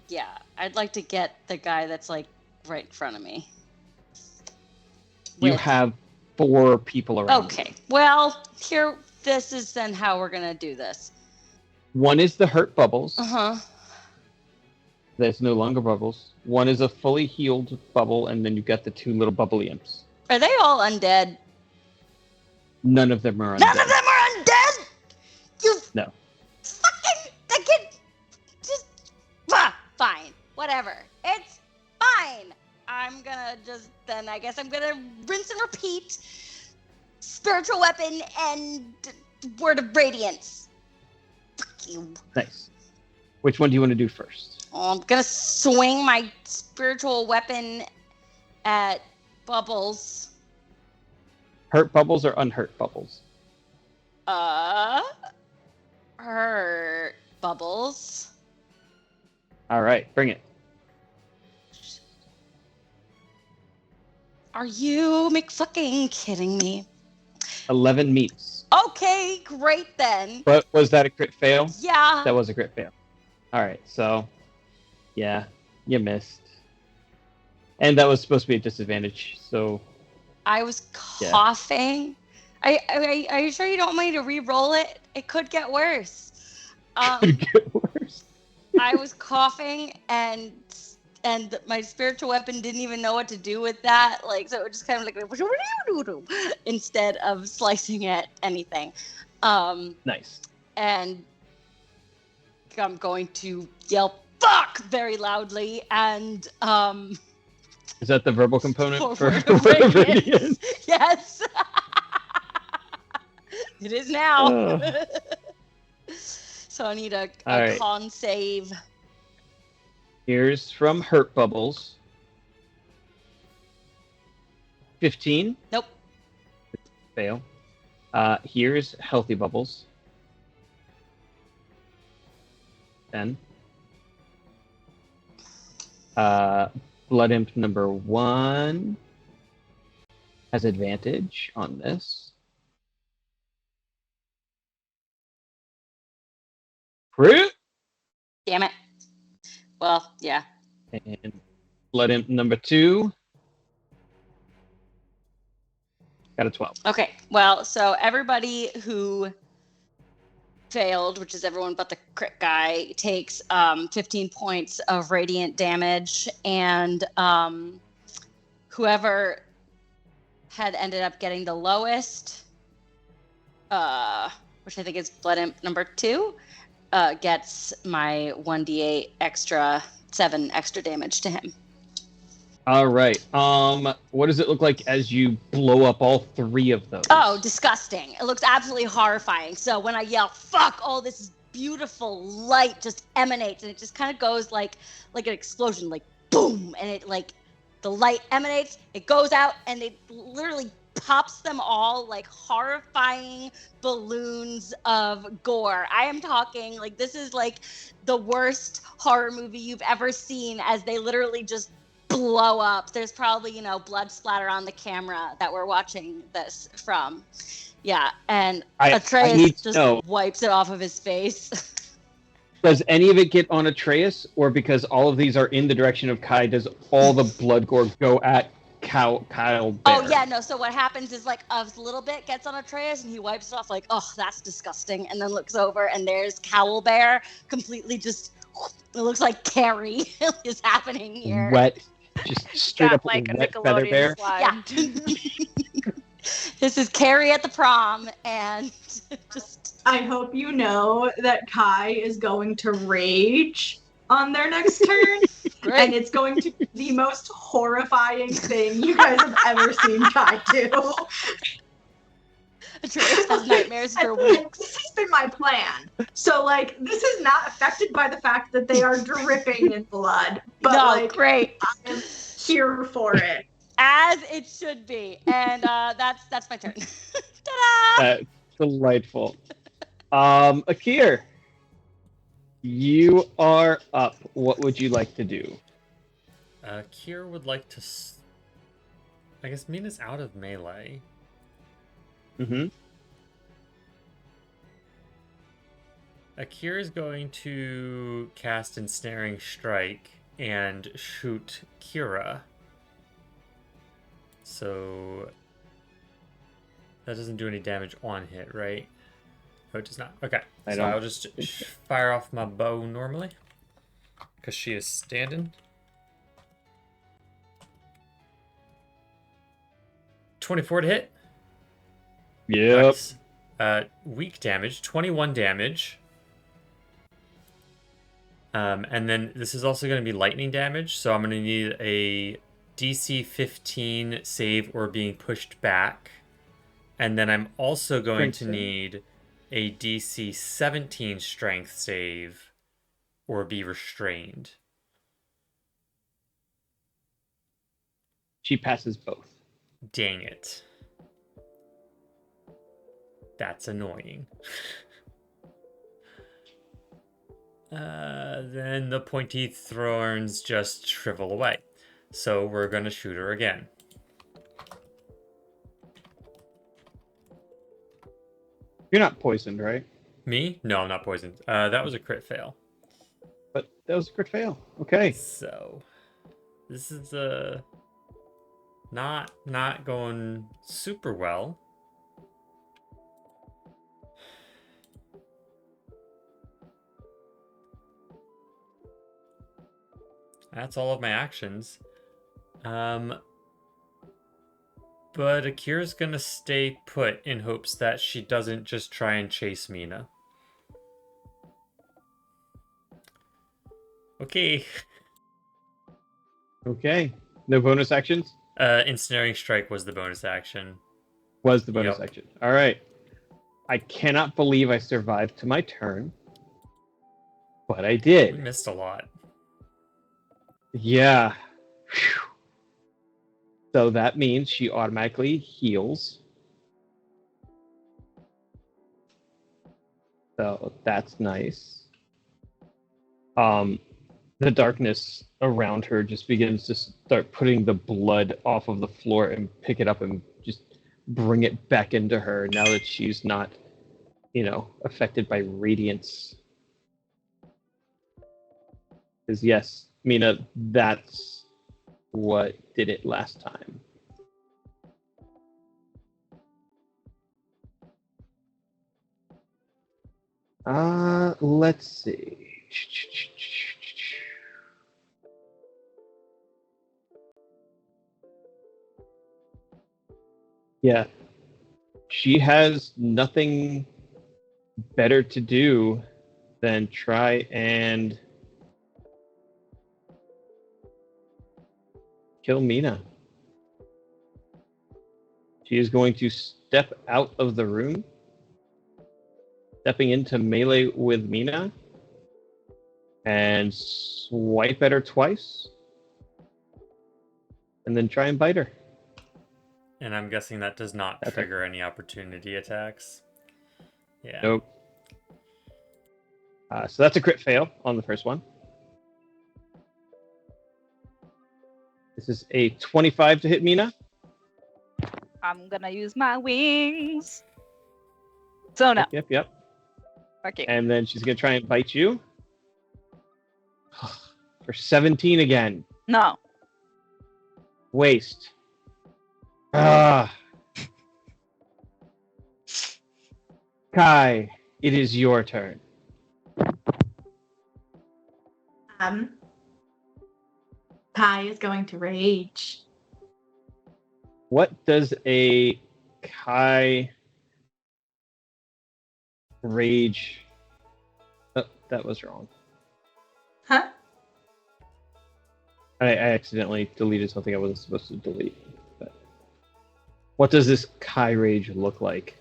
[SPEAKER 4] Yeah, I'd like to get the guy that's like right in front of me.
[SPEAKER 3] You
[SPEAKER 4] With-
[SPEAKER 3] have 4 people around.
[SPEAKER 4] Okay. Well, this is then how we're gonna do this.
[SPEAKER 3] One is the hurt bubbles.
[SPEAKER 4] Uh-huh.
[SPEAKER 3] That's no longer bubbles. One is a fully healed bubble, and then you've got the 2 little bubbly imps.
[SPEAKER 4] Are they all undead?
[SPEAKER 3] None of them are undead.
[SPEAKER 4] None of them are undead? You
[SPEAKER 3] No.
[SPEAKER 4] fucking just fine. Whatever. It's fine. I'm gonna I guess I'm gonna rinse and repeat spiritual weapon and word of radiance. Fuck you.
[SPEAKER 3] Nice. Which one do you want to do first?
[SPEAKER 4] I'm gonna swing my spiritual weapon at Bubbles.
[SPEAKER 3] Hurt bubbles or unhurt bubbles?
[SPEAKER 4] Hurt Bubbles.
[SPEAKER 3] All right, bring it.
[SPEAKER 4] Are you McFucking kidding me?
[SPEAKER 3] 11 meets.
[SPEAKER 4] Okay, great then.
[SPEAKER 3] But was that a crit fail?
[SPEAKER 4] Yeah.
[SPEAKER 3] That was a crit fail. All right, so yeah, you missed. And that was supposed to be a disadvantage, so
[SPEAKER 4] I was coughing. Are you sure you don't want me to re-roll it? It could get worse.
[SPEAKER 3] could get worse.
[SPEAKER 4] I was coughing and my spiritual weapon didn't even know what to do with that. Like, so it was just kind of like instead of slicing at anything.
[SPEAKER 3] Nice.
[SPEAKER 4] And I'm going to yell "fuck" very loudly and
[SPEAKER 3] Is that the verbal component for
[SPEAKER 4] Word of Radiance.
[SPEAKER 3] Radiance?
[SPEAKER 4] Yes. It is now.
[SPEAKER 3] Oh.
[SPEAKER 4] So I need a
[SPEAKER 3] All right.
[SPEAKER 4] con save.
[SPEAKER 3] Here's from Hurt Bubbles. 15.
[SPEAKER 4] Nope.
[SPEAKER 3] Fail. Here's Healthy Bubbles. 10. Blood Imp number 1 has advantage on this. Crit!
[SPEAKER 4] Damn it. Well, yeah.
[SPEAKER 3] And Blood Imp number 2 got a 12.
[SPEAKER 4] Okay. Well, so everybody who failed, which is everyone but the crit guy, takes 15 points of radiant damage, and whoever had ended up getting the lowest, which I think is Blood Imp number 2, gets my 1d8 extra 7 extra damage to him.
[SPEAKER 3] All right. What does it look like as you blow up all 3 of those?
[SPEAKER 4] Oh, disgusting. It looks absolutely horrifying. So when I yell, fuck, all this beautiful light just emanates, and it just kind of goes like an explosion, like boom. And it like, the light emanates, it goes out, and it literally pops them all like horrifying balloons of gore. I am talking like this is like the worst horror movie you've ever seen, as they literally just blow up. There's probably, blood splatter on the camera that we're watching this from. Yeah, and
[SPEAKER 3] I need
[SPEAKER 4] Atreus
[SPEAKER 3] to
[SPEAKER 4] just
[SPEAKER 3] know.
[SPEAKER 4] wipes it off of his face.
[SPEAKER 3] Does any of it get on Atreus, or because all of these are in the direction of Kai, does all the blood gore go at Kyle Bear?
[SPEAKER 4] Oh, yeah, no, so what happens is like a little bit gets on Atreus and he wipes it off like, oh, that's disgusting, and then looks over and there's Cowl Bear completely just, it looks like Carrie is happening here.
[SPEAKER 3] Wet, just straight
[SPEAKER 1] Got
[SPEAKER 3] up
[SPEAKER 1] like a
[SPEAKER 3] wet feather
[SPEAKER 1] Nickelodeon
[SPEAKER 3] bear.
[SPEAKER 1] slide.
[SPEAKER 4] Yeah. This is Carrie at the prom, and just
[SPEAKER 5] I hope you know that Kai is going to rage on their next turn, and it's going to be the most horrifying thing you guys have ever seen Kai do.
[SPEAKER 4] Atreus has nightmares for
[SPEAKER 5] Like,
[SPEAKER 4] weeks.
[SPEAKER 5] this has been my plan. So, like, this is not affected by the fact that they are dripping in blood, but
[SPEAKER 4] No,
[SPEAKER 5] like,
[SPEAKER 4] great.
[SPEAKER 5] I am here for it.
[SPEAKER 4] As it should be. And that's my turn. Ta-da!
[SPEAKER 3] Delightful. Akir, you are up. What would you like to do?
[SPEAKER 2] Kier would like to. I guess Mina's out of melee.
[SPEAKER 3] Mm-hmm.
[SPEAKER 2] Akira is going to cast Ensnaring Strike and shoot Kira. So that doesn't do any damage on hit, right? Oh, it does not. Okay.
[SPEAKER 3] I
[SPEAKER 2] So
[SPEAKER 3] don't
[SPEAKER 2] I'll just fire off my bow normally. Because she is standing. 24 to hit.
[SPEAKER 3] Yep.
[SPEAKER 2] Nice. Weak damage, 21 damage. And then this is also going to be lightning damage, so I'm going to need a DC 15 save or being pushed back. And then I'm also going to need a DC 17 strength save or be restrained.
[SPEAKER 3] She passes both.
[SPEAKER 2] Dang it. That's annoying. Then the pointy thorns just shrivel away. So we're going to shoot her again.
[SPEAKER 3] You're not poisoned, right?
[SPEAKER 2] Me? No, I'm not poisoned. That was a crit fail.
[SPEAKER 3] But that was a crit fail. Okay.
[SPEAKER 2] So this is not going super well. That's all of my actions. But Akira's gonna stay put in hopes that she doesn't just try and chase Mina. Okay.
[SPEAKER 3] Okay. No bonus actions?
[SPEAKER 2] Ensnaring Strike was the bonus action.
[SPEAKER 3] Was the bonus
[SPEAKER 2] Yep.
[SPEAKER 3] action. All right. I cannot believe I survived to my turn. But I
[SPEAKER 2] We
[SPEAKER 3] did.
[SPEAKER 2] missed a lot.
[SPEAKER 3] Yeah. Phew. So that means she automatically heals. So that's nice. The darkness around her just begins to start putting the blood off of the floor and pick it up and just bring it back into her now that she's not, affected by radiance. Because yes, Mina, that's what did it last time. Let's see. Yeah. She has nothing better to do than try and kill Mina. She is going to step out of the room, stepping into melee with Mina, and swipe at her twice, and then try and bite her.
[SPEAKER 2] And I'm guessing that does not
[SPEAKER 3] Okay.
[SPEAKER 2] trigger any opportunity attacks. Yeah.
[SPEAKER 3] Nope. So that's a crit fail on the first one. This is a 25 to hit Mina.
[SPEAKER 1] I'm gonna use my wings. So no.
[SPEAKER 3] Yep.
[SPEAKER 1] Okay.
[SPEAKER 3] And then she's going to try and bite you. For 17 again.
[SPEAKER 1] No.
[SPEAKER 3] Waste. Ah. Kai, it is your turn.
[SPEAKER 5] Kai is going to rage.
[SPEAKER 3] What does a Kai rage? Oh, that was wrong.
[SPEAKER 5] Huh?
[SPEAKER 3] I accidentally deleted something I wasn't supposed to delete. But what does this Kai rage look like?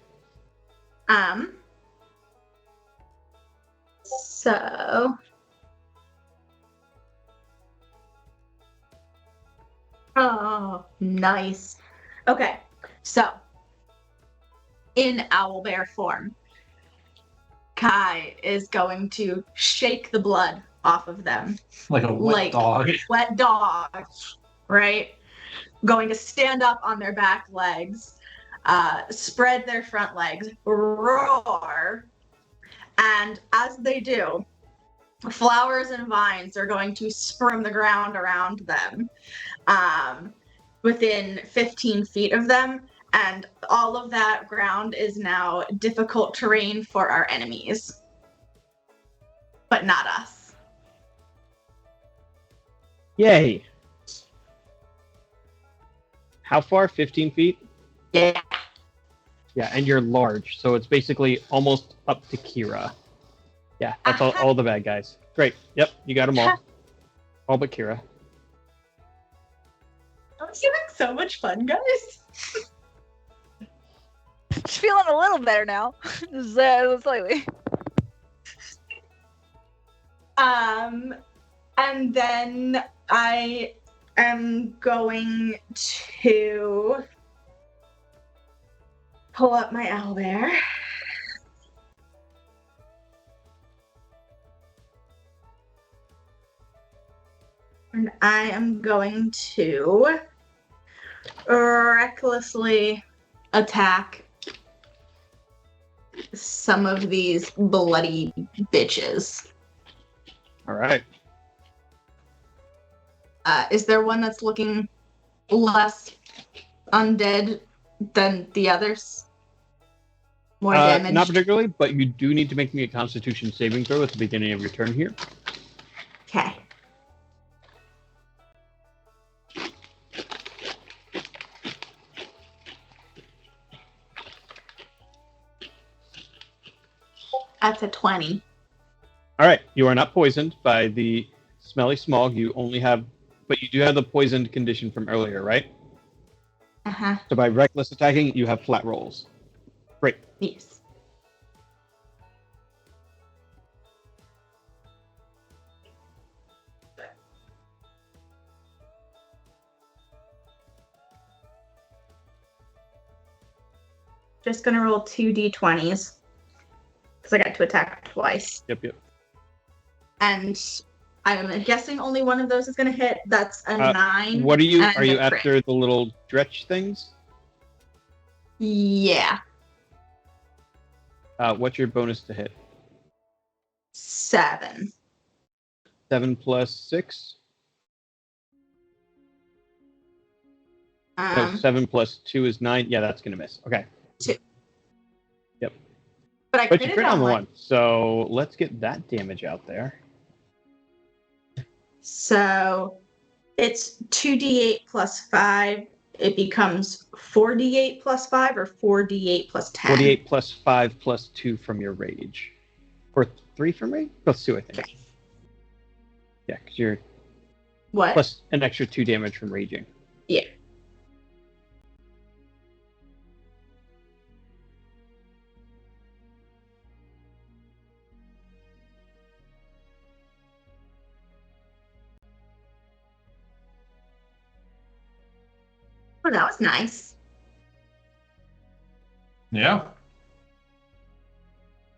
[SPEAKER 5] So oh, nice. Okay. So in owlbear form. Kai is going to shake the blood off of them.
[SPEAKER 6] Like a wet dog.
[SPEAKER 5] Wet dog, right? Going to stand up on their back legs, spread their front legs, roar. And as they do, flowers and vines are going to spurn the ground around them, within 15 feet of them. And all of that ground is now difficult terrain for our enemies. But not us.
[SPEAKER 3] Yay. How far? 15 feet?
[SPEAKER 5] Yeah.
[SPEAKER 3] Yeah, and you're large, so it's basically almost up to Kira. Yeah, that's all the bad guys. Great. Yep, you got them all. All but Kira.
[SPEAKER 5] I'm having so much fun, guys.
[SPEAKER 1] She's feeling a little better now. Just, slightly.
[SPEAKER 5] And then I am going to pull up my owlbear. And I am going to recklessly attack some of these bloody bitches.
[SPEAKER 3] All right.
[SPEAKER 5] Is there one that's looking less undead than the others? More damage?
[SPEAKER 3] Not particularly, but you do need to make me a Constitution saving throw at the beginning of your turn here.
[SPEAKER 5] Okay. That's a 20.
[SPEAKER 3] All right, you are not poisoned by the smelly smog. You only have, but you do have the poisoned condition from earlier, right?
[SPEAKER 5] Uh-huh.
[SPEAKER 3] So by reckless attacking, you have flat rolls. Great.
[SPEAKER 5] Yes. Just gonna roll 2 d20s. Because I got to attack twice.
[SPEAKER 3] Yep.
[SPEAKER 5] And I'm guessing only one of those is gonna hit. That's a 9.
[SPEAKER 3] What are you?
[SPEAKER 5] and
[SPEAKER 3] Are you
[SPEAKER 5] a crit.
[SPEAKER 3] after the little dretch things?
[SPEAKER 5] Yeah.
[SPEAKER 3] What's your bonus to hit?
[SPEAKER 5] 7.
[SPEAKER 3] 7 plus 6? No, 7 plus 2 is 9. Yeah, that's going to miss. Okay.
[SPEAKER 5] 2.
[SPEAKER 3] Yep.
[SPEAKER 5] But I
[SPEAKER 3] But you
[SPEAKER 5] critted
[SPEAKER 3] crit on the
[SPEAKER 5] one.
[SPEAKER 3] one. So let's get that damage out there.
[SPEAKER 5] So it's 2d8 plus 5. It becomes 4d8 plus 5 or 4d8 plus 10.
[SPEAKER 3] 48 plus 5 plus 2 from your rage. Or 3 from rage? Plus 2, I think. Yeah, because you're
[SPEAKER 5] What?
[SPEAKER 3] plus an extra 2 damage from raging.
[SPEAKER 5] Yeah. Oh, that was nice.
[SPEAKER 6] Yeah.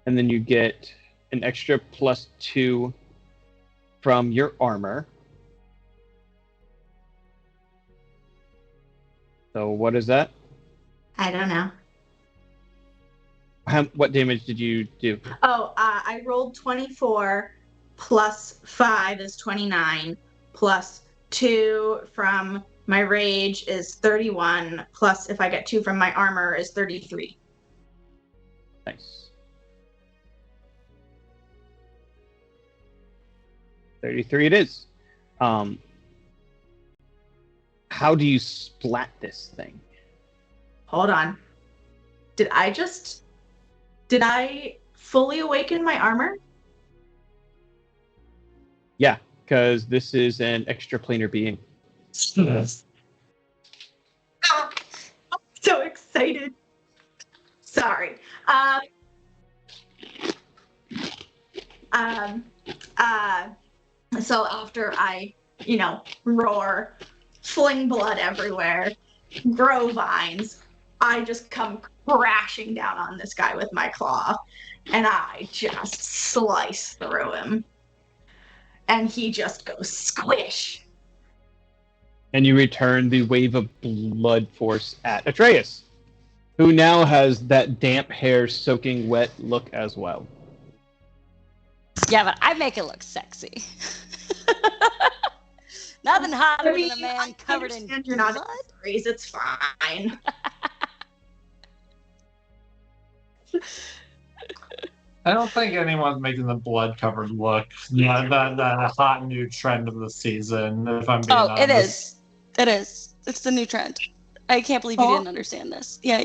[SPEAKER 3] And then you get an extra plus 2 from your armor. So what is that?
[SPEAKER 5] I don't know.
[SPEAKER 3] What damage did you do?
[SPEAKER 5] Oh, I rolled 24 plus 5 is 29 plus 2 from my rage is 31 plus if I get 2 from my armor is 33.
[SPEAKER 3] Nice. 33 it is. How do you splat this thing?
[SPEAKER 5] Hold on. Did I fully awaken my armor?
[SPEAKER 3] Yeah, because this is an extraplanar being.
[SPEAKER 5] Oh, I'm so excited. Sorry. So after I, roar, fling blood everywhere, grow vines, I just come crashing down on this guy with my claw, and I just slice through him. And he just goes squish.
[SPEAKER 3] And you return the wave of blood force at Atreus, who now has that damp hair soaking wet look as well.
[SPEAKER 4] Yeah, but I make it look sexy. Nothing hotter
[SPEAKER 5] I mean,
[SPEAKER 4] than a man
[SPEAKER 5] I
[SPEAKER 4] covered in
[SPEAKER 5] understand you're not
[SPEAKER 4] blood.
[SPEAKER 5] raise, it's fine.
[SPEAKER 6] I don't think anyone's making the blood-covered look the hot new trend of the season, if I'm being honest.
[SPEAKER 4] It is. It is. It's the new trend. I can't believe you
[SPEAKER 5] Oh.
[SPEAKER 4] didn't understand this. Yeah.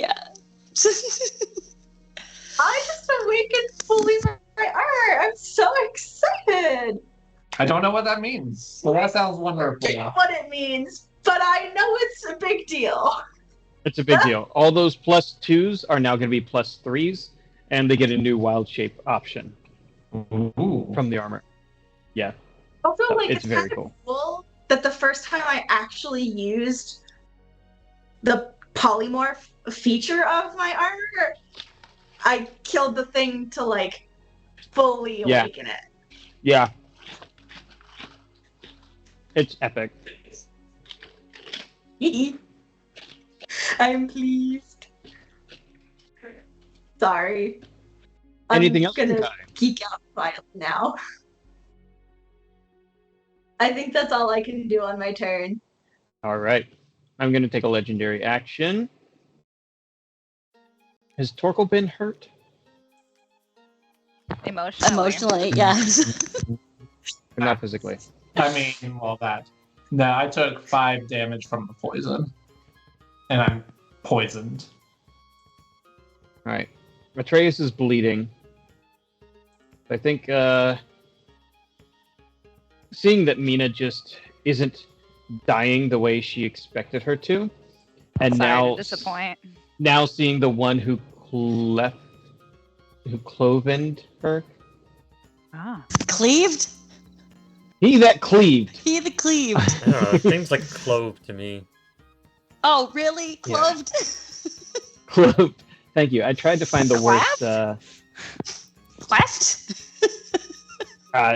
[SPEAKER 5] I just awakened fully my art. I'm so excited.
[SPEAKER 6] I don't know what that means. Well, that sounds
[SPEAKER 5] I
[SPEAKER 6] wonderful.
[SPEAKER 5] don't know what it means, but I know it's a big deal.
[SPEAKER 3] It's a big deal. All those +2s are now going to be +3s, and they get a new wild shape option
[SPEAKER 6] Ooh.
[SPEAKER 3] from the armor. Yeah,
[SPEAKER 5] Also,
[SPEAKER 3] so
[SPEAKER 5] like,
[SPEAKER 3] it's very
[SPEAKER 5] kind of
[SPEAKER 3] cool.
[SPEAKER 5] cool that the first time I actually used the polymorph feature of my armor, I killed the thing to, like, fully
[SPEAKER 3] Yeah.
[SPEAKER 5] awaken it.
[SPEAKER 3] Yeah. It's epic.
[SPEAKER 5] I'm pleased. Sorry.
[SPEAKER 3] Anything
[SPEAKER 5] I'm
[SPEAKER 3] else,
[SPEAKER 5] gonna
[SPEAKER 3] Kai?
[SPEAKER 5] geek out quietly now. I think that's all I can do on my turn.
[SPEAKER 3] All right. I'm going to take a legendary action. Has Torkel been hurt?
[SPEAKER 1] Emotionally.
[SPEAKER 4] Emotionally, yes.
[SPEAKER 3] But not physically.
[SPEAKER 6] I mean, well, that. No, I took 5 damage from the poison. And I'm poisoned.
[SPEAKER 3] All right. Atreus is bleeding. I think seeing that Mina just isn't dying the way she expected her to, and
[SPEAKER 1] Sorry to disappoint.
[SPEAKER 3] now seeing the one who clovened her,
[SPEAKER 1] Ah.
[SPEAKER 4] Cleaved?
[SPEAKER 3] he that cleaved.
[SPEAKER 4] He the cleaved.
[SPEAKER 2] I don't know. It seems like clove to me.
[SPEAKER 4] Oh, really?
[SPEAKER 3] Yeah.
[SPEAKER 4] Cloved?
[SPEAKER 3] Cloved. Thank you. I tried to find the worst.
[SPEAKER 4] Cleft?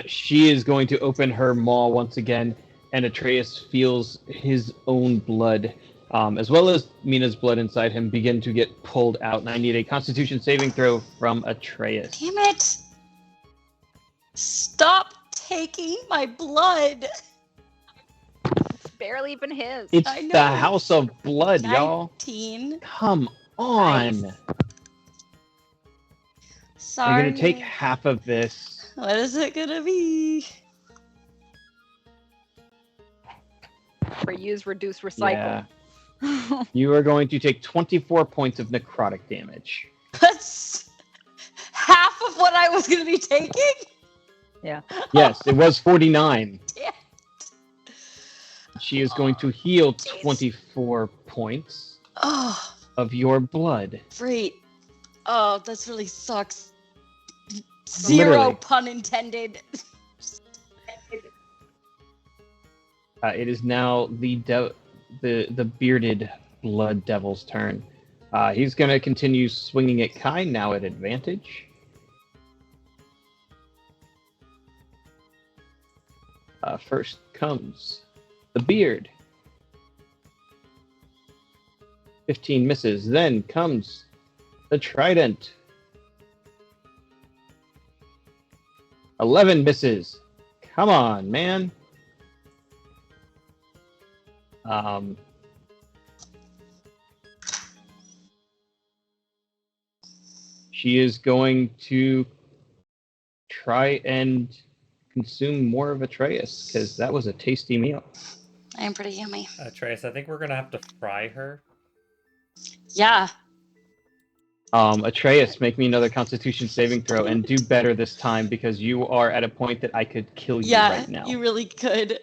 [SPEAKER 3] She is going to open her maw once again, and Atreus feels his own blood, as well as Mina's blood inside him, begin to get pulled out. And I need a Constitution saving throw from Atreus.
[SPEAKER 4] Damn it. Stop taking my blood.
[SPEAKER 1] It's barely even his.
[SPEAKER 3] It's
[SPEAKER 4] I know.
[SPEAKER 3] the House of Blood, y'all.
[SPEAKER 4] 19.
[SPEAKER 3] Come on.
[SPEAKER 4] Nice.
[SPEAKER 3] I'm
[SPEAKER 4] Sorry.
[SPEAKER 3] going to take half of this.
[SPEAKER 4] What is it gonna be?
[SPEAKER 1] Reuse, reduce, recycle.
[SPEAKER 3] Yeah. You are going to take 24 points of necrotic damage.
[SPEAKER 4] That's half of what I was gonna be taking?
[SPEAKER 3] Yes, it was 49.
[SPEAKER 4] Damn.
[SPEAKER 3] She is going to heal 24 points
[SPEAKER 4] Oh,
[SPEAKER 3] of your blood.
[SPEAKER 4] great. Oh, this really sucks. Zero
[SPEAKER 3] Literally.
[SPEAKER 4] pun intended.
[SPEAKER 3] It is now the bearded blood devil's turn. He's going to continue swinging at Kai, now at advantage. First comes the beard. 15 misses. Then comes the trident. 11 misses. Come on, man. She is going to try and consume more of Atreus, because that was a tasty meal.
[SPEAKER 4] I am pretty yummy.
[SPEAKER 2] Trace, I think we're gonna have to fry her.
[SPEAKER 4] Yeah.
[SPEAKER 3] Atreus, make me another Constitution saving throw and do better this time, because you are at a point that I could kill you
[SPEAKER 4] Yeah,
[SPEAKER 3] right now.
[SPEAKER 4] you really could.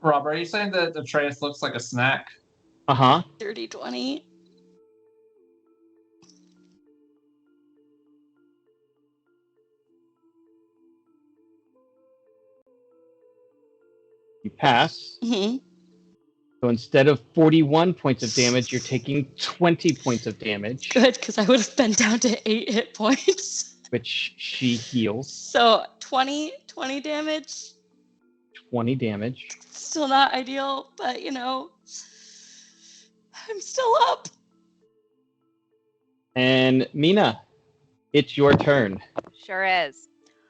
[SPEAKER 6] Rob, are you saying that Atreus looks like a snack?
[SPEAKER 3] Uh-huh.
[SPEAKER 4] 30-20.
[SPEAKER 3] You pass.
[SPEAKER 4] Mm-hmm.
[SPEAKER 3] So instead of 41 points of damage, you're taking 20 points of damage,
[SPEAKER 4] Good, because I would have been down to 8 hit points.
[SPEAKER 3] which she heals.
[SPEAKER 4] So 20 damage.
[SPEAKER 3] 20 damage.
[SPEAKER 4] Still not ideal, but I'm still up.
[SPEAKER 3] And Mina, it's your turn.
[SPEAKER 1] Sure is.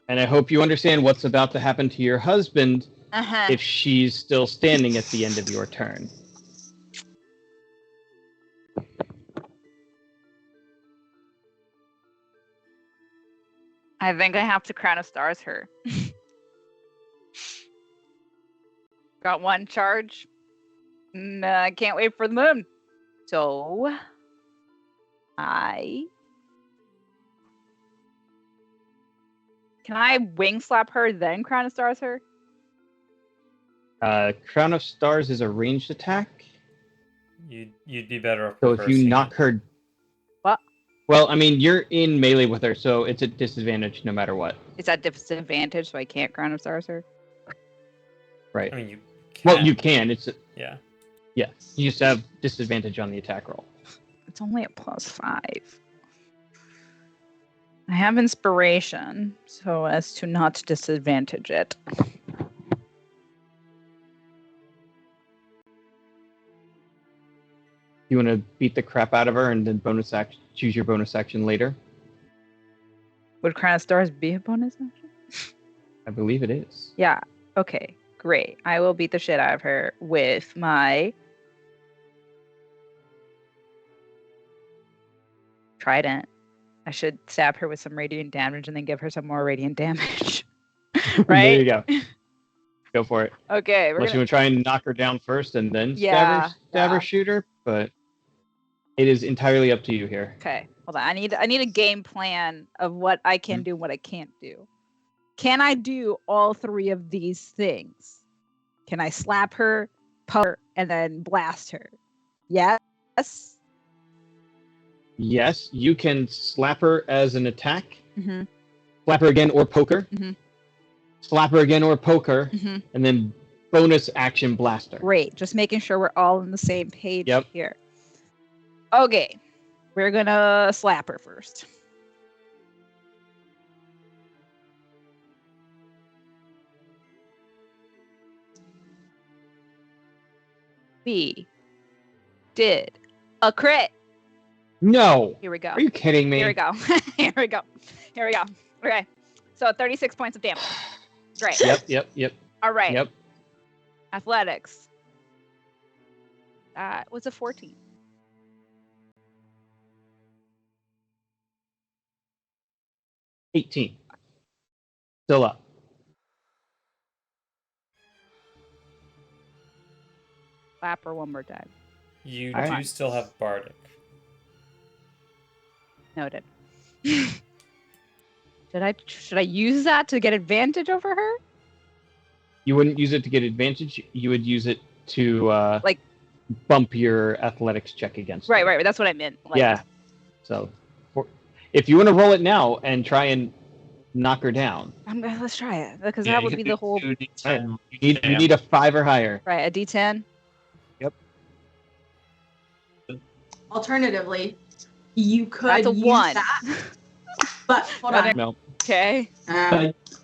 [SPEAKER 3] And I hope you understand what's about to happen to your husband
[SPEAKER 1] Uh-huh.
[SPEAKER 3] if she's still standing at the end of your turn.
[SPEAKER 1] I think I have to Crown of Stars her. Got one charge. I can't wait for the moon. So can I wing slap her then Crown of Stars her?
[SPEAKER 3] Crown of Stars is a ranged attack.
[SPEAKER 2] You'd be better off.
[SPEAKER 3] So if you
[SPEAKER 2] reversing
[SPEAKER 3] knock
[SPEAKER 2] it.
[SPEAKER 3] her...
[SPEAKER 1] What?
[SPEAKER 3] Well, I mean, you're in melee with her, so it's a disadvantage no matter what.
[SPEAKER 1] Is that disadvantage so I can't Crown of Stars her?
[SPEAKER 3] Right.
[SPEAKER 2] I mean, you.
[SPEAKER 3] Well,
[SPEAKER 2] can.
[SPEAKER 3] you can.
[SPEAKER 2] Yeah.
[SPEAKER 3] Yeah. You just have disadvantage on the attack roll.
[SPEAKER 1] It's only a +5. I have inspiration so as to not disadvantage it.
[SPEAKER 3] You want to beat the crap out of her and then bonus action, choose your bonus action later?
[SPEAKER 1] Would Crown of Stars be a bonus action?
[SPEAKER 3] I believe it is.
[SPEAKER 1] Yeah. Okay. Great. I will beat the shit out of her with my trident. I should stab her with some radiant damage and then give her some more radiant damage.
[SPEAKER 3] There
[SPEAKER 1] Right?
[SPEAKER 3] you go. Go for it.
[SPEAKER 1] Okay.
[SPEAKER 3] Unless you want to try and knock her down first and then
[SPEAKER 1] Yeah,
[SPEAKER 3] stab her
[SPEAKER 1] yeah.
[SPEAKER 3] shooter, but it is entirely up to you here.
[SPEAKER 1] Okay. Hold on. I need a game plan of what I can do, what I can't do. Can I do all three of these things? Can I slap her, poke her, and then blast her? Yes.
[SPEAKER 3] Yes, you can slap her as an attack,
[SPEAKER 1] Mm-hmm.
[SPEAKER 3] slap her again or poke her,
[SPEAKER 1] Mhm.
[SPEAKER 3] slap her again or poke her,
[SPEAKER 1] Mm-hmm.
[SPEAKER 3] and then bonus action blast her.
[SPEAKER 1] Great. Just making sure we're all on the same page
[SPEAKER 3] Yep.
[SPEAKER 1] here. Okay. We're gonna slap her first. We did a crit.
[SPEAKER 3] No!
[SPEAKER 1] Here we go.
[SPEAKER 3] Are you kidding me?
[SPEAKER 1] Here we go. Here we go. Here we go. Okay. So 36 points of damage. Great.
[SPEAKER 3] Yep.
[SPEAKER 1] All right.
[SPEAKER 3] Yep.
[SPEAKER 1] Athletics. That was a 14.
[SPEAKER 3] $18. Still up.
[SPEAKER 1] Slap her one more time.
[SPEAKER 2] You
[SPEAKER 3] Alright.
[SPEAKER 2] do still have Bardic.
[SPEAKER 1] Noted. Should I use that to get advantage over her?
[SPEAKER 3] You wouldn't use it to get advantage. You would use it to
[SPEAKER 1] Like-
[SPEAKER 3] bump your athletics check against her.
[SPEAKER 1] Right. That's what I meant. Like,
[SPEAKER 3] Yeah. So, if you want to roll it now and try and knock her down,
[SPEAKER 1] Let's try it because
[SPEAKER 6] Yeah,
[SPEAKER 1] that
[SPEAKER 6] you
[SPEAKER 1] would
[SPEAKER 6] can
[SPEAKER 1] be
[SPEAKER 6] do
[SPEAKER 1] the whole
[SPEAKER 6] 2d10.
[SPEAKER 3] you need a 5 or higher.
[SPEAKER 1] right. A D10.
[SPEAKER 5] Alternatively, you could
[SPEAKER 1] That's a
[SPEAKER 5] use
[SPEAKER 1] 1.
[SPEAKER 5] that. But hold
[SPEAKER 1] Another-
[SPEAKER 5] on.
[SPEAKER 3] No,
[SPEAKER 1] Okay.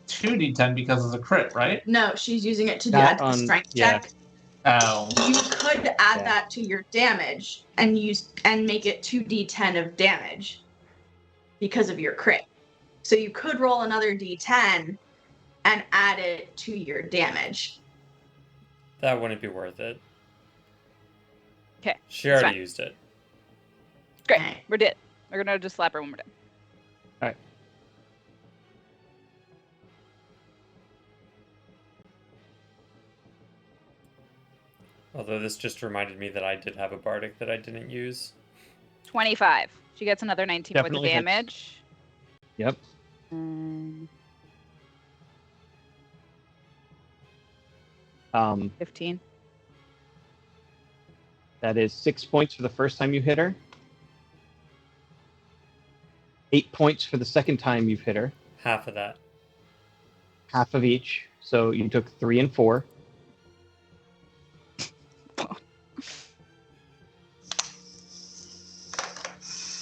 [SPEAKER 6] 2d10 because it's a crit, right?
[SPEAKER 5] No, she's using it to
[SPEAKER 3] That
[SPEAKER 5] add the
[SPEAKER 3] on-
[SPEAKER 5] strength
[SPEAKER 3] yeah.
[SPEAKER 5] check.
[SPEAKER 6] Oh.
[SPEAKER 5] You could add
[SPEAKER 3] Yeah.
[SPEAKER 5] that to your damage and make it 2d10 of damage because of your crit. So you could roll another d10 and add it to your damage.
[SPEAKER 2] That wouldn't be worth it.
[SPEAKER 1] 'Kay,
[SPEAKER 2] She already
[SPEAKER 1] fine.
[SPEAKER 2] used it.
[SPEAKER 1] Great.
[SPEAKER 5] Alright.
[SPEAKER 1] We're dead. We're gonna just slap her one more time.
[SPEAKER 2] Although this just reminded me that I did have a Bardic that I didn't use.
[SPEAKER 1] 25. She gets another 19
[SPEAKER 3] Definitely
[SPEAKER 1] points of
[SPEAKER 3] hits.
[SPEAKER 1] damage.
[SPEAKER 3] Yep.
[SPEAKER 1] Um, 15.
[SPEAKER 3] That is 6 points for the first time you hit her. 8 points for the second time you've hit her.
[SPEAKER 2] Half of that.
[SPEAKER 3] Half of each. So you took 3 and 4.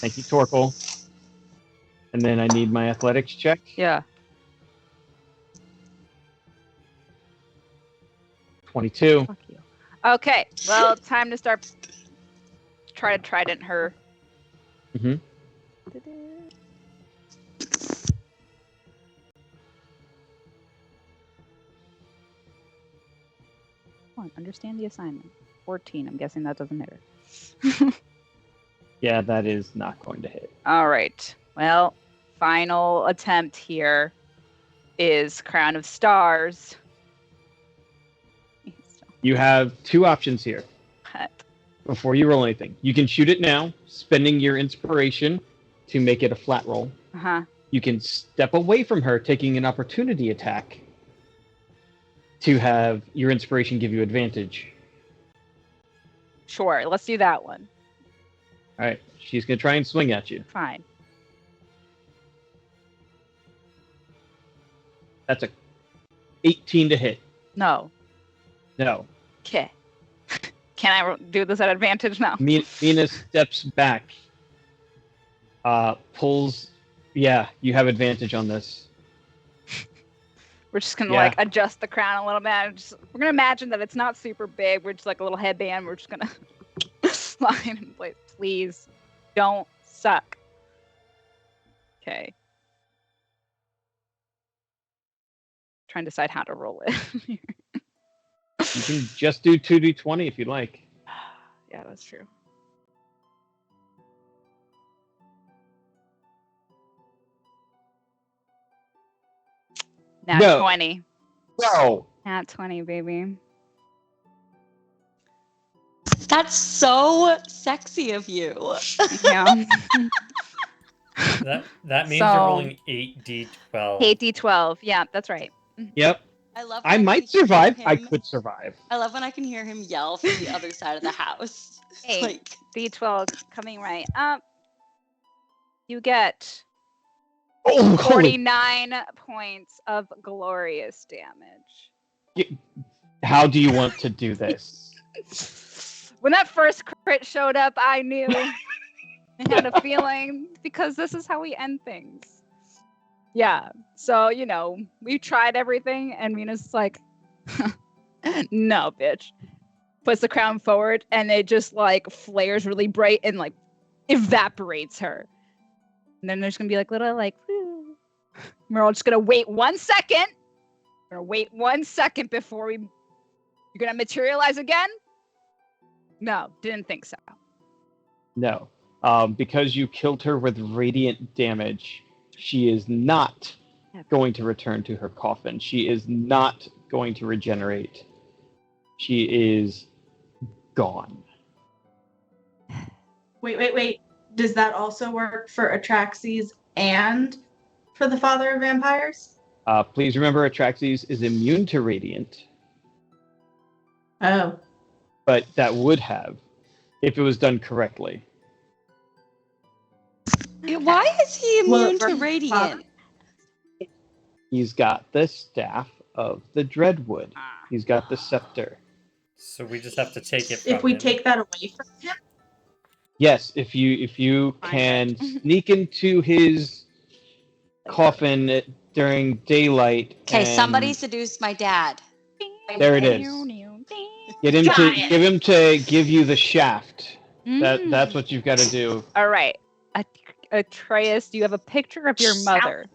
[SPEAKER 3] Thank you, Torkel. And then I need my athletics check.
[SPEAKER 1] Yeah.
[SPEAKER 3] 22.
[SPEAKER 1] Fuck you. Okay. Well, time to start. Try to trident her.
[SPEAKER 3] Mhm.
[SPEAKER 1] Come on, understand the assignment. 14. I'm guessing that doesn't hit her.
[SPEAKER 3] Yeah, that is not going to hit.
[SPEAKER 1] All right. Well, final attempt here is Crown of Stars.
[SPEAKER 3] You have two options here
[SPEAKER 1] What?
[SPEAKER 3] before you roll anything. You can shoot it now, spending your inspiration to make it a flat roll.
[SPEAKER 1] Uh-huh.
[SPEAKER 3] You can step away from her, taking an opportunity attack to have your inspiration give you advantage.
[SPEAKER 1] Sure. Let's do that one.
[SPEAKER 3] All right, she's going to try and swing at you.
[SPEAKER 1] Fine.
[SPEAKER 3] That's a 18 to hit.
[SPEAKER 1] No.
[SPEAKER 3] No.
[SPEAKER 1] Okay. Can I do this at advantage now?
[SPEAKER 3] Mina steps back, pulls. Yeah, you have advantage on this.
[SPEAKER 1] We're just gonna
[SPEAKER 3] Yeah.
[SPEAKER 1] like adjust the crown a little bit. We're gonna imagine that it's not super big. We're just like a little headband. We're just gonna slide in place. Please don't suck. Okay. Trying to decide how to roll it.
[SPEAKER 3] You can just do 2d20 if you like.
[SPEAKER 1] Yeah, that's true. Nat
[SPEAKER 3] No.
[SPEAKER 1] 20.
[SPEAKER 3] No.
[SPEAKER 1] Nat 20, baby.
[SPEAKER 4] That's so sexy of you.
[SPEAKER 1] Yeah.
[SPEAKER 2] That means
[SPEAKER 1] So-
[SPEAKER 2] you're rolling 8d12.
[SPEAKER 1] 8d12. Yeah, that's right.
[SPEAKER 3] Yep.
[SPEAKER 4] I love.
[SPEAKER 3] I
[SPEAKER 4] when
[SPEAKER 3] might
[SPEAKER 4] can hear
[SPEAKER 3] survive. I
[SPEAKER 4] him-
[SPEAKER 3] could survive.
[SPEAKER 4] I love when I can hear him yell from the other side of the house.
[SPEAKER 1] Hey.
[SPEAKER 4] Like,
[SPEAKER 1] D12 coming right up. You get
[SPEAKER 3] Oh, holy.
[SPEAKER 1] 49 points of glorious damage.
[SPEAKER 3] How do you want to do this?
[SPEAKER 1] When that first crit showed up, I knew. I had a feeling because this is how we end things. Yeah. So, you know, we tried everything and Mina's like, no, bitch. Puts the crown forward and it just like flares really bright and like evaporates her. And then there's gonna be like little like, woo. We're all just gonna wait 1 second. We're gonna wait 1 second before you're gonna materialize again? No, didn't think so.
[SPEAKER 3] No. Because you killed her with radiant damage, she is not going to return to her coffin. She is not going to regenerate. She is gone.
[SPEAKER 5] Wait. Does that also work for Atraxes and for the Father of Vampires?
[SPEAKER 3] Please remember, Atraxes is immune to radiant,
[SPEAKER 5] Oh.
[SPEAKER 3] but that would have if it was done correctly.
[SPEAKER 4] why is he
[SPEAKER 5] Well,
[SPEAKER 4] immune
[SPEAKER 5] for
[SPEAKER 4] to
[SPEAKER 5] his
[SPEAKER 4] radiant?
[SPEAKER 3] He's got the staff of the Dreadwood. He's got the scepter.
[SPEAKER 2] So we just have to take it from
[SPEAKER 5] If we
[SPEAKER 2] him.
[SPEAKER 5] take that away from him?
[SPEAKER 3] Yes, if you can sneak into his coffin during daylight.
[SPEAKER 4] Okay,
[SPEAKER 3] and
[SPEAKER 4] somebody seduced my dad.
[SPEAKER 3] There it is. Get him
[SPEAKER 5] Got
[SPEAKER 3] to
[SPEAKER 5] it.
[SPEAKER 3] give you the shaft. That's what you've got to do.
[SPEAKER 1] All right. Atreus, do you have a picture of your mother?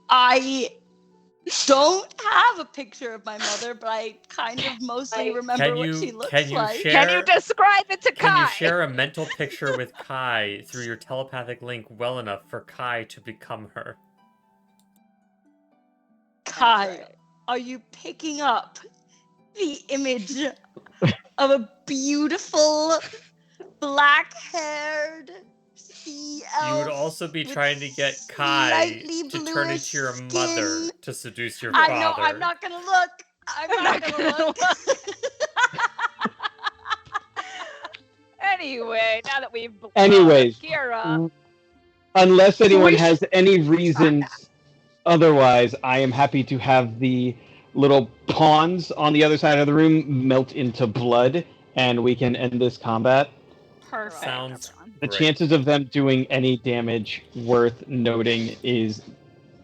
[SPEAKER 4] I don't have a picture of my mother, but I kind of mostly remember
[SPEAKER 2] Can
[SPEAKER 4] what
[SPEAKER 2] you-
[SPEAKER 4] she looks
[SPEAKER 2] can you
[SPEAKER 4] like.
[SPEAKER 2] share-
[SPEAKER 1] Can you describe it to
[SPEAKER 2] Can
[SPEAKER 1] Kai?
[SPEAKER 2] you share a mental picture with Kai through your telepathic link well enough for Kai to become her?
[SPEAKER 4] Kai, are you picking up the image of a beautiful black-haired sea elf?
[SPEAKER 2] You would also be
[SPEAKER 4] with
[SPEAKER 2] trying to get Kai
[SPEAKER 4] slightly
[SPEAKER 2] to turn
[SPEAKER 4] bluish
[SPEAKER 2] into your mother
[SPEAKER 4] skin?
[SPEAKER 2] to seduce your
[SPEAKER 4] I
[SPEAKER 2] father.
[SPEAKER 4] know, I'm not gonna look. I'm not gonna look.
[SPEAKER 1] Anyway, now that we've
[SPEAKER 3] Anyways.
[SPEAKER 1] Kira,
[SPEAKER 3] Unless anyone
[SPEAKER 5] We
[SPEAKER 3] has any reasons otherwise, I am happy to have the little pawns on the other side of the room melt into blood and we can end this combat.
[SPEAKER 1] Perfect.
[SPEAKER 2] Sounds
[SPEAKER 1] everyone.
[SPEAKER 3] The
[SPEAKER 2] Great.
[SPEAKER 3] chances of them doing any damage worth noting is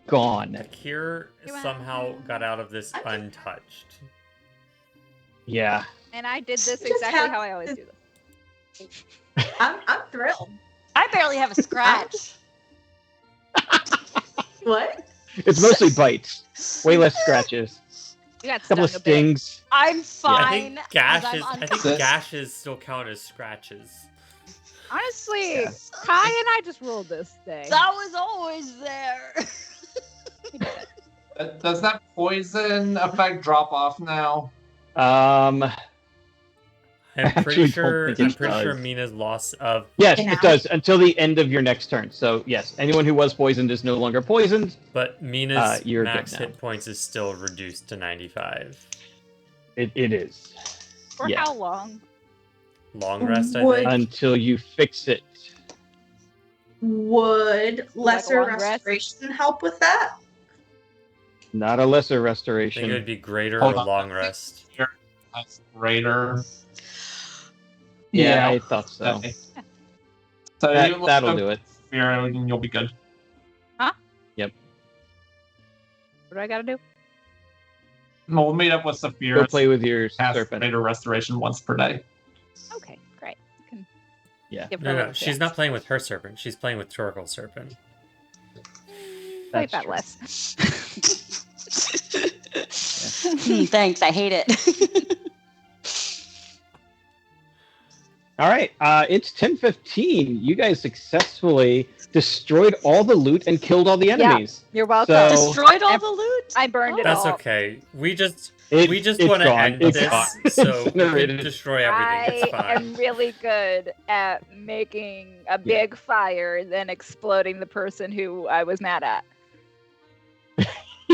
[SPEAKER 3] gone.
[SPEAKER 2] Akir somehow got out of this untouched.
[SPEAKER 3] Yeah.
[SPEAKER 1] And I did this
[SPEAKER 5] Just
[SPEAKER 1] exactly
[SPEAKER 5] have
[SPEAKER 1] how I always do this.
[SPEAKER 5] I'm thrilled.
[SPEAKER 4] I barely have a scratch.
[SPEAKER 5] What?
[SPEAKER 3] It's mostly bites. Way less scratches.
[SPEAKER 1] You got
[SPEAKER 3] A couple
[SPEAKER 1] stung
[SPEAKER 3] of
[SPEAKER 1] a bit.
[SPEAKER 3] stings.
[SPEAKER 4] I'm
[SPEAKER 2] I
[SPEAKER 4] fine.
[SPEAKER 2] think
[SPEAKER 4] as I'm
[SPEAKER 2] gashes. I think
[SPEAKER 4] unconscious.
[SPEAKER 2] gashes still count as scratches.
[SPEAKER 1] Honestly,
[SPEAKER 3] Yeah.
[SPEAKER 1] Kai and I just ruled this day.
[SPEAKER 4] That was always there.
[SPEAKER 6] Does that poison effect drop off now?
[SPEAKER 2] I'm
[SPEAKER 3] Actually,
[SPEAKER 2] pretty
[SPEAKER 3] don't
[SPEAKER 2] sure.
[SPEAKER 3] think
[SPEAKER 2] I'm
[SPEAKER 3] it
[SPEAKER 2] pretty sure
[SPEAKER 3] does.
[SPEAKER 2] Mina's loss of.
[SPEAKER 3] Yes,
[SPEAKER 5] Yeah.
[SPEAKER 3] it does until the end of your next turn. So yes, anyone who was poisoned is no longer poisoned.
[SPEAKER 2] But Mina's
[SPEAKER 3] You're good
[SPEAKER 2] max
[SPEAKER 3] now.
[SPEAKER 2] hit points is still reduced to 95.
[SPEAKER 3] It is.
[SPEAKER 1] For
[SPEAKER 3] Yeah.
[SPEAKER 1] how long?
[SPEAKER 2] Long rest, I
[SPEAKER 5] Would-
[SPEAKER 2] think.
[SPEAKER 3] Until you fix it.
[SPEAKER 5] Would lesser
[SPEAKER 1] long rest?
[SPEAKER 5] restoration help with that?
[SPEAKER 3] Not a lesser
[SPEAKER 2] I think it
[SPEAKER 3] restoration.
[SPEAKER 2] would be greater
[SPEAKER 6] Hold
[SPEAKER 2] or
[SPEAKER 6] on.
[SPEAKER 2] long rest.
[SPEAKER 6] That's greater.
[SPEAKER 3] Yeah, I thought so.
[SPEAKER 6] Okay. So
[SPEAKER 3] That'll do it.
[SPEAKER 6] Fear, and you'll be good.
[SPEAKER 1] What do I gotta do?
[SPEAKER 6] We'll meet up with Saphira.
[SPEAKER 3] Go play with your
[SPEAKER 6] Cast
[SPEAKER 3] serpent.
[SPEAKER 6] greater restoration once per day.
[SPEAKER 1] Okay, great. I can
[SPEAKER 3] Yeah.
[SPEAKER 1] give her
[SPEAKER 2] No,
[SPEAKER 1] a
[SPEAKER 2] no,
[SPEAKER 1] little
[SPEAKER 2] she's
[SPEAKER 1] chance.
[SPEAKER 2] not playing with her serpent. She's playing with Torgal's serpent.
[SPEAKER 1] Play
[SPEAKER 3] That's
[SPEAKER 1] that
[SPEAKER 3] true.
[SPEAKER 1] less.
[SPEAKER 4] Thanks, I hate it.
[SPEAKER 3] All right, it's 10:15. You guys successfully destroyed all the loot and killed all the enemies.
[SPEAKER 1] You're welcome.
[SPEAKER 3] So-
[SPEAKER 4] Destroyed all the loot?
[SPEAKER 1] I burned it
[SPEAKER 2] That's
[SPEAKER 1] all.
[SPEAKER 2] okay. We just
[SPEAKER 3] It's
[SPEAKER 2] want to
[SPEAKER 3] gone.
[SPEAKER 2] end
[SPEAKER 3] It's
[SPEAKER 2] this,
[SPEAKER 3] gone.
[SPEAKER 2] so we can
[SPEAKER 3] Incinerated.
[SPEAKER 2] destroy everything. It's
[SPEAKER 1] I
[SPEAKER 2] fine.
[SPEAKER 1] am really good at making a big fire, then exploding the person who I was mad at.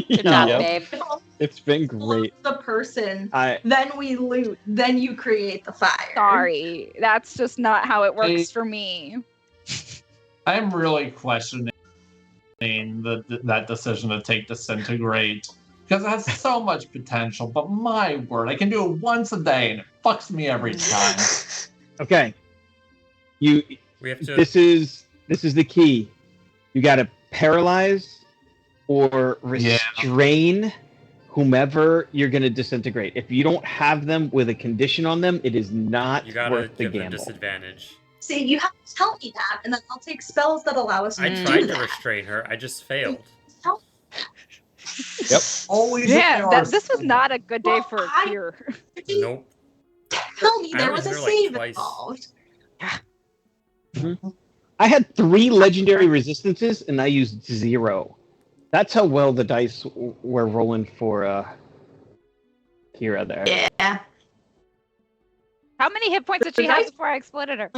[SPEAKER 4] Good job,
[SPEAKER 3] Yep.
[SPEAKER 4] babe.
[SPEAKER 3] It's been great.
[SPEAKER 5] The person,
[SPEAKER 3] I
[SPEAKER 5] then we loot, then you create the fire.
[SPEAKER 1] Sorry, that's just not how it works
[SPEAKER 6] Hey.
[SPEAKER 1] for me.
[SPEAKER 6] I'm really questioning that decision to take Disintegrate because it has so much potential. But my word, I can do it once a day and it fucks me every time.
[SPEAKER 3] okay. You.
[SPEAKER 2] We have to.
[SPEAKER 3] This is the key. You got to paralyze or restrain whomever you're going to disintegrate. If you don't have them with a condition on them, it is not
[SPEAKER 2] You gotta
[SPEAKER 3] worth the
[SPEAKER 2] give them
[SPEAKER 3] gamble.
[SPEAKER 2] disadvantage.
[SPEAKER 5] See, you have to tell me that, and then I'll take spells that allow us to
[SPEAKER 2] I
[SPEAKER 5] do
[SPEAKER 2] tried to
[SPEAKER 5] that.
[SPEAKER 2] restrain her. I just failed.
[SPEAKER 6] Always.
[SPEAKER 1] Yeah, this was not a good day
[SPEAKER 5] Well,
[SPEAKER 1] for a
[SPEAKER 5] I-
[SPEAKER 1] cure.
[SPEAKER 2] Nope.
[SPEAKER 5] Tell me
[SPEAKER 2] I
[SPEAKER 5] there
[SPEAKER 2] only
[SPEAKER 5] was a
[SPEAKER 2] hit her, like,
[SPEAKER 5] save
[SPEAKER 2] twice.
[SPEAKER 5] involved.
[SPEAKER 3] I had 3 legendary resistances and I used 0. That's how well the dice were rolling for Kira there.
[SPEAKER 5] Yeah.
[SPEAKER 1] How many hit points did she have before I exploded her?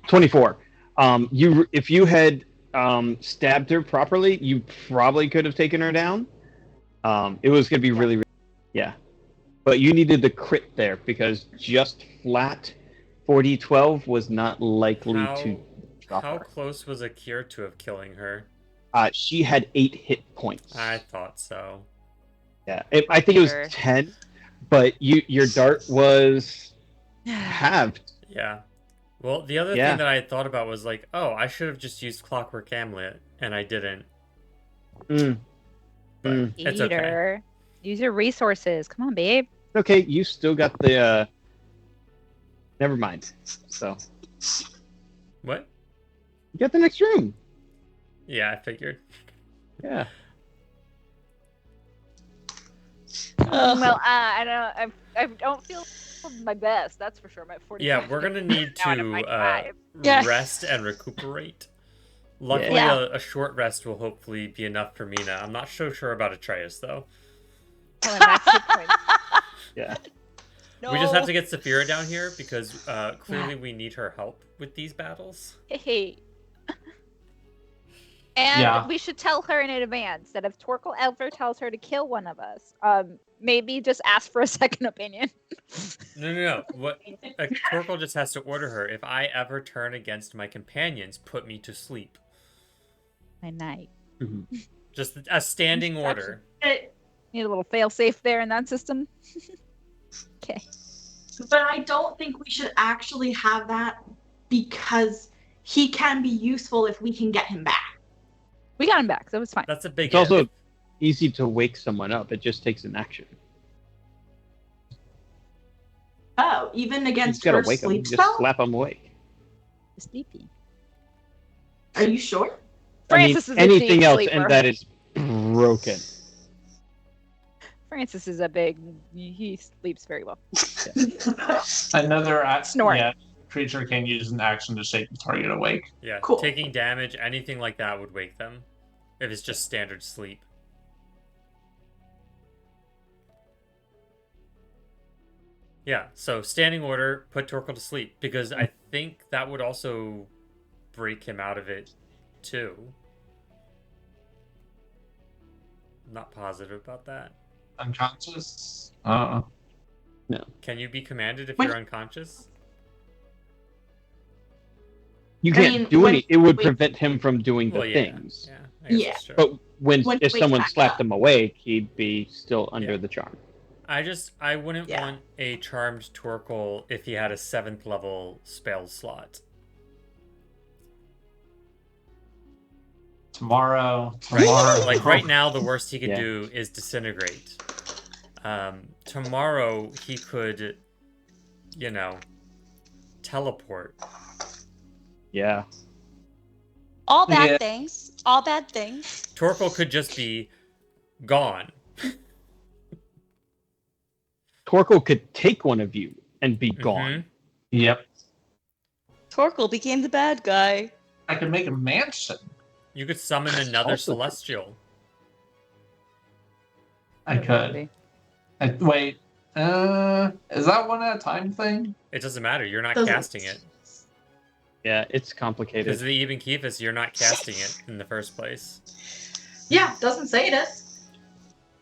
[SPEAKER 3] 24. If you had stabbed her properly, you probably could have taken her down. It was going to be really, yeah. But you needed the crit there because just flat 40-12 was not likely to drop
[SPEAKER 2] How
[SPEAKER 3] her.
[SPEAKER 2] close was Akir to of killing her?
[SPEAKER 3] She had 8 hit points.
[SPEAKER 2] I thought so.
[SPEAKER 3] Yeah, I think it
[SPEAKER 1] Sure.
[SPEAKER 3] was 10, but your dart was halved.
[SPEAKER 2] Yeah. Well, the other
[SPEAKER 3] Yeah.
[SPEAKER 2] thing that I had thought about was like, oh, I should have just used Clockwork Amulet, and I didn't.
[SPEAKER 3] Mm.
[SPEAKER 2] But
[SPEAKER 3] Mm.
[SPEAKER 2] it's okay.
[SPEAKER 1] Eater. Use your resources. Come on, babe.
[SPEAKER 3] Okay, you still got the. Never mind. So
[SPEAKER 2] What?
[SPEAKER 3] you got the next room.
[SPEAKER 2] Yeah, I figured.
[SPEAKER 3] Yeah.
[SPEAKER 1] Well, I don't feel my best. That's for sure. I'm at 40.
[SPEAKER 2] Yeah, we're gonna need
[SPEAKER 1] Now I'm at
[SPEAKER 2] to
[SPEAKER 1] 95.
[SPEAKER 4] Yeah.
[SPEAKER 2] rest and recuperate. Luckily,
[SPEAKER 4] Yeah.
[SPEAKER 2] a short rest will hopefully be enough for Mina. I'm not so sure about Atreus, though.
[SPEAKER 1] Well, that's the point.
[SPEAKER 3] Yeah.
[SPEAKER 4] No.
[SPEAKER 2] We just have to get Saphira down here because clearly we need her help with these battles.
[SPEAKER 1] Hey. And
[SPEAKER 6] Yeah.
[SPEAKER 1] we should tell her in advance that if Torkel ever tells her to kill one of us, maybe just ask for a second opinion.
[SPEAKER 2] No. What Torkel just has to order her. If I ever turn against my companions, put me to sleep.
[SPEAKER 1] My night.
[SPEAKER 2] Just a standing order.
[SPEAKER 5] It-
[SPEAKER 1] Need a little fail safe there in that system. Okay.
[SPEAKER 5] But I don't think we should actually have that because he can be useful if we can get him back.
[SPEAKER 1] We got him back, so it was fine.
[SPEAKER 2] That's a big
[SPEAKER 3] It's also
[SPEAKER 2] if.
[SPEAKER 3] easy to wake someone up. It just takes an action.
[SPEAKER 5] Oh, even
[SPEAKER 3] You
[SPEAKER 5] against
[SPEAKER 3] just gotta
[SPEAKER 5] her
[SPEAKER 3] wake them.
[SPEAKER 5] sleep
[SPEAKER 3] Just
[SPEAKER 5] spell?
[SPEAKER 3] slap them awake.
[SPEAKER 1] Sleepy.
[SPEAKER 5] Are you sure?
[SPEAKER 1] Francis is a
[SPEAKER 3] anything
[SPEAKER 1] deep
[SPEAKER 3] else,
[SPEAKER 1] sleeper.
[SPEAKER 3] and that is broken.
[SPEAKER 1] Francis is a big. He sleeps very well.
[SPEAKER 6] Another
[SPEAKER 1] Snoring.
[SPEAKER 6] yeah, creature can use an action to shake the target awake.
[SPEAKER 2] Yeah,
[SPEAKER 5] Cool.
[SPEAKER 2] taking damage, anything like that would wake them. If it's just standard sleep. Yeah, so standing order, put Torkel to sleep. Because I think that would also break him out of it, too. Not positive about that.
[SPEAKER 6] Unconscious?
[SPEAKER 2] Can you be commanded if
[SPEAKER 5] When-
[SPEAKER 2] you're unconscious?
[SPEAKER 3] You
[SPEAKER 5] I
[SPEAKER 3] can't
[SPEAKER 5] mean,
[SPEAKER 3] do
[SPEAKER 5] when-
[SPEAKER 3] any. It would
[SPEAKER 5] wait.
[SPEAKER 3] prevent him from doing the
[SPEAKER 2] Well, yeah.
[SPEAKER 3] things.
[SPEAKER 2] Yeah, I guess
[SPEAKER 5] Yeah.
[SPEAKER 2] that's true.
[SPEAKER 3] But
[SPEAKER 5] When
[SPEAKER 3] if
[SPEAKER 5] he
[SPEAKER 3] someone
[SPEAKER 5] wakes
[SPEAKER 3] slapped
[SPEAKER 5] back
[SPEAKER 3] him awake, he'd be still under
[SPEAKER 2] Yeah.
[SPEAKER 3] the charm.
[SPEAKER 2] I wouldn't
[SPEAKER 5] Yeah.
[SPEAKER 2] want a charmed Torkel if he had a 7th level spell slot.
[SPEAKER 6] Tomorrow.
[SPEAKER 2] Right? Like right now, the worst he could
[SPEAKER 3] Yeah.
[SPEAKER 2] do is disintegrate. Tomorrow he could, teleport.
[SPEAKER 3] Yeah.
[SPEAKER 4] All bad
[SPEAKER 6] Yeah.
[SPEAKER 4] things. All bad things.
[SPEAKER 2] Torkel could just be gone.
[SPEAKER 3] Torkel could take one of you and be gone.
[SPEAKER 2] Mhm.
[SPEAKER 6] Yep.
[SPEAKER 4] Torkel became the bad guy.
[SPEAKER 6] I could make a mansion.
[SPEAKER 2] You could summon another
[SPEAKER 3] Also-
[SPEAKER 2] celestial.
[SPEAKER 6] I could. Wait. Is that one at a time thing?
[SPEAKER 2] It doesn't matter. You're not
[SPEAKER 5] Doesn't-
[SPEAKER 2] casting it.
[SPEAKER 3] Yeah, it's
[SPEAKER 2] Because
[SPEAKER 3] complicated.
[SPEAKER 2] of the Even Kephis, you're not casting it in the first place.
[SPEAKER 5] Yeah, doesn't say it is.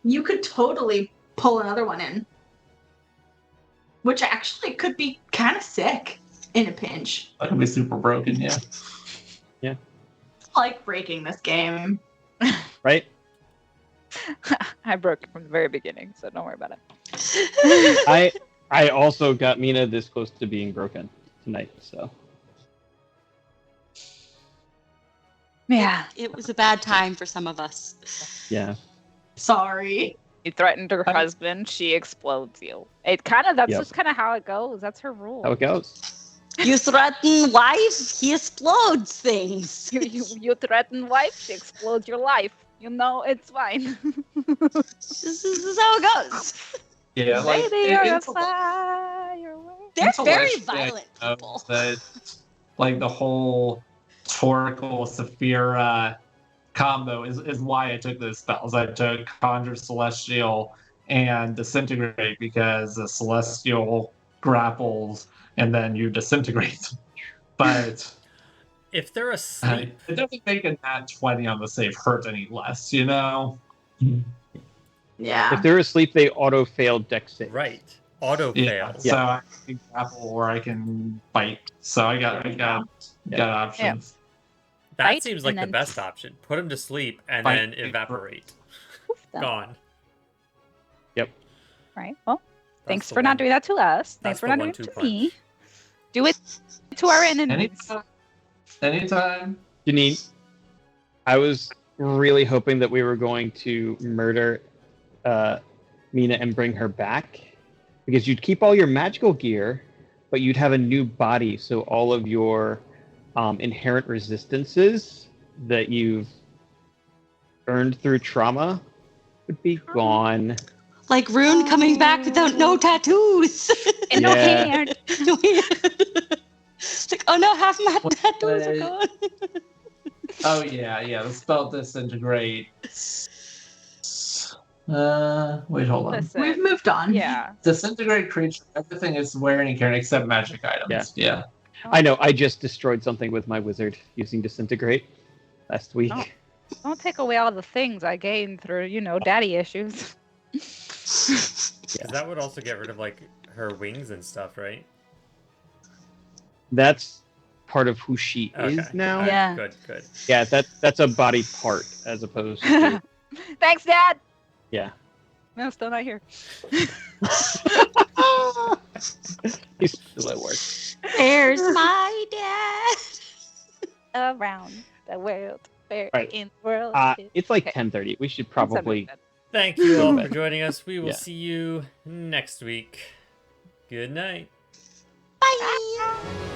[SPEAKER 5] You could totally pull another one in. Which actually could be kind of sick in a pinch.
[SPEAKER 6] That could be super broken, yeah.
[SPEAKER 5] I like breaking this game.
[SPEAKER 3] Right?
[SPEAKER 1] I broke it from the very beginning, so don't worry about it.
[SPEAKER 3] I also got Mina this close to being broken tonight, so
[SPEAKER 1] Yeah.
[SPEAKER 4] It was a bad time for some of us.
[SPEAKER 3] yeah.
[SPEAKER 5] Sorry.
[SPEAKER 1] You threatened her husband, she explodes you. It that's
[SPEAKER 3] Yep.
[SPEAKER 1] just kind of how it goes. That's her rule.
[SPEAKER 3] How it goes.
[SPEAKER 4] You threaten wife, he explodes things.
[SPEAKER 1] You threaten wife, she explodes your life. It's fine.
[SPEAKER 4] This is how it goes.
[SPEAKER 6] Yeah, like
[SPEAKER 1] Baby, you're a
[SPEAKER 6] it's a-
[SPEAKER 1] firework.
[SPEAKER 4] They're very
[SPEAKER 6] intellectually, I
[SPEAKER 4] violent
[SPEAKER 6] know
[SPEAKER 4] people.
[SPEAKER 6] That, like the whole Torkel Saphira combo is why I took those spells. I took Conjure Celestial and Disintegrate because the Celestial grapples and then you disintegrate. But
[SPEAKER 2] If they're asleep,
[SPEAKER 6] it doesn't make a nat 20 on the save hurt any less, you know?
[SPEAKER 5] Yeah.
[SPEAKER 3] If they're asleep, they auto fail dex save.
[SPEAKER 2] right? Auto
[SPEAKER 6] Yeah,
[SPEAKER 2] fail.
[SPEAKER 6] so I can grapple or I can bite. So I got options.
[SPEAKER 2] That
[SPEAKER 1] Bite
[SPEAKER 2] seems like
[SPEAKER 1] and
[SPEAKER 2] the
[SPEAKER 1] then-
[SPEAKER 2] best option. Put him to sleep and
[SPEAKER 6] Bite.
[SPEAKER 2] then evaporate.
[SPEAKER 1] Done.
[SPEAKER 2] Gone.
[SPEAKER 1] Right. Well, thanks
[SPEAKER 2] That's the
[SPEAKER 1] for not
[SPEAKER 2] one.
[SPEAKER 1] doing that to us.
[SPEAKER 2] That's
[SPEAKER 1] Thanks for
[SPEAKER 2] the
[SPEAKER 1] not doing it
[SPEAKER 2] 1-2
[SPEAKER 1] to me. Do it to our enemies.
[SPEAKER 6] Anytime.
[SPEAKER 3] Janine, I was really hoping that we were going to murder Mina and bring her back, because you'd keep all your magical gear, but you'd have a new body, so all of your inherent resistances that you've earned through trauma would be gone.
[SPEAKER 4] Like Rune coming back without no tattoos.
[SPEAKER 1] And no
[SPEAKER 3] Yeah.
[SPEAKER 1] hair.
[SPEAKER 4] It's like, oh no, half my tattoos are gone.
[SPEAKER 6] Oh yeah, the spell disintegrate. Wait, hold on.
[SPEAKER 1] Listen,
[SPEAKER 5] We've moved on.
[SPEAKER 1] yeah.
[SPEAKER 6] Disintegrate creature, everything is wearing and carrying except magic items. Yeah.
[SPEAKER 3] I know, I just destroyed something with my wizard using Disintegrate last week.
[SPEAKER 1] Oh. Don't take away all the things I gained through, daddy issues.
[SPEAKER 2] Because that would also get rid of like her wings and stuff, right?
[SPEAKER 3] That's part of who she
[SPEAKER 2] Okay.
[SPEAKER 3] is now.
[SPEAKER 2] Alright,
[SPEAKER 1] Yeah.
[SPEAKER 2] Good.
[SPEAKER 3] Yeah, that's a body part as opposed to
[SPEAKER 1] Thanks, Dad.
[SPEAKER 3] yeah.
[SPEAKER 1] No, still not here.
[SPEAKER 3] He's still at work.
[SPEAKER 4] Where's my dad?
[SPEAKER 1] Around the world. Where
[SPEAKER 3] Right.
[SPEAKER 1] in the world?
[SPEAKER 3] It's like
[SPEAKER 1] Okay.
[SPEAKER 3] 10:30. We should
[SPEAKER 1] That
[SPEAKER 3] probably.
[SPEAKER 1] sounded good.
[SPEAKER 2] Thank you all
[SPEAKER 3] Go
[SPEAKER 2] for
[SPEAKER 3] to bed.
[SPEAKER 2] joining us. We will
[SPEAKER 3] Yeah.
[SPEAKER 2] see you next week. Good night.
[SPEAKER 4] Bye.